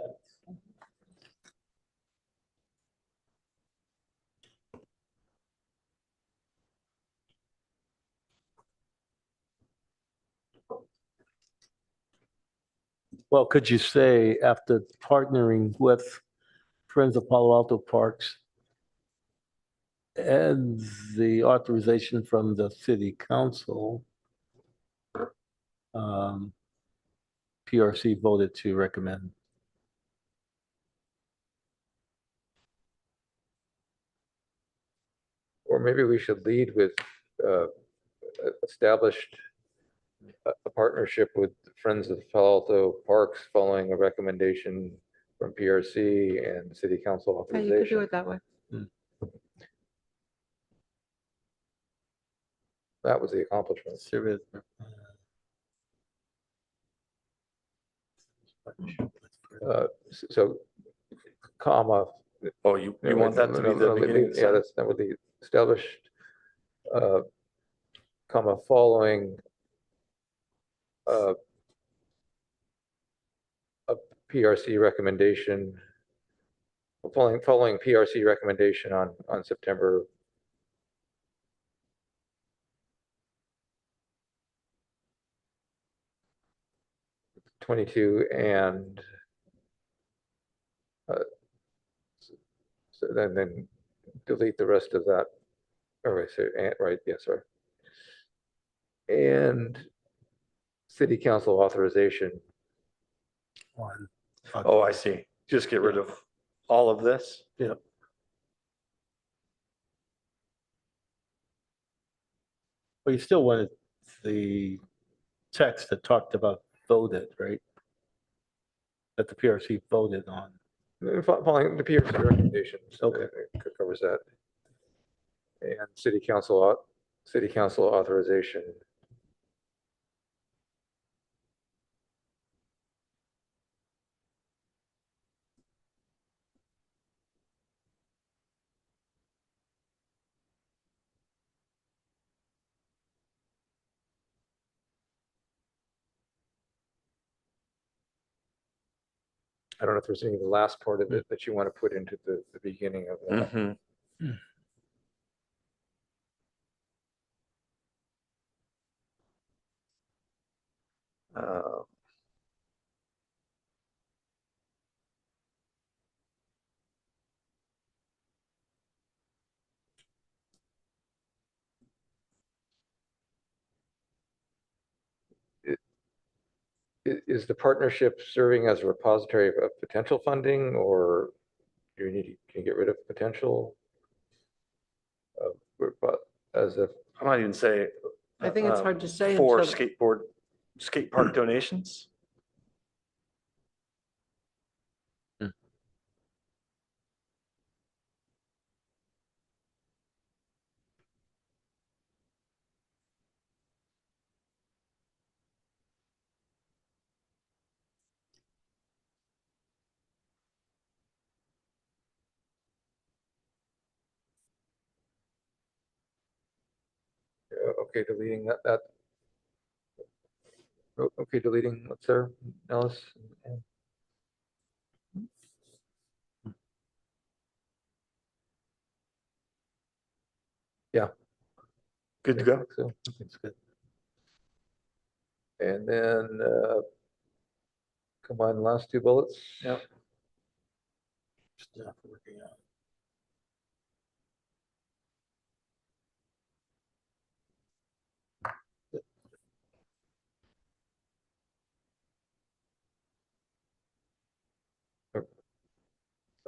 Well, could you say after partnering with Friends of Palo Alto Parks and the authorization from the city council, PRC voted to recommend. Or maybe we should lead with established a partnership with Friends of Palo Alto Parks following a recommendation from PRC and city council Yeah, you could do authorization. it that way. That was the accomplishment. So comma. Oh, you want that to be the beginning? Yeah, that would be established, comma, following a PRC recommendation, following PRC recommendation on September 22 and so then delete the rest of that. All right, so, right, yes, sorry. And city council authorization. Oh, I see. Just get rid of all of this? Yeah. But you still wanted the text that talked about voted, right? That the PRC voted on. Following the PRC recommendations. Okay. Covers that. And city council authorization. I don't know if there's any of the last part of it that you want to put into the beginning of that. Mm-hmm. Uh, Is the partnership serving as a repository of potential funding, or do you need, can you get rid of potential? As a, I might even say. I think it's hard to say For until- skate park donations. okay, deleting that. Okay, deleting what's there, Alice? Yeah. Good to go. So, That's good. and then combine the last two bullets. Yeah. Stuff working out.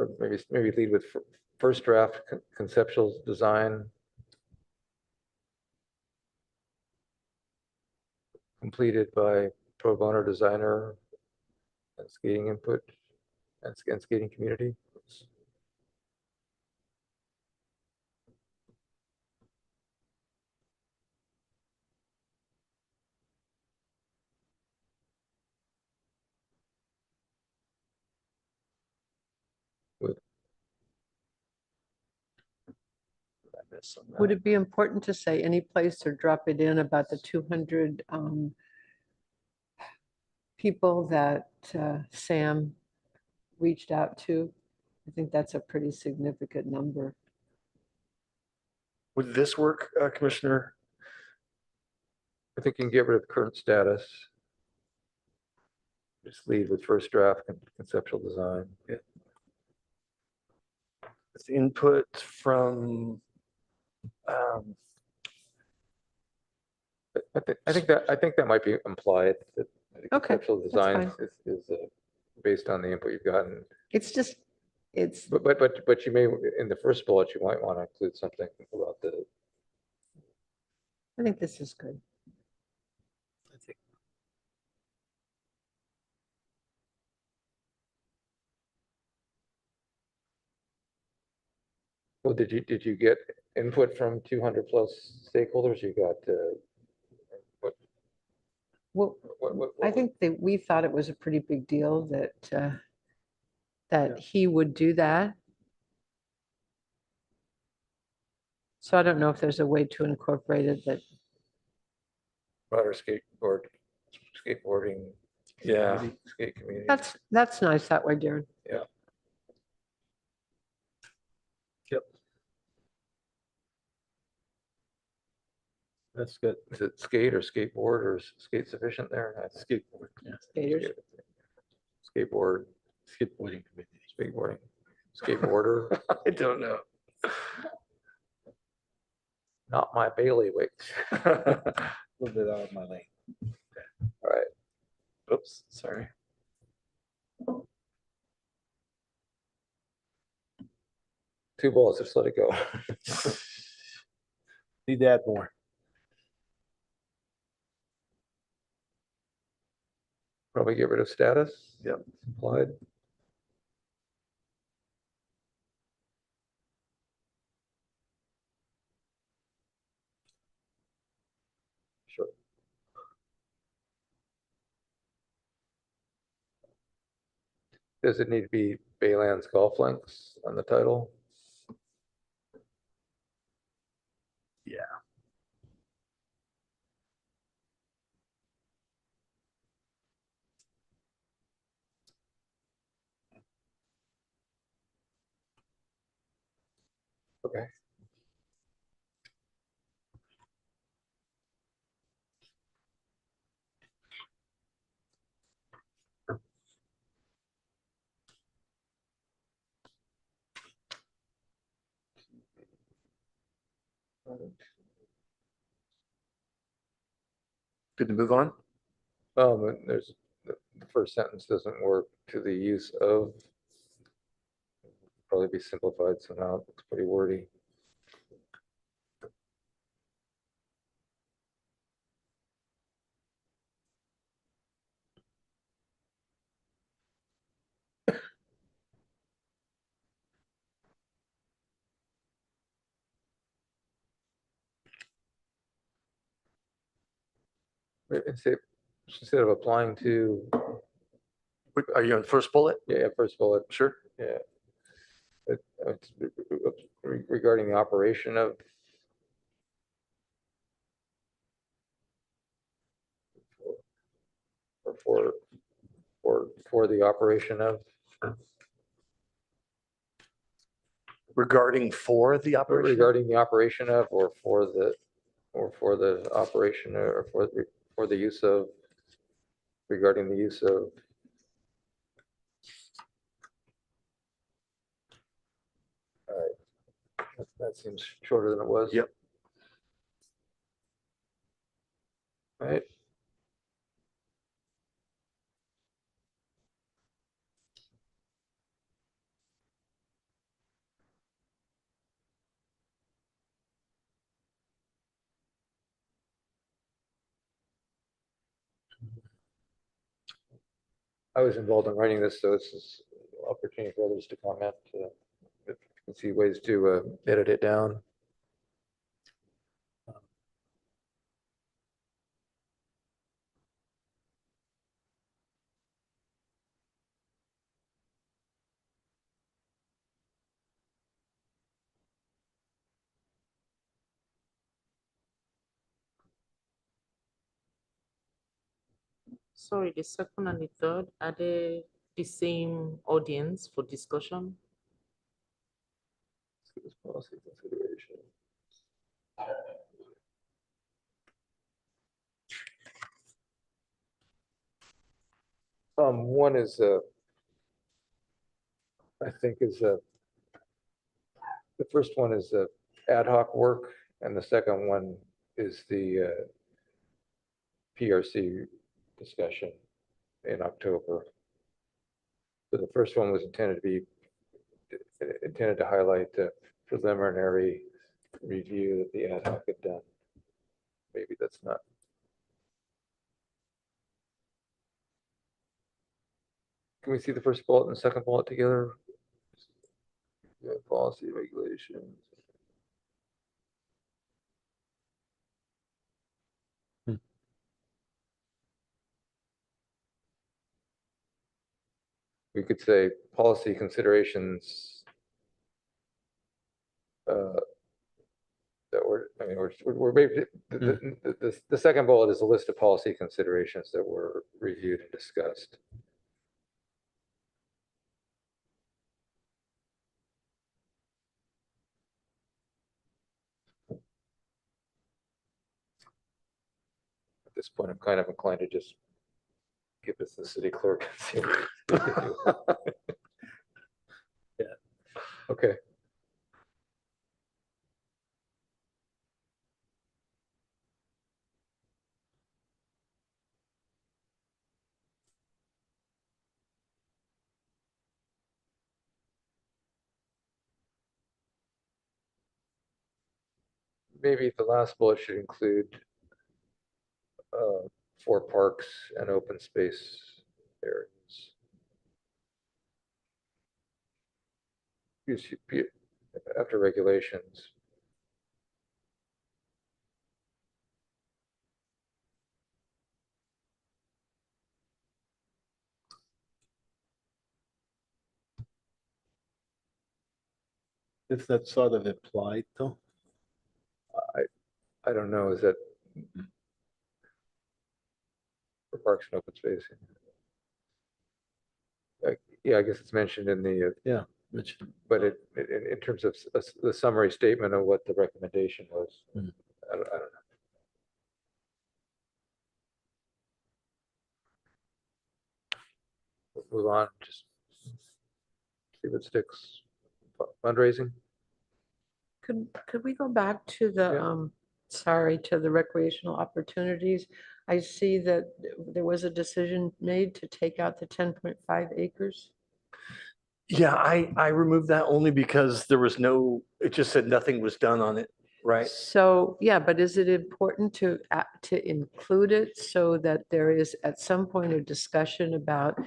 Or maybe lead with first draft conceptual design. Completed by pro bono designer and skating input and skating community. With Would it be important to say any place or drop it in about the 200 people that Sam reached out to? I think that's a pretty significant number. Would this work, Commissioner? I think you can get rid of current status. Just lead with first draft conceptual design. Yeah. With input from. I think that might be implied that the Okay, conceptual that's design fine. is based on the input you've gotten. It's just, it's, But you may, in the first bullet, you might want to include something about the. I think this is good. I think Well, did you get input from 200 plus stakeholders? You got Well, what? I think that we thought it was a pretty big deal that that he would do that. So I don't know if there's a way to incorporate it that, Broader skateboarding. Yeah. Skate community. that's nice that way, Darren. Yeah. That's good. Is it skate or skateboard or is skate sufficient there? Skateboard, yeah. Skaters. Skateboard, Skateboarding committee. skateboarding, skateboarder. I don't know. Not my bailiwick. A little bit out of my lane. All right. Oops, sorry. Two balls, just let it go. Need to add more. Probably get rid of status. Yep. Implied. Sure. Does it need to be Baylands Golf Links on the title? Yeah. Okay. Good to move on? There's, the first sentence doesn't work to the use of. Probably be simplified somehow. It's pretty wordy. Instead of applying to, Are you on first bullet? yeah, first of all, Sure. yeah. It's regarding the operation of. Or for the operation of, Regarding for the operation? regarding the operation of, or for the operation or for the use of, regarding the use of. All right, that seems shorter than it was. Yep. Right. I was involved in writing this, so this is an opportunity for others to comment. If you can see ways to edit it down. Sorry, the second and the third, are they the same audience for discussion? Policy consideration. One is, I think is, the first one is ad hoc work, and the second one is the PRC discussion in October. So the first one was intended to highlight the preliminary review that the ad hoc had done. Maybe that's not. Can we see the first bullet and the second bullet together? Yeah, policy regulations. we could say policy considerations that I mean, the second bullet is a list of policy considerations that were reviewed and discussed. At this point, I'm kind of inclined to just give this to the city clerk. And see what they can do. Yeah. Okay. Maybe the last bullet should include 4 parks and open space areas. After regulations. Is that sort of implied though? I don't know, is that for parks and open space? Yeah, I guess it's mentioned in the, Yeah. Which, but in terms of the summary statement of what the recommendation was, Mhm. I don't know. Move on, just see what sticks. Fundraising? Could we go back to the, Yeah. sorry, to the recreational opportunities? I see that there was a decision made to take out the 10.5 acres. Yeah, I removed that only because there was no, it just said nothing was done on it, right? So, yeah, but is it important to include it so that there is at some point a discussion about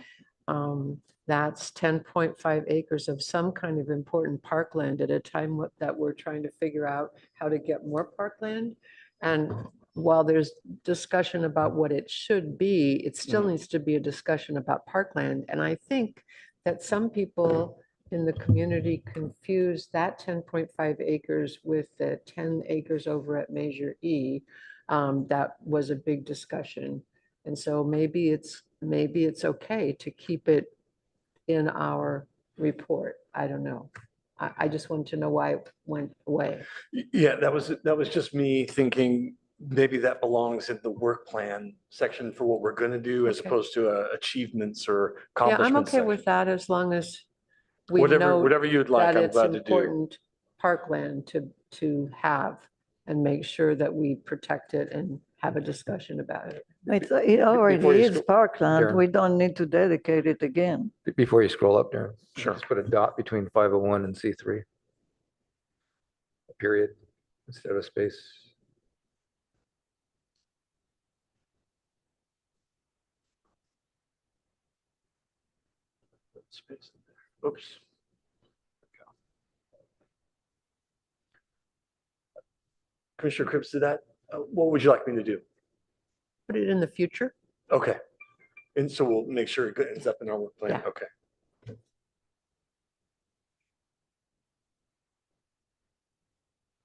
that's 10.5 acres of some kind of important parkland at a time that we're trying to figure out how to get more parkland? And while there's discussion about what it should be, it still needs to be a discussion about parkland. And I think that some people in the community confuse that 10.5 acres with the 10 acres over at Measure E. That was a big discussion. And so maybe it's okay to keep it in our report. I don't know. I just wanted to know why it went away. Yeah, that was just me thinking maybe that belongs in the work plan section for what we're gonna do as Okay. opposed to achievements or Yeah, I'm accomplishments. okay with section. that as long as we Whatever, know whatever you'd like, that I'm it's glad to do. important parkland to have and make sure that we protect it and have a discussion about it. It already Before you is parkland. Darren. We don't need to dedicate it again. Before you scroll up, Darren. Sure. Let's put a dot between 501 and C3. A period instead of a space. Space in there. Oops. Commissioner Cripps, did that, what would you like me to do? Put it in the future. Okay. And so we'll make sure it ends up in our work plan. Yeah. Okay.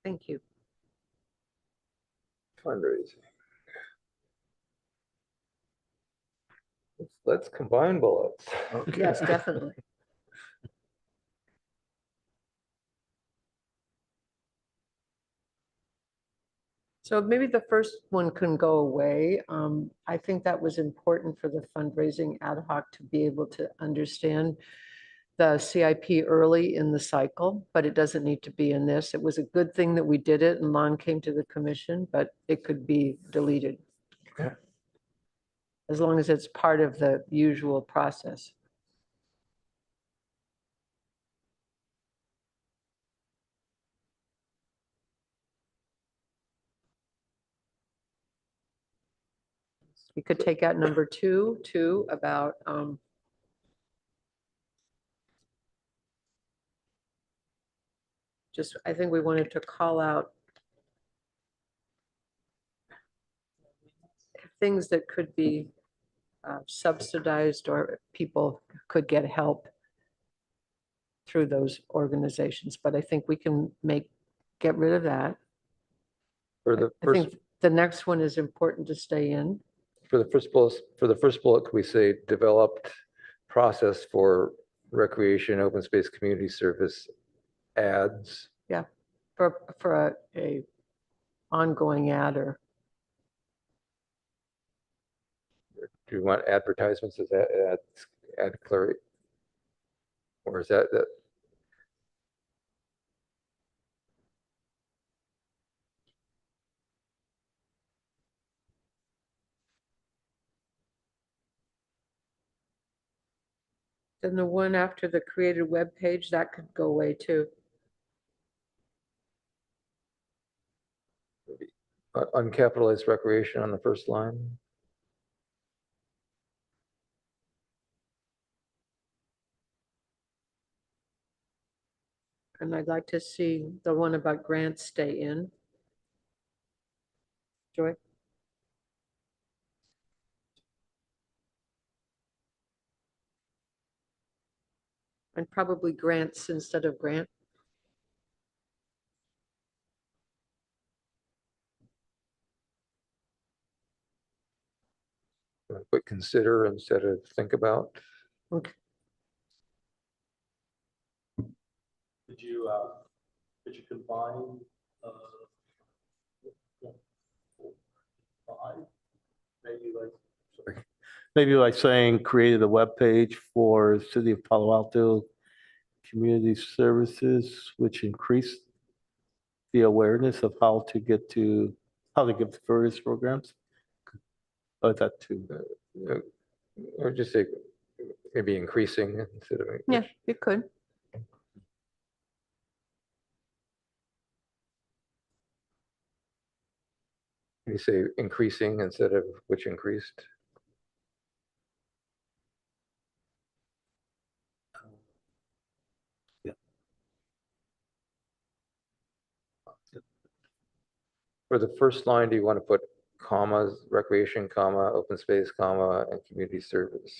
Thank you. Fundraising. Let's combine bullets. Okay. Yes, definitely. So maybe the first one can go away. I think that was important for the fundraising ad hoc to be able to understand the CIP early in the cycle, but it doesn't need to be in this. It was a good thing that we did it and Lon came to the commission, but it could be deleted. Okay. As long as it's part of the usual process. You could take out number two about just, I think we wanted to call out things that could be subsidized or people could get help through those organizations, but I think we can get rid of that. For the I first, think the next one is important to stay in. for the first bullet, could we say developed process for recreation, open space, community service ads? For a ongoing ad or, Do you want advertisements as ad clerk? Or is that, then the one after the created web page, that could go away too. uncapitalized recreation on the first line? And I'd like to see the one about grants stay in. Joy? And probably grants instead of grant. Put consider instead of think about? Okay. Did you combine, five? Maybe like saying created a web page for City of Palo Alto Community Services, which increased the awareness of how to get to various programs. Oh, that too. Or just say maybe increasing instead of. Yeah, you could. You say increasing instead of which increased? For the first line, do you want to put commas, recreation, comma, open space, comma, and community service?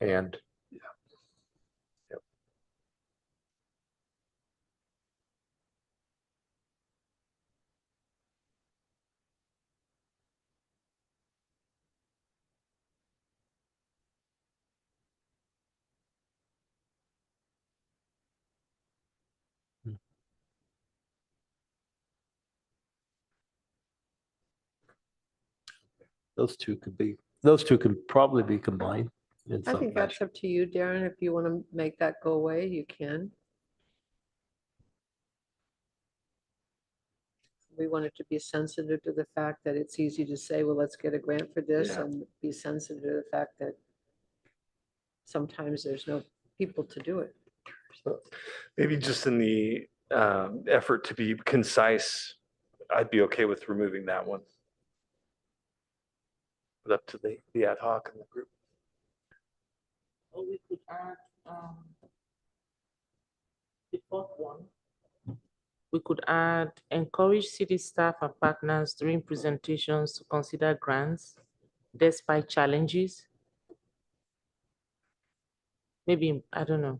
And. Yep. Those two could probably be combined in I some think that's fashion. up to you, Darren. If you want to make that go away, you can. We wanted to be sensitive to the fact that it's easy to say, well, let's get a grant for this, Yeah. and be sensitive to the fact that sometimes there's no people to do it. Maybe just in the effort to be concise, I'd be okay with removing that one. But up to the ad hoc and the group. Or we could add the fourth one. We could add encourage city staff and partners during presentations to consider grants despite challenges. Maybe, I don't know.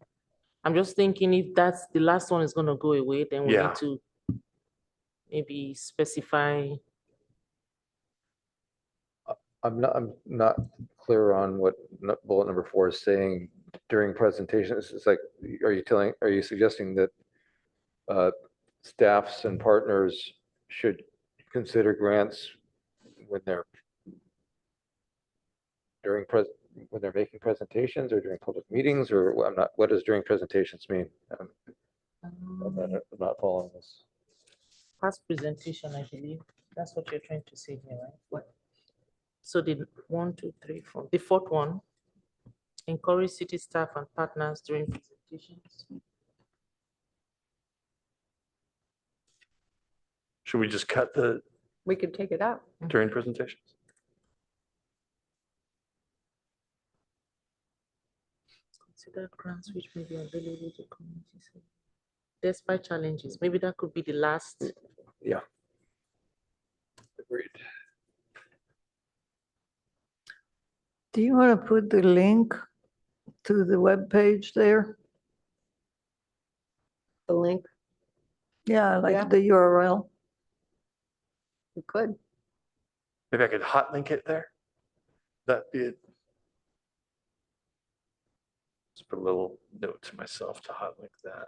I'm just thinking if that's the last one is going to go away, then we Yeah. need to maybe specify. I'm not clear on what bullet number 4 is saying during presentations. It's like, are you suggesting that staffs and partners should consider grants when they're when they're making presentations or during public meetings, or what does during presentations mean? I'm not following this. Past presentation, I believe. That's what you're trying to say here, right? What? So the 1, 2, 3, 4, the fourth one, encourage city staff and partners during presentations. Should we just cut the We could take it out. during presentations? Consider grants which may be available to communities. despite challenges. Maybe that could be the last. Yeah. Agreed. Do you want to put the link to the web page there? The link, Yeah, Yeah. like the URL. we could. Maybe I could hot link it there. That'd be it. Just put a little note to myself to hot link that.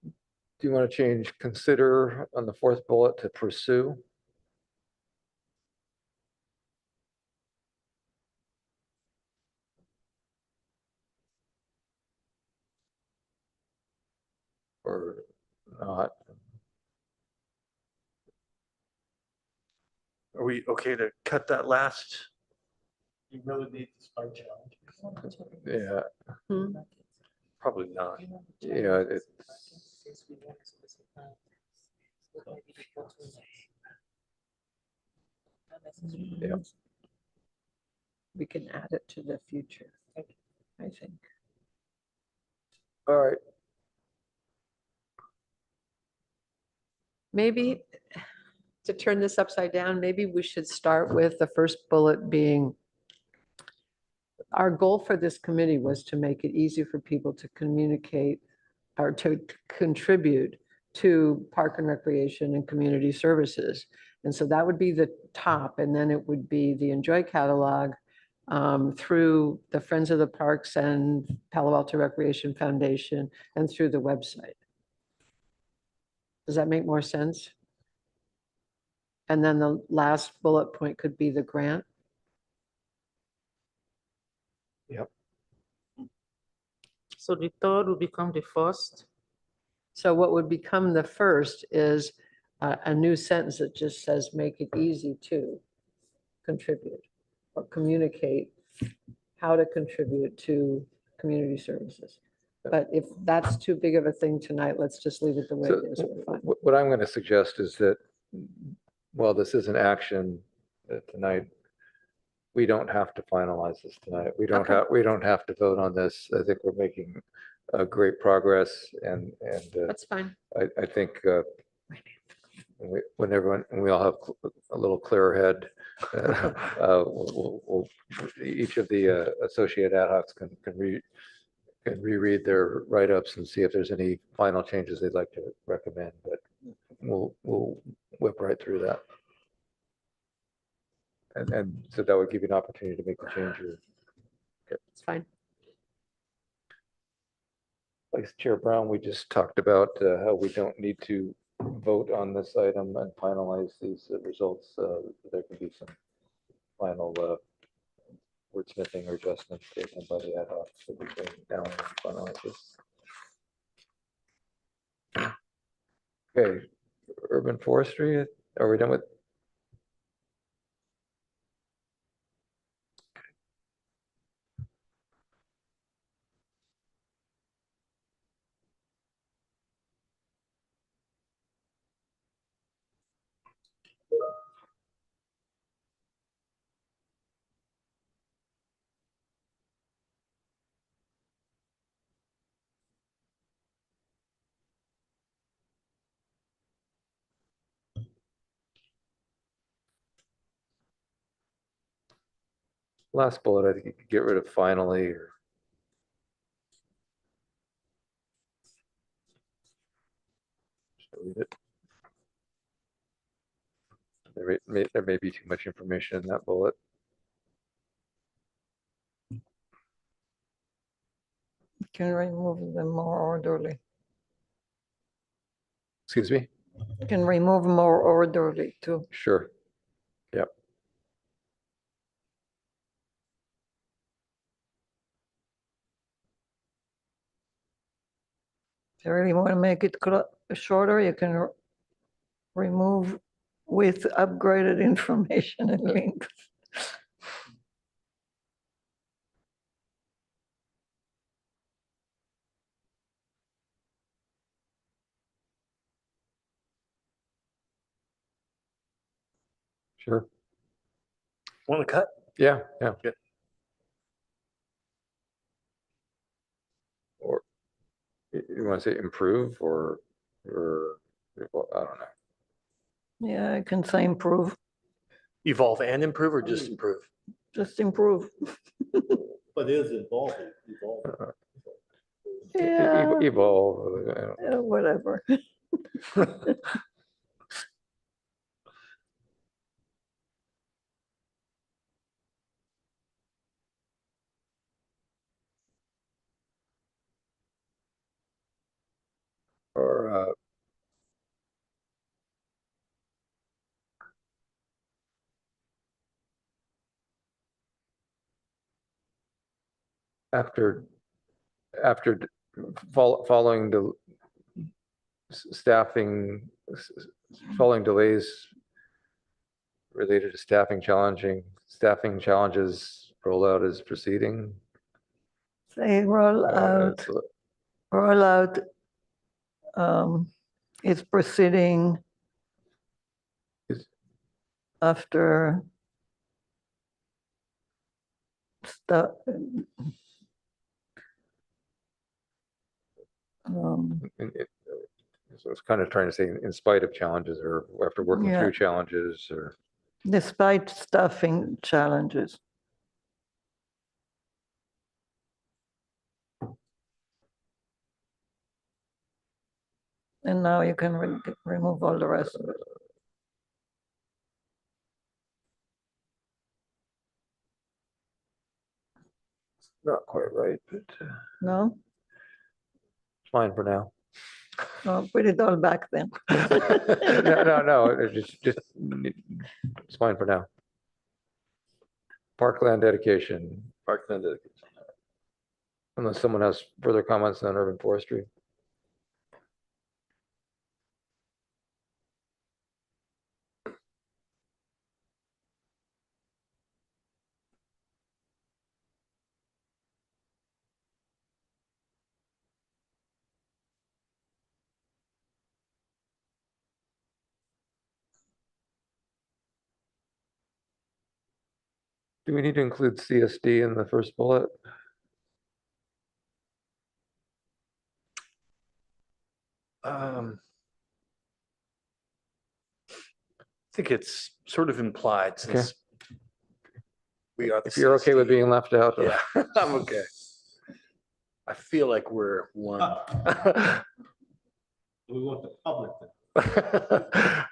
Do you want to change consider on the fourth bullet to pursue? Or not? Are we okay to cut that last? You really need to start challenging. Yeah, Hmm. Probably not. yeah, it's, yeah. We can add it to the future, I think. All right. Maybe to turn this upside down, maybe we should start with the first bullet being, our goal for this committee was to make it easy for people to communicate or to contribute to park and recreation and community services. And so that would be the top, and then it would be the Enjoy catalog through the Friends of the Parks and Palo Alto Recreation Foundation and through the website. Does that make more sense? And then the last bullet point could be the grant. So the third will become the first. So what would become the first is a new sentence that just says, make it easy to contribute or communicate how to contribute to community services. But if that's too big of a thing tonight, let's just leave it the way So it is. We're fine. what I'm going to suggest is that while this is an action tonight, we don't have to finalize this tonight. Okay. We don't have to vote on this. I think we're making great progress and That's fine. I think when everyone, and we all have a little clearer head, each of the associate ad hocs can reread their write-ups and see if there's any final changes they'd like to recommend, but we'll whip right through that. And so that would give you an opportunity to make the change. It's fine. Vice Chair Brown, we just talked about how we don't need to vote on this item and finalize these results. There can be some final wordsmithing or adjustments taken by the ad hoc between now and finalize this. Okay, urban forestry, are we done with? Last bullet, I think you could get rid of finally or. Just delete it. There may be too much information in that bullet. Can remove them more orderly. Excuse me? Can remove more orderly too. Sure. Yep. If you really want to make it shorter, you can remove with upgraded information and links. Sure. Want to cut? Yeah, yeah. Good. Or you want to say improve or, well, I don't know. Yeah, I can say improve, Evolve and improve or just improve? just improve. But it is evolving, evolving. Yeah, Evolve. whatever. Or after following the staffing, following delays related to staffing challenges, rollout is proceeding. Say roll out, It's, rollout is proceeding Is- after stuff. So it's kind of trying to say in spite of challenges or after working Yeah. through challenges or. Despite staffing challenges. And now you can remove all the rest of it. Not quite right, but No? it's fine for now. No, put it all back then. No, it's just, it's fine for now. Parkland dedication, Parkland dedication. unless someone has further comments on urban forestry. Do we need to include CSD in the first bullet? I think it's sort of implied since we are the If you're okay with CSD. being left out. Yeah, I'm okay. I feel like we're one. We want the public to.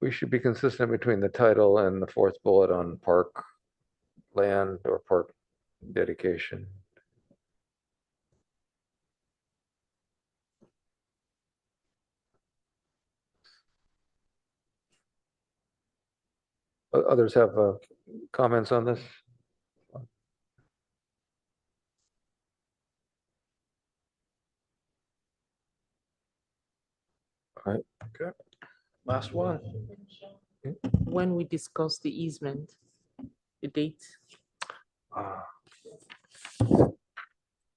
We should be consistent between the title and the fourth bullet on park land or park dedication. Others have comments on this? All right. Okay. Last one. When we discuss the easement, the date.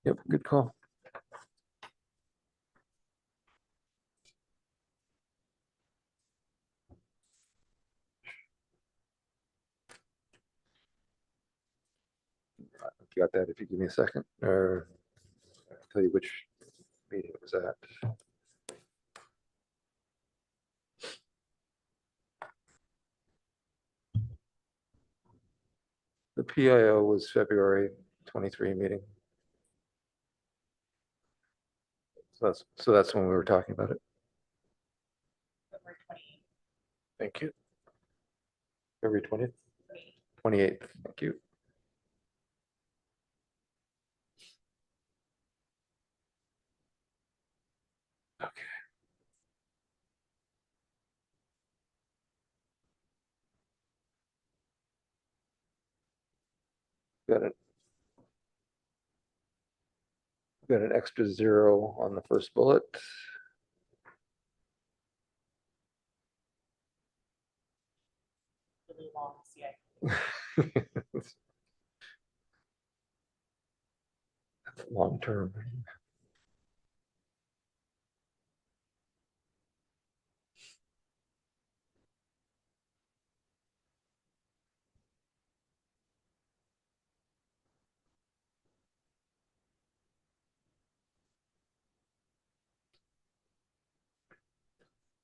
Yep, good call. Got that if you give me a second, or I'll tell you which meeting it was at. The PIO was February 23 meeting. So that's when we were talking about it. Thank you. February 20th? 28th, thank you. Okay. Got it. Got an extra 0 on the first bullet. That's long term.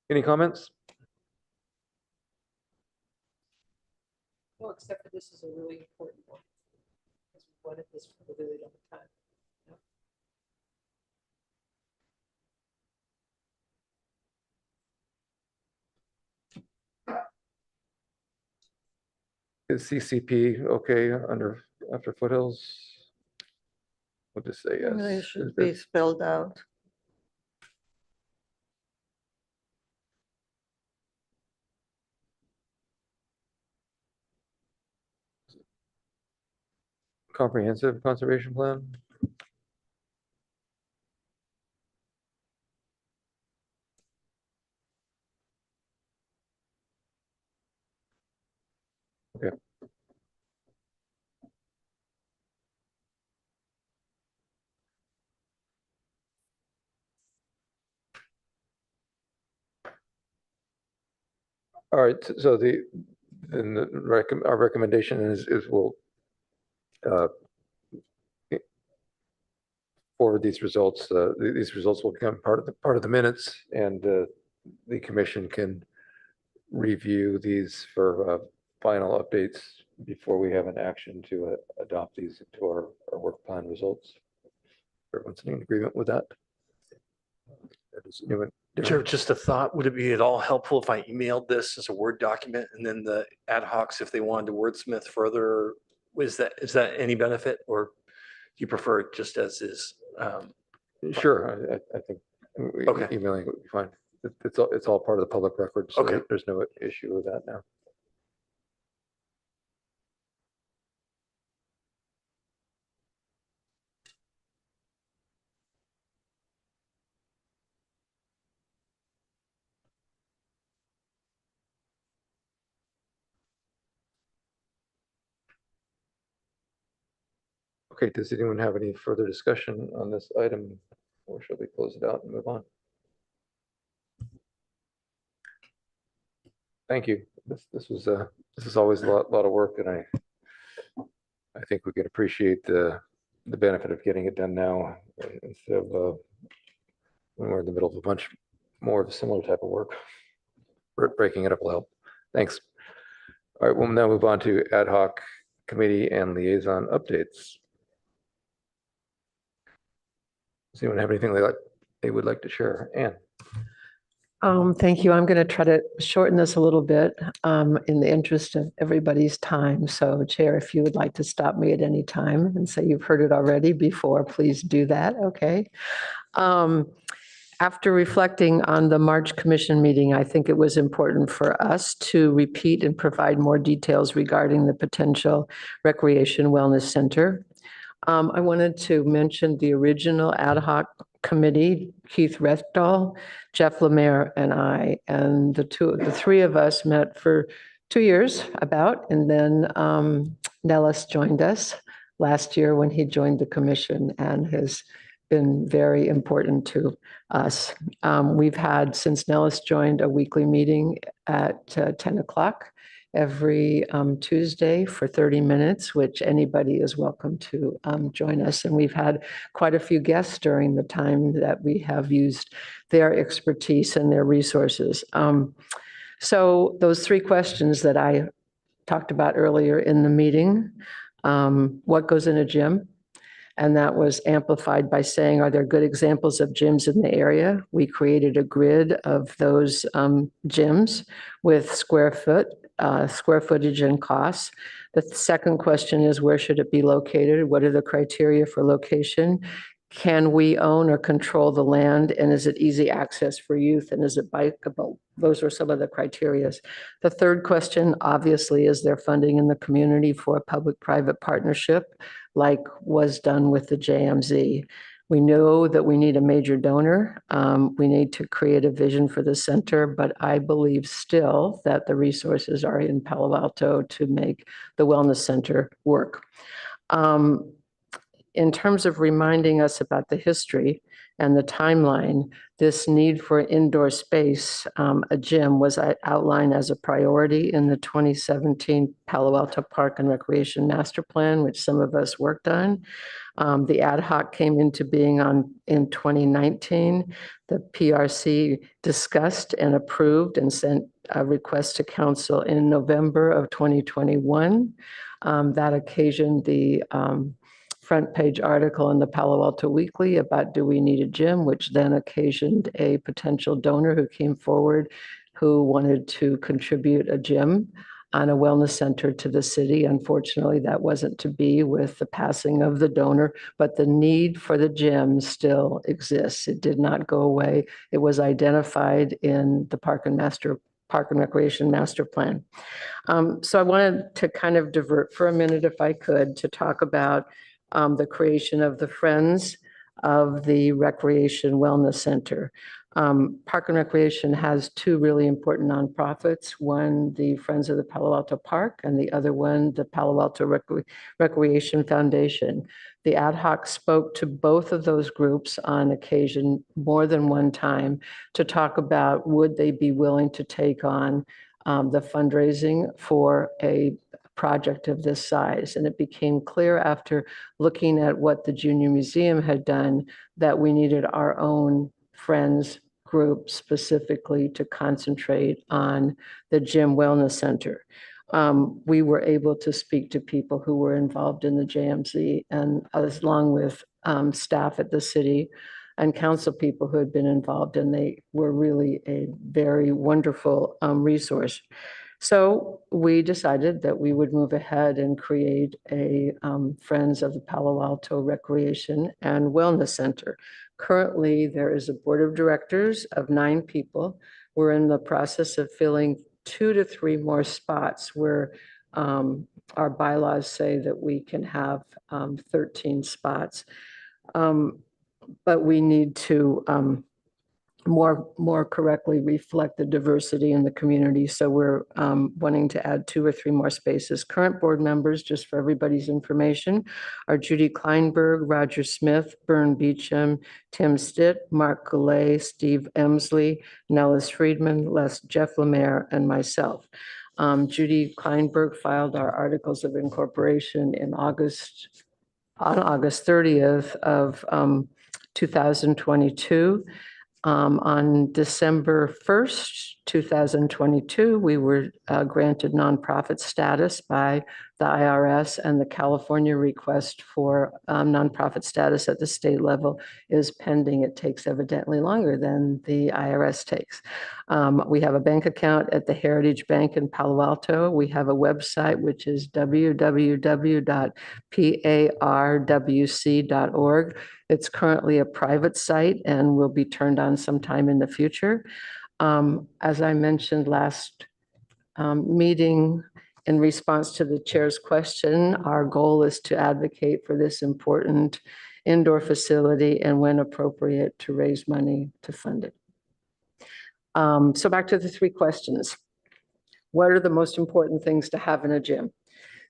Any comments? Well, except for this is a really important one. Because we wanted this for a really long time. Is CCP okay after foothills? We'll just say yes. They Is should there- be spelled out. Comprehensive conservation plan? Okay. All right, so our recommendation is we'll forward these results. These results will become part of the minutes, and the commission can review these for final updates before we have an action to adopt these into our work plan results. Everyone's in agreement with that? Does anyone- Chair, just a thought, would it be at all helpful if I emailed this as a Word document and then the ad hocs, if they wanted to wordsmith further, is that any benefit, or do you prefer it just as is? Sure, I think Okay. emailing would be fine. It's all part of the public record, so Okay. there's no issue with that now. Okay, does anyone have any further discussion on this item, or shall we close it out and move on? Thank you. This is always a lot of work, and I think we can appreciate the benefit of getting it done now instead of when we're in the middle of a bunch more of a similar type of work. Breaking it up will help. Thanks. All right, we'll now move on to ad hoc committee and liaison updates. Does anyone have anything they would like to share? Anne? Thank you. I'm going to try to shorten this a little bit in the interest of everybody's time. So Chair, if you would like to stop me at any time and say you've heard it already before, please do that. Okay. After reflecting on the March Commission meeting, I think it was important for us to repeat and provide more details regarding the potential Recreation Wellness Center. I wanted to mention the original ad hoc committee, Keith Rethdahl, Jeff Lemare, and I, and the three of us met for 2 years about, and then Nellis joined us last year when he joined the commission and has been very important to us. We've had, since Nellis joined, a weekly meeting at 10 o'clock every Tuesday for 30 minutes, which anybody is welcome to join us. And we've had quite a few guests during the time that we have used their expertise and their resources. So those 3 questions that I talked about earlier in the meeting, what goes in a gym? And that was amplified by saying, are there good examples of gyms in the area? We created a grid of those gyms with square footage and costs. The second question is, where should it be located? What are the criteria for location? Can we own or control the land? And is it easy access for youth? And is it bikeable? Those are some of the criteria. The third question, obviously, is there funding in the community for a public-private partnership like was done with the JMZ? We know that we need a major donor. We need to create a vision for the center, but I believe still that the resources are in Palo Alto to make the Wellness Center work. In terms of reminding us about the history and the timeline, this need for indoor space, a gym, was outlined as a priority in the 2017 Palo Alto Park and Recreation Master Plan, which some of us worked on. The ad hoc came into being in 2019. The PRC discussed and approved and sent a request to council in November of 2021. That occasioned the front page article in the Palo Alto Weekly about do we need a gym, which then occasioned a potential donor who came forward who wanted to contribute a gym on a wellness center to the city. Unfortunately, that wasn't to be with the passing of the donor, but the need for the gym still exists. It did not go away. It was identified in the Park and Recreation Master Plan. So I wanted to kind of divert for a minute, if I could, to talk about the creation of the Friends of the Recreation Wellness Center. Park and Recreation has two really important nonprofits, one, the Friends of the Palo Alto Park, and the other one, the Palo Alto Recreation Foundation. The ad hoc spoke to both of those groups on occasion more than one time to talk about would they be willing to take on the fundraising for a project of this size. And it became clear after looking at what the Junior Museum had done that we needed our own Friends group specifically to concentrate on the Gym Wellness Center. We were able to speak to people who were involved in the JMZ and along with staff at the city and council people who had been involved, and they were really a very wonderful resource. So we decided that we would move ahead and create a Friends of the Palo Alto Recreation and Wellness Center. Currently, there is a board of directors of 9 people. We're in the process of filling 2 to 3 more spots where our bylaws say that we can have 13 spots. But we need to more correctly reflect the diversity in the community. So we're wanting to add 2 or 3 more spaces. Current board members, just for everybody's information, are Judy Kleinberg, Roger Smith, Bern Beecham, Tim Stitt, Mark Goulet, Steve Emsley, Nellis Friedman, Jeff Lemare, and myself. Judy Kleinberg filed our articles of incorporation on August 30th of 2022. On December 1st, 2022, we were granted nonprofit status by the IRS, and the California request for nonprofit status at the state level is pending. It takes evidently longer than the IRS takes. We have a bank account at the Heritage Bank in Palo Alto. We have a website, which is www.parwc.org. It's currently a private site and will be turned on sometime in the future. As I mentioned last meeting, in response to the chair's question, our goal is to advocate for this important indoor facility and, when appropriate, to raise money to fund it. So back to the 3 questions. What are the most important things to have in a gym?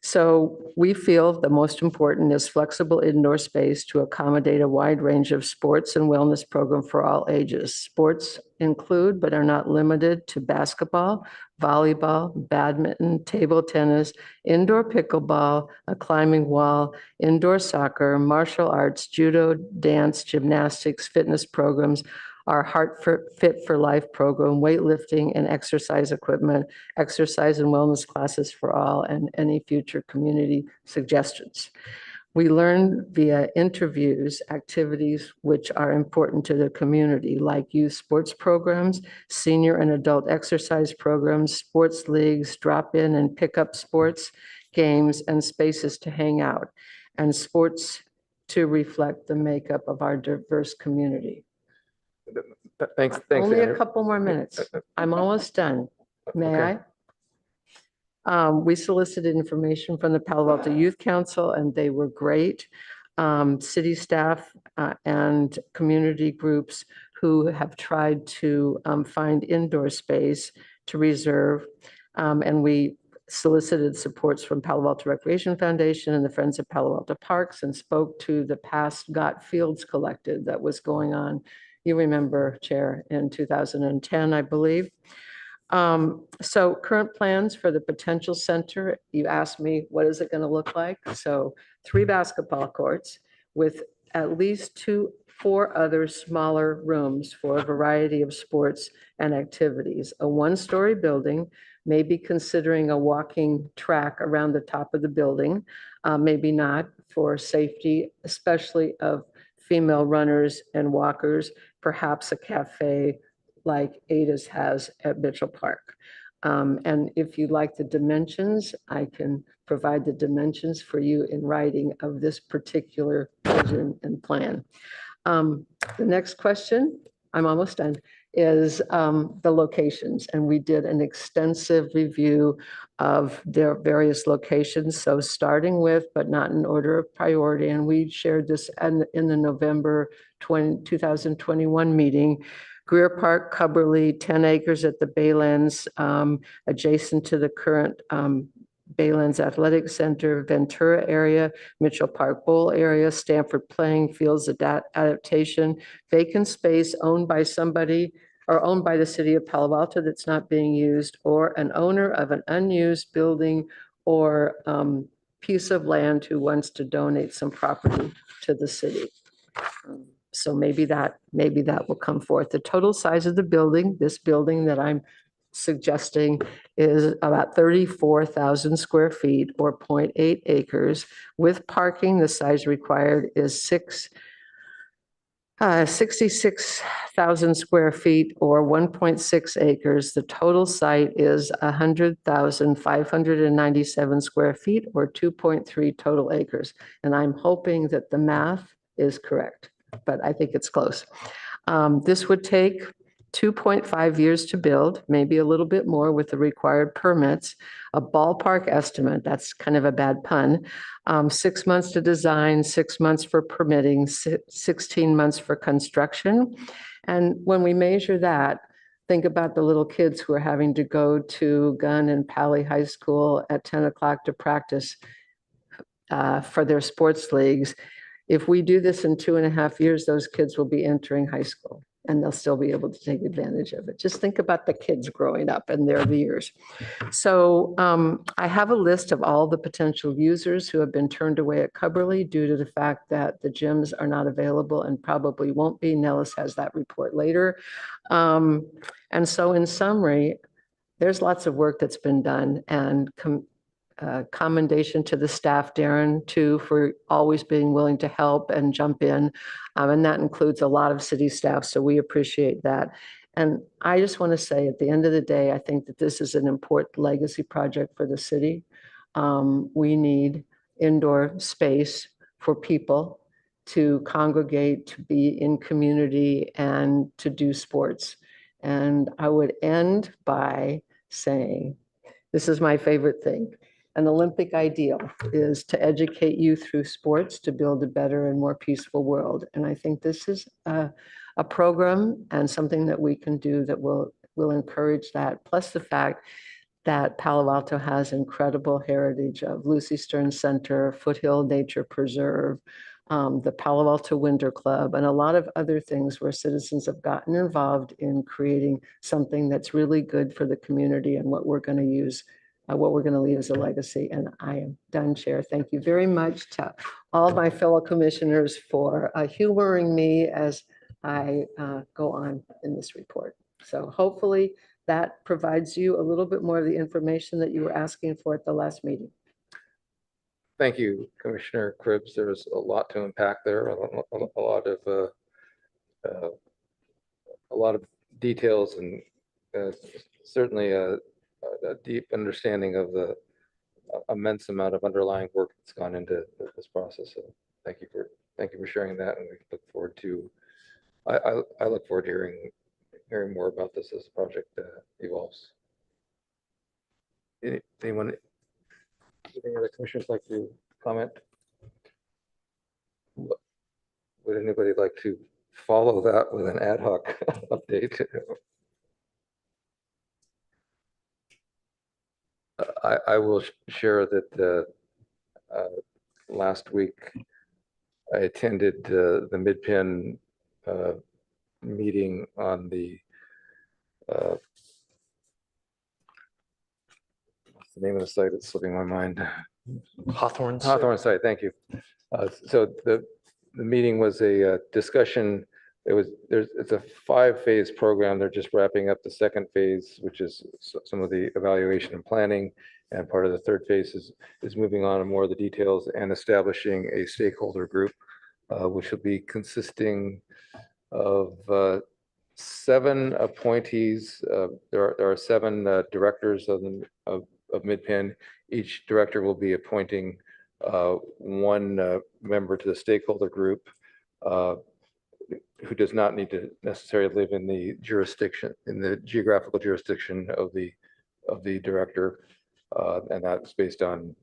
So we feel the most important is flexible indoor space to accommodate a wide range of sports and wellness program for all ages. Sports include, but are not limited to, basketball, volleyball, badminton, table tennis, indoor pickleball, a climbing wall, indoor soccer, martial arts, judo, dance, gymnastics, fitness programs, our Heart Fit for Life program, weightlifting and exercise equipment, exercise and wellness classes for all, and any future community suggestions. We learn via interviews activities which are important to the community, like youth sports programs, senior and adult exercise programs, sports leagues, drop-in and pick-up sports, games, and spaces to hang out, and sports to reflect the makeup of our diverse community. Thanks. Only Andrew. a couple more minutes. I'm almost done. May Okay. I? We solicited information from the Palo Alto Youth Council, and they were great. city staff and community groups who have tried to find indoor space to reserve. And we solicited supports from Palo Alto Recreation Foundation and the Friends of Palo Alto Parks and spoke to the past Got Fields Collective that was going on. You remember, Chair, in 2010, I believe. So current plans for the potential center, you asked me, what is it going to look like? So 3 basketball courts with at least 4 other smaller rooms for a variety of sports and activities. A 1-story building, maybe considering a walking track around the top of the building, maybe not for safety, especially of female runners and walkers, perhaps a cafe like Ada's has at Mitchell Park. And if you'd like the dimensions, I can provide the dimensions for you in writing of this particular vision and plan. The next question, I'm almost done, is the locations. And we did an extensive review of their various locations. So starting with, but not in order of priority, and we shared this in the November 2021 meeting. Greer Park, Cubberley, 10 acres at the Baylands, adjacent to the current Baylands Athletic Center, Ventura area, Mitchell Park Bowl area, Stanford Playing Fields adaptation, vacant space owned by somebody or owned by the city of Palo Alto that's not being used, or an owner of an unused building or piece of land who wants to donate some property to the city. So maybe that will come forth. The total size of the building, this building that I'm suggesting, is about 34,000 square feet or 0.8 acres. With parking, the size required is 66,000 square feet or 1.6 acres. The total site is 100,597 square feet or 2.3 total acres. And I'm hoping that the math is correct, but I think it's close. This would take 2.5 years to build, maybe a little bit more with the required permits. A ballpark estimate, that's kind of a bad pun, 6 months to design, 6 months for permitting, 16 months for construction. And when we measure that, think about the little kids who are having to go to Gunn and Pali High School at 10 o'clock to practice for their sports leagues. If we do this in 2.5 years, those kids will be entering high school and they'll still be able to take advantage of it. Just think about the kids growing up and their years. So I have a list of all the potential users who have been turned away at Cubberley due to the fact that the gyms are not available and probably won't be. Nellis has that report later. And so in summary, there's lots of work that's been done, and commendation to the staff, Darren, too, for always being willing to help and jump in. And that includes a lot of city staff, so we appreciate that. And I just want to say, at the end of the day, I think that this is an important legacy project for the city. We need indoor space for people to congregate, to be in community, and to do sports. And I would end by saying, this is my favorite thing. An Olympic ideal is to educate you through sports to build a better and more peaceful world. And I think this is a program and something that we can do that will encourage that. Plus the fact that Palo Alto has incredible heritage of Lucy Stern Center, Foothill Nature Preserve, the Palo Alto Winter Club, and a lot of other things where citizens have gotten involved in creating something that's really good for the community and what we're going to use, what we're going to leave as a legacy. And I am done, Chair. Thank you very much to all my fellow commissioners for humoring me as I go on in this report. So hopefully that provides you a little bit more of the information that you were asking for at the last meeting. Thank you, Commissioner Cribbs. There's a lot to unpack there, a lot of details, and certainly a deep understanding of the immense amount of underlying work that's gone into this process. So thank you for sharing that, and we look forward to. I look forward to hearing more about this as the project evolves. Anyone? Any other commissioners like to comment? Would anybody like to follow that with an ad hoc update? I will share that last week I attended the Mid-Penn meeting on the what's the name of the site? It's slipping my mind. Hawthorne. Hawthorne site, thank you. So the meeting was a discussion. It's a 5-phase program. They're just wrapping up the second phase, which is some of the evaluation and planning. And part of the third phase is moving on to more of the details and establishing a stakeholder group, which will be consisting of 7 appointees. There are 7 directors of Mid-Penn. Each director will be appointing 1 member to the stakeholder group who does not need to necessarily live in the jurisdiction, in the geographical jurisdiction of the director. And that's based on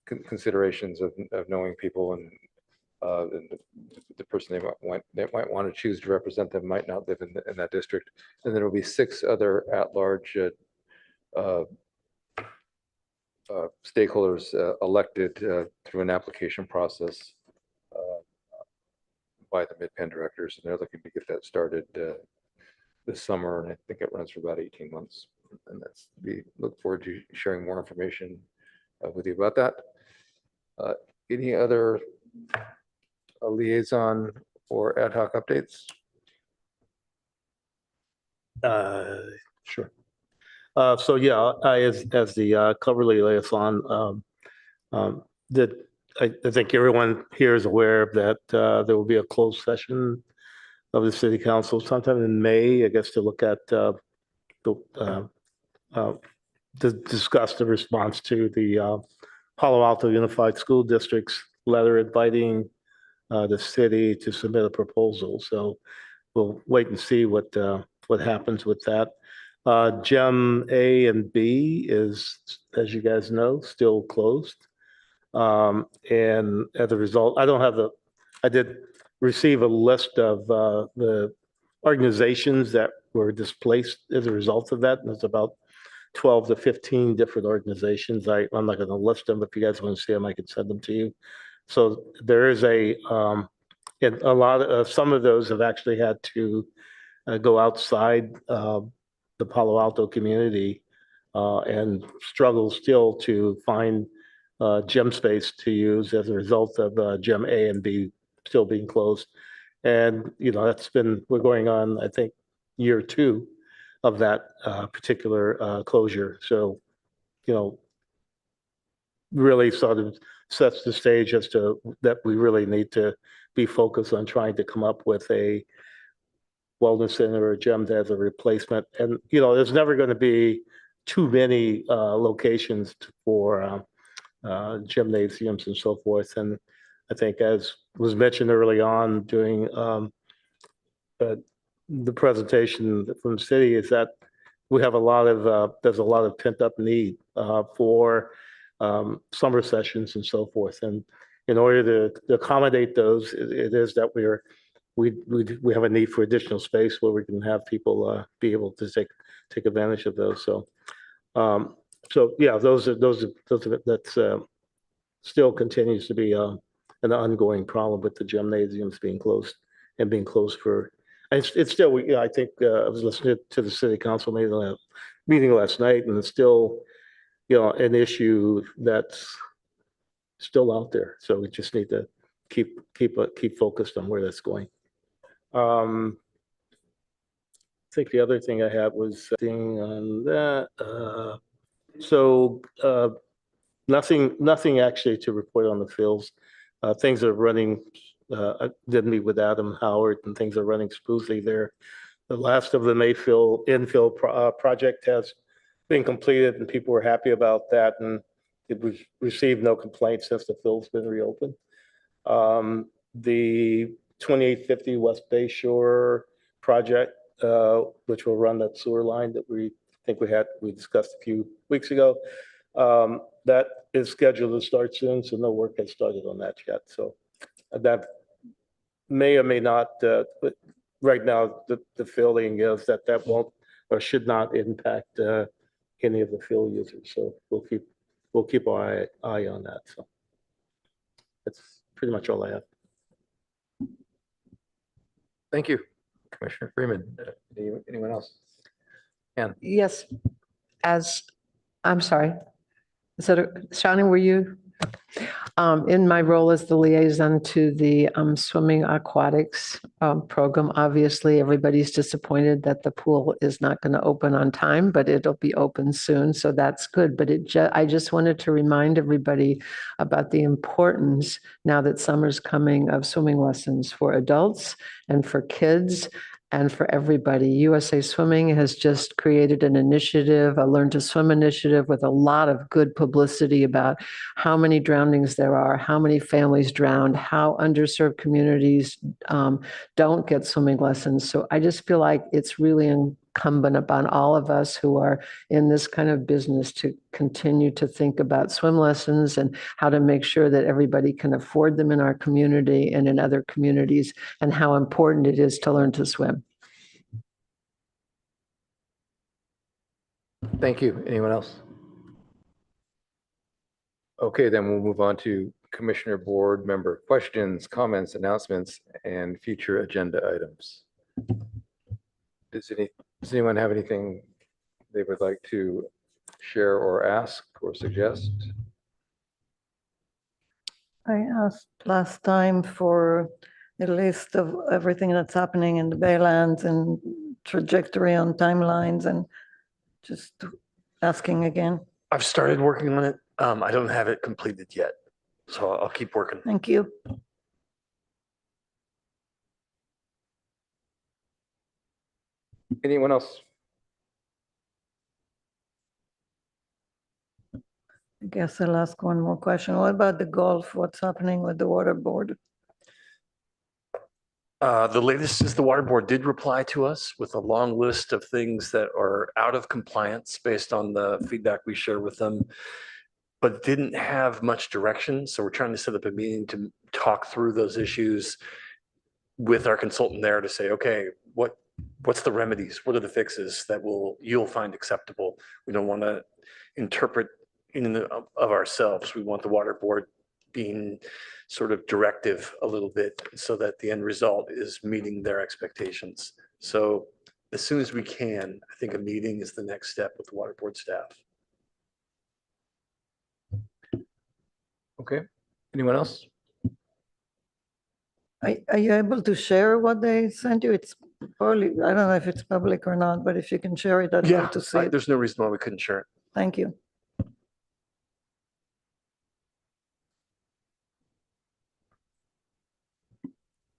considerations of knowing people and the person they might want to choose to represent them might not live in that district. And there will be 6 other at-large stakeholders elected through an application process by the Mid-Penn directors, and they're looking to get that started this summer, and I think it runs for about 18 months. And we look forward to sharing more information with you about that. Any other liaison or ad hoc updates? Sure. So yeah, as the Cloverleaf liaison, I think everyone here is aware that there will be a closed session of the city council sometime in May, I guess, to look at to discuss the response to the Palo Alto Unified School District's letter inviting the city to submit a proposal. So we'll wait and see what happens with that. Gem A and B is, as you guys know, still closed. And as a result, I did receive a list of the organizations that were displaced as a result of that. And it's about 12 to 15 different organizations. I'm not going to list them. If you guys want to see them, I can send them to you. So there is and a lot of, some of those have actually had to go outside the Palo Alto community and struggle still to find gem space to use as a result of Gem A and B still being closed. And, we're going on, I think, year 2 of that particular closure. So, really sort of sets the stage as to that we really need to be focused on trying to come up with a wellness center or gem as a replacement. And, there's never going to be too many locations for gymnasiums and so forth. And I think, as was mentioned early on during the presentation from the city, is that we have there's a lot of pent up need for summer sessions and so forth. And in order to accommodate those, it is that we have a need for additional space where we can have people be able to take advantage of those. So yeah, that's still continues to be an ongoing problem with the gymnasiums being closed for. And it's still, I think I was listening to the city council meeting last night, and it's still, an issue that's still out there. So we just need to keep focused on where that's going. I think the other thing I had was on that. Nothing actually to report on the fields. Things are running. I did meet with Adam Howard, and things are running smoothly there. The last of the infill project has been completed, and people were happy about that, and it was received no complaints since the field's been reopened. The 2850 West Bay Shore project, which will run that sewer line that we discussed a few weeks ago, that is scheduled to start soon, so no work has started on that yet. So that may or may not, but right now, the feeling is that that won't or should not impact any of the field users. So we'll keep our eye on that. So that's pretty much all I have. Thank you, Commissioner Freeman. Anyone else? Yes, I'm sorry. Shawnee, were you? In my role as the liaison to the swimming aquatics program, obviously, everybody's disappointed that the pool is not going to open on time, but it'll be open soon, so that's good. But I just wanted to remind everybody about the importance, now that summer's coming, of swimming lessons for adults and for kids and for everybody. USA Swimming has just created an initiative, a Learn to Swim initiative, with a lot of good publicity about how many drownings there are, how many families drowned, how underserved communities don't get swimming lessons. So I just feel like it's really incumbent upon all of us who are in this kind of business to continue to think about swim lessons and how to make sure that everybody can afford them in our community and in other communities, and how important it is to learn to swim. Thank you. Anyone else? Okay, then we'll move on to Commissioner Board member questions, comments, announcements, and future agenda items. Does anyone have anything they would like to share or ask or suggest? I asked last time for a list of everything that's happening in the Baylands and trajectory on timelines, and just asking again. I've started working on it. I don't have it completed yet, so I'll keep working. Thank you. Anyone else? I guess I'll ask one more question. What about the golf? What's happening with the water board? The latest is the water board did reply to us with a long list of things that are out of compliance based on the feedback we share with them, but didn't have much direction. So we're trying to set up a meeting to talk through those issues with our consultant there to say, okay, what's the remedies? What are the fixes that you'll find acceptable? We don't want to interpret in and of ourselves. We want the water board being sort of directive a little bit so that the end result is meeting their expectations. So as soon as we can, I think a meeting is the next step with the water board staff. Okay. Anyone else? Are you able to share what they sent you? It's probably, I don't know if it's public or not, but if you can share it, I'd like to see it. There's no reason why we couldn't share it. Thank you.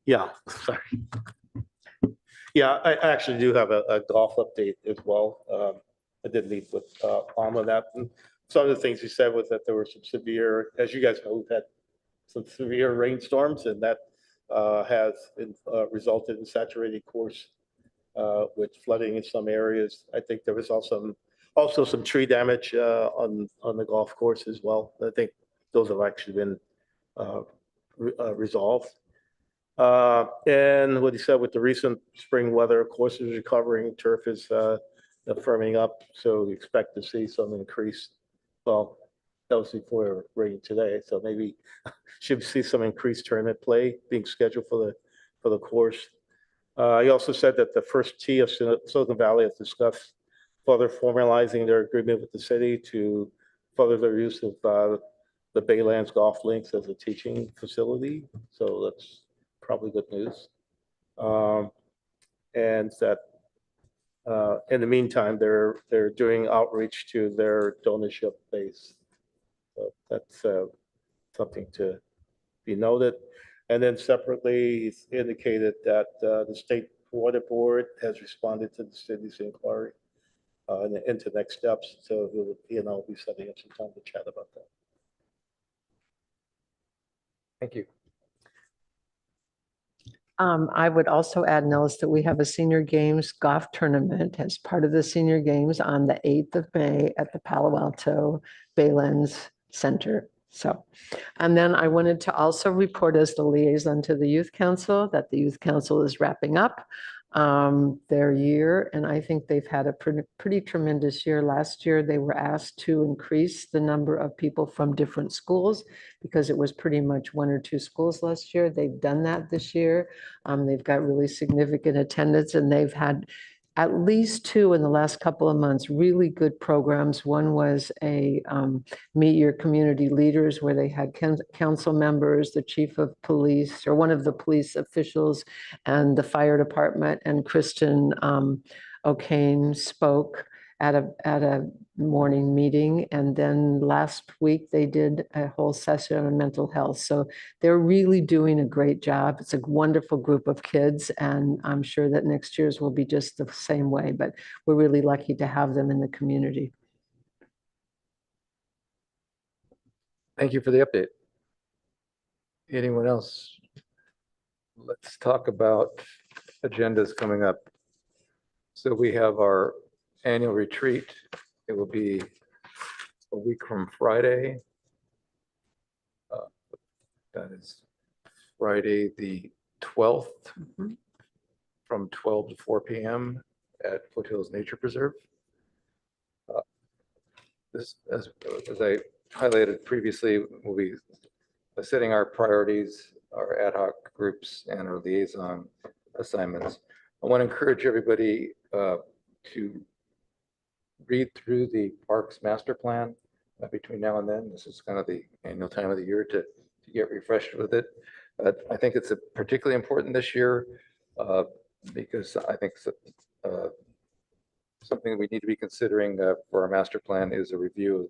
Yeah, sorry. Yeah, I actually do have a golf update as well. I did meet with Palm on that. And some of the things he said was that there were some severe, as you guys know, we've had some severe rainstorms, and that has resulted in saturated course with flooding in some areas. I think there was also some tree damage on the golf course as well. I think those have actually been resolved. And what he said with the recent spring weather, course is recovering, turf is firming up, so we expect to see some increase. Well, that was before rain today, so maybe should see some increased tournament play being scheduled for the course. He also said that the first tee of Silicon Valley has discussed further formalizing their agreement with the city to further their use of the Baylands golf links as a teaching facility. So that's probably good news. And that in the meantime, they're doing outreach to their donorship base. So that's something to be noted. And then separately, he's indicated that the State Water Board has responded to the city's inquiry into next steps. So he'll be setting up some time to chat about that. Thank you. I would also add, Nellis, that we have a senior games golf tournament as part of the senior games on the 8th of May at the Palo Alto Baylands Center. So, and then I wanted to also report as the liaison to the Youth Council that the Youth Council is wrapping up their year, and I think they've had a pretty tremendous year. Last year, they were asked to increase the number of people from different schools because it was pretty much 1 or 2 schools last year. They've done that this year. They've got really significant attendance, and they've had at least 2 in the last couple of months, really good programs. One was a Meet Your Community Leaders, where they had council members, the chief of police, or one of the police officials, and the fire department, and Kristen O'Kane spoke at a morning meeting. And then last week, they did a whole session on mental health. So they're really doing a great job. It's a wonderful group of kids, and I'm sure that next year's will be just the same way, but we're really lucky to have them in the community. Thank you for the update. Anyone else? Let's talk about agendas coming up. So we have our annual retreat. It will be a week from Friday. That is Friday, the 12th, from 12 to 4 p.m. at Foothills Nature Preserve. This, as I highlighted previously, we'll be setting our priorities, our ad hoc groups, and our liaison assignments. I want to encourage everybody to read through the Parks Master Plan between now and then. This is kind of the annual time of the year to get refreshed with it. I think it's particularly important this year because I think something we need to be considering for our master plan is a review,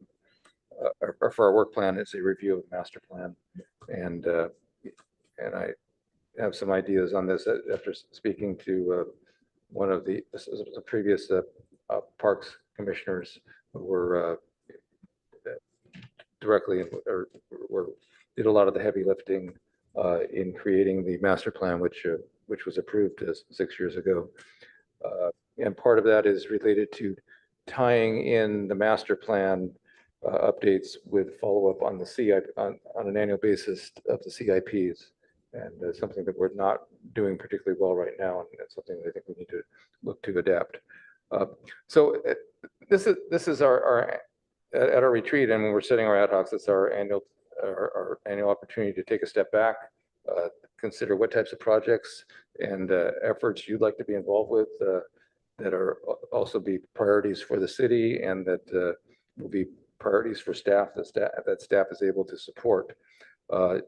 or for our work plan is a review of the master plan. And I have some ideas on this after speaking to one of the previous parks commissioners who were directly or did a lot of the heavy lifting in creating the master plan, which was approved 6 years ago. And part of that is related to tying in the master plan updates with follow-up on the CIP on an annual basis of the CIPs. And something that we're not doing particularly well right now, and that's something that I think we need to look to adapt. So this is our at our retreat, and when we're setting our ad hocs, it's our annual opportunity to take a step back, consider what types of projects and efforts you'd like to be involved with that are also be priorities for the city, and that will be priorities for staff that staff is able to support.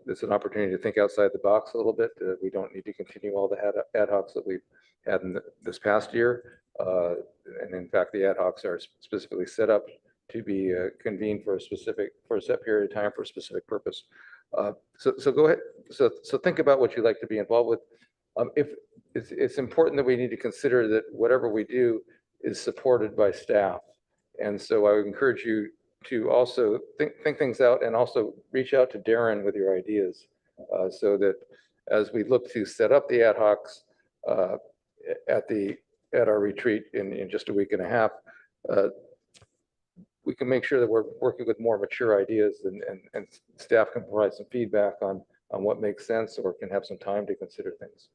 It's an opportunity to think outside the box a little bit. We don't need to continue all the ad hocs that we've had in this past year. And in fact, the ad hocs are specifically set up to be convened for a set period of time for a specific purpose. So go ahead. So think about what you'd like to be involved with. If it's important that we need to consider that whatever we do is supported by staff. And so I would encourage you to also think things out, and also reach out to Darren with your ideas, so that as we look to set up the ad hocs at our retreat in just a week and a half, we can make sure that we're working with more mature ideas, and staff can provide some feedback on what makes sense, or can have some time to consider things.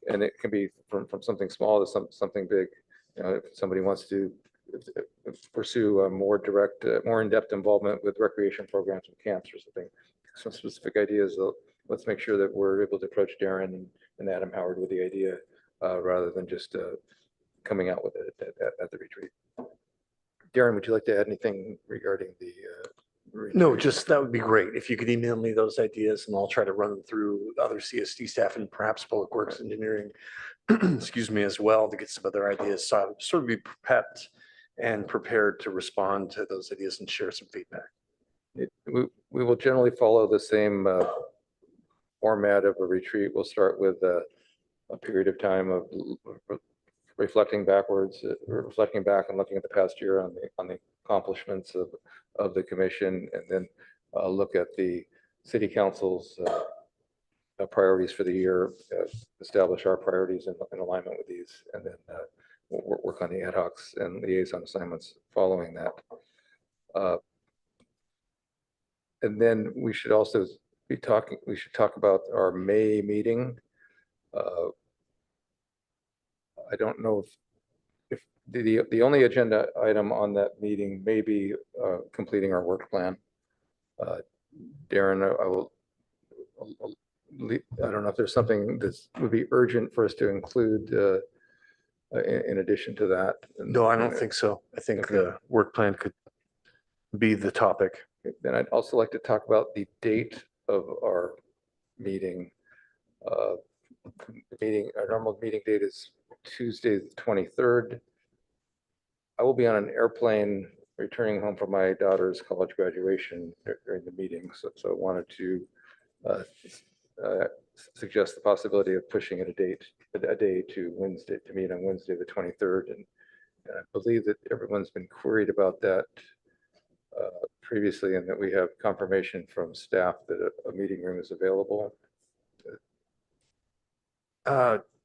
And it can be from something small to something big. You know, if somebody wants to pursue a more direct, more in-depth involvement with recreation programs and camps or something, some specific ideas, let's make sure that we're able to approach Darren and Adam Howard with the idea, rather than just coming out with it at the retreat. Darren, would you like to add anything regarding the retreat? No, just that would be great. If you could email me those ideas, and I'll try to run them through other CSD staff and perhaps Public Works Engineering, excuse me, as well, to get some other ideas. So I would sort of be prepped and prepared to respond to those ideas and share some feedback. We will generally follow the same format of a retreat. We'll start with a period of time of reflecting backwards, reflecting back and looking at the past year on the accomplishments of the commission, and then look at the city council's priorities for the year, establish our priorities in alignment with these, and then we'll work on the ad hocs and liaison assignments following that. And then we should also we should talk about our May meeting. I don't know if the only agenda item on that meeting may be completing our work plan. Darren, I don't know if there's something that would be urgent for us to include in addition to that. No, I don't think so. I think Okay. the work plan could be the topic. Then I'd also like to talk about the date of our meeting. Our normal meeting date is Tuesday, the 23rd. I will be on an airplane returning home from my daughter's college graduation during the meeting. So I wanted to suggest the possibility of pushing it a day to Wednesday, to meet on Wednesday, the 23rd. And I believe that everyone's been queried about that previously, and that we have confirmation from staff that a meeting room is available.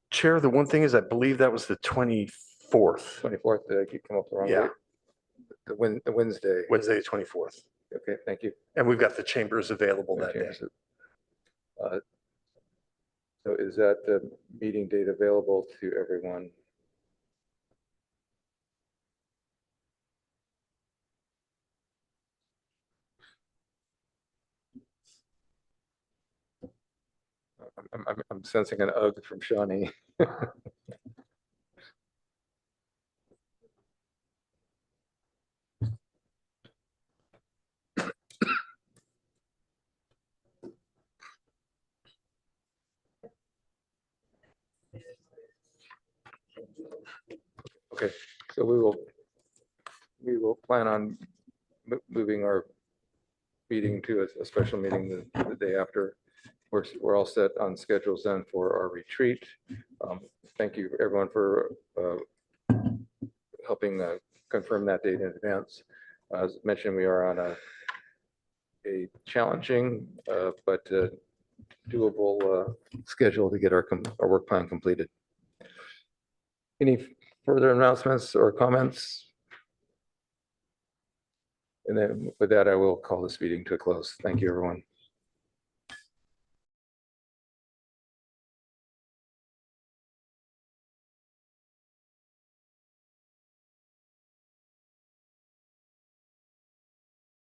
Chair, the one thing is, I believe that was the 24th, 24th, did I keep come up the wrong Yeah. date? The Wednesday. Wednesday, the 24th. Okay, thank you. And we've got the chambers available that day. So is that the meeting date available to everyone? I'm sensing an ugh from Shawnee. Okay, so we will plan on moving our meeting to a special meeting the day after. We're all set on schedules then for our retreat. Thank you everyone for helping confirm that date in advance. As mentioned, we are on a challenging but doable schedule to get our work plan completed. Any further announcements or comments? And then with that, I will call this meeting to a close. Thank you, everyone.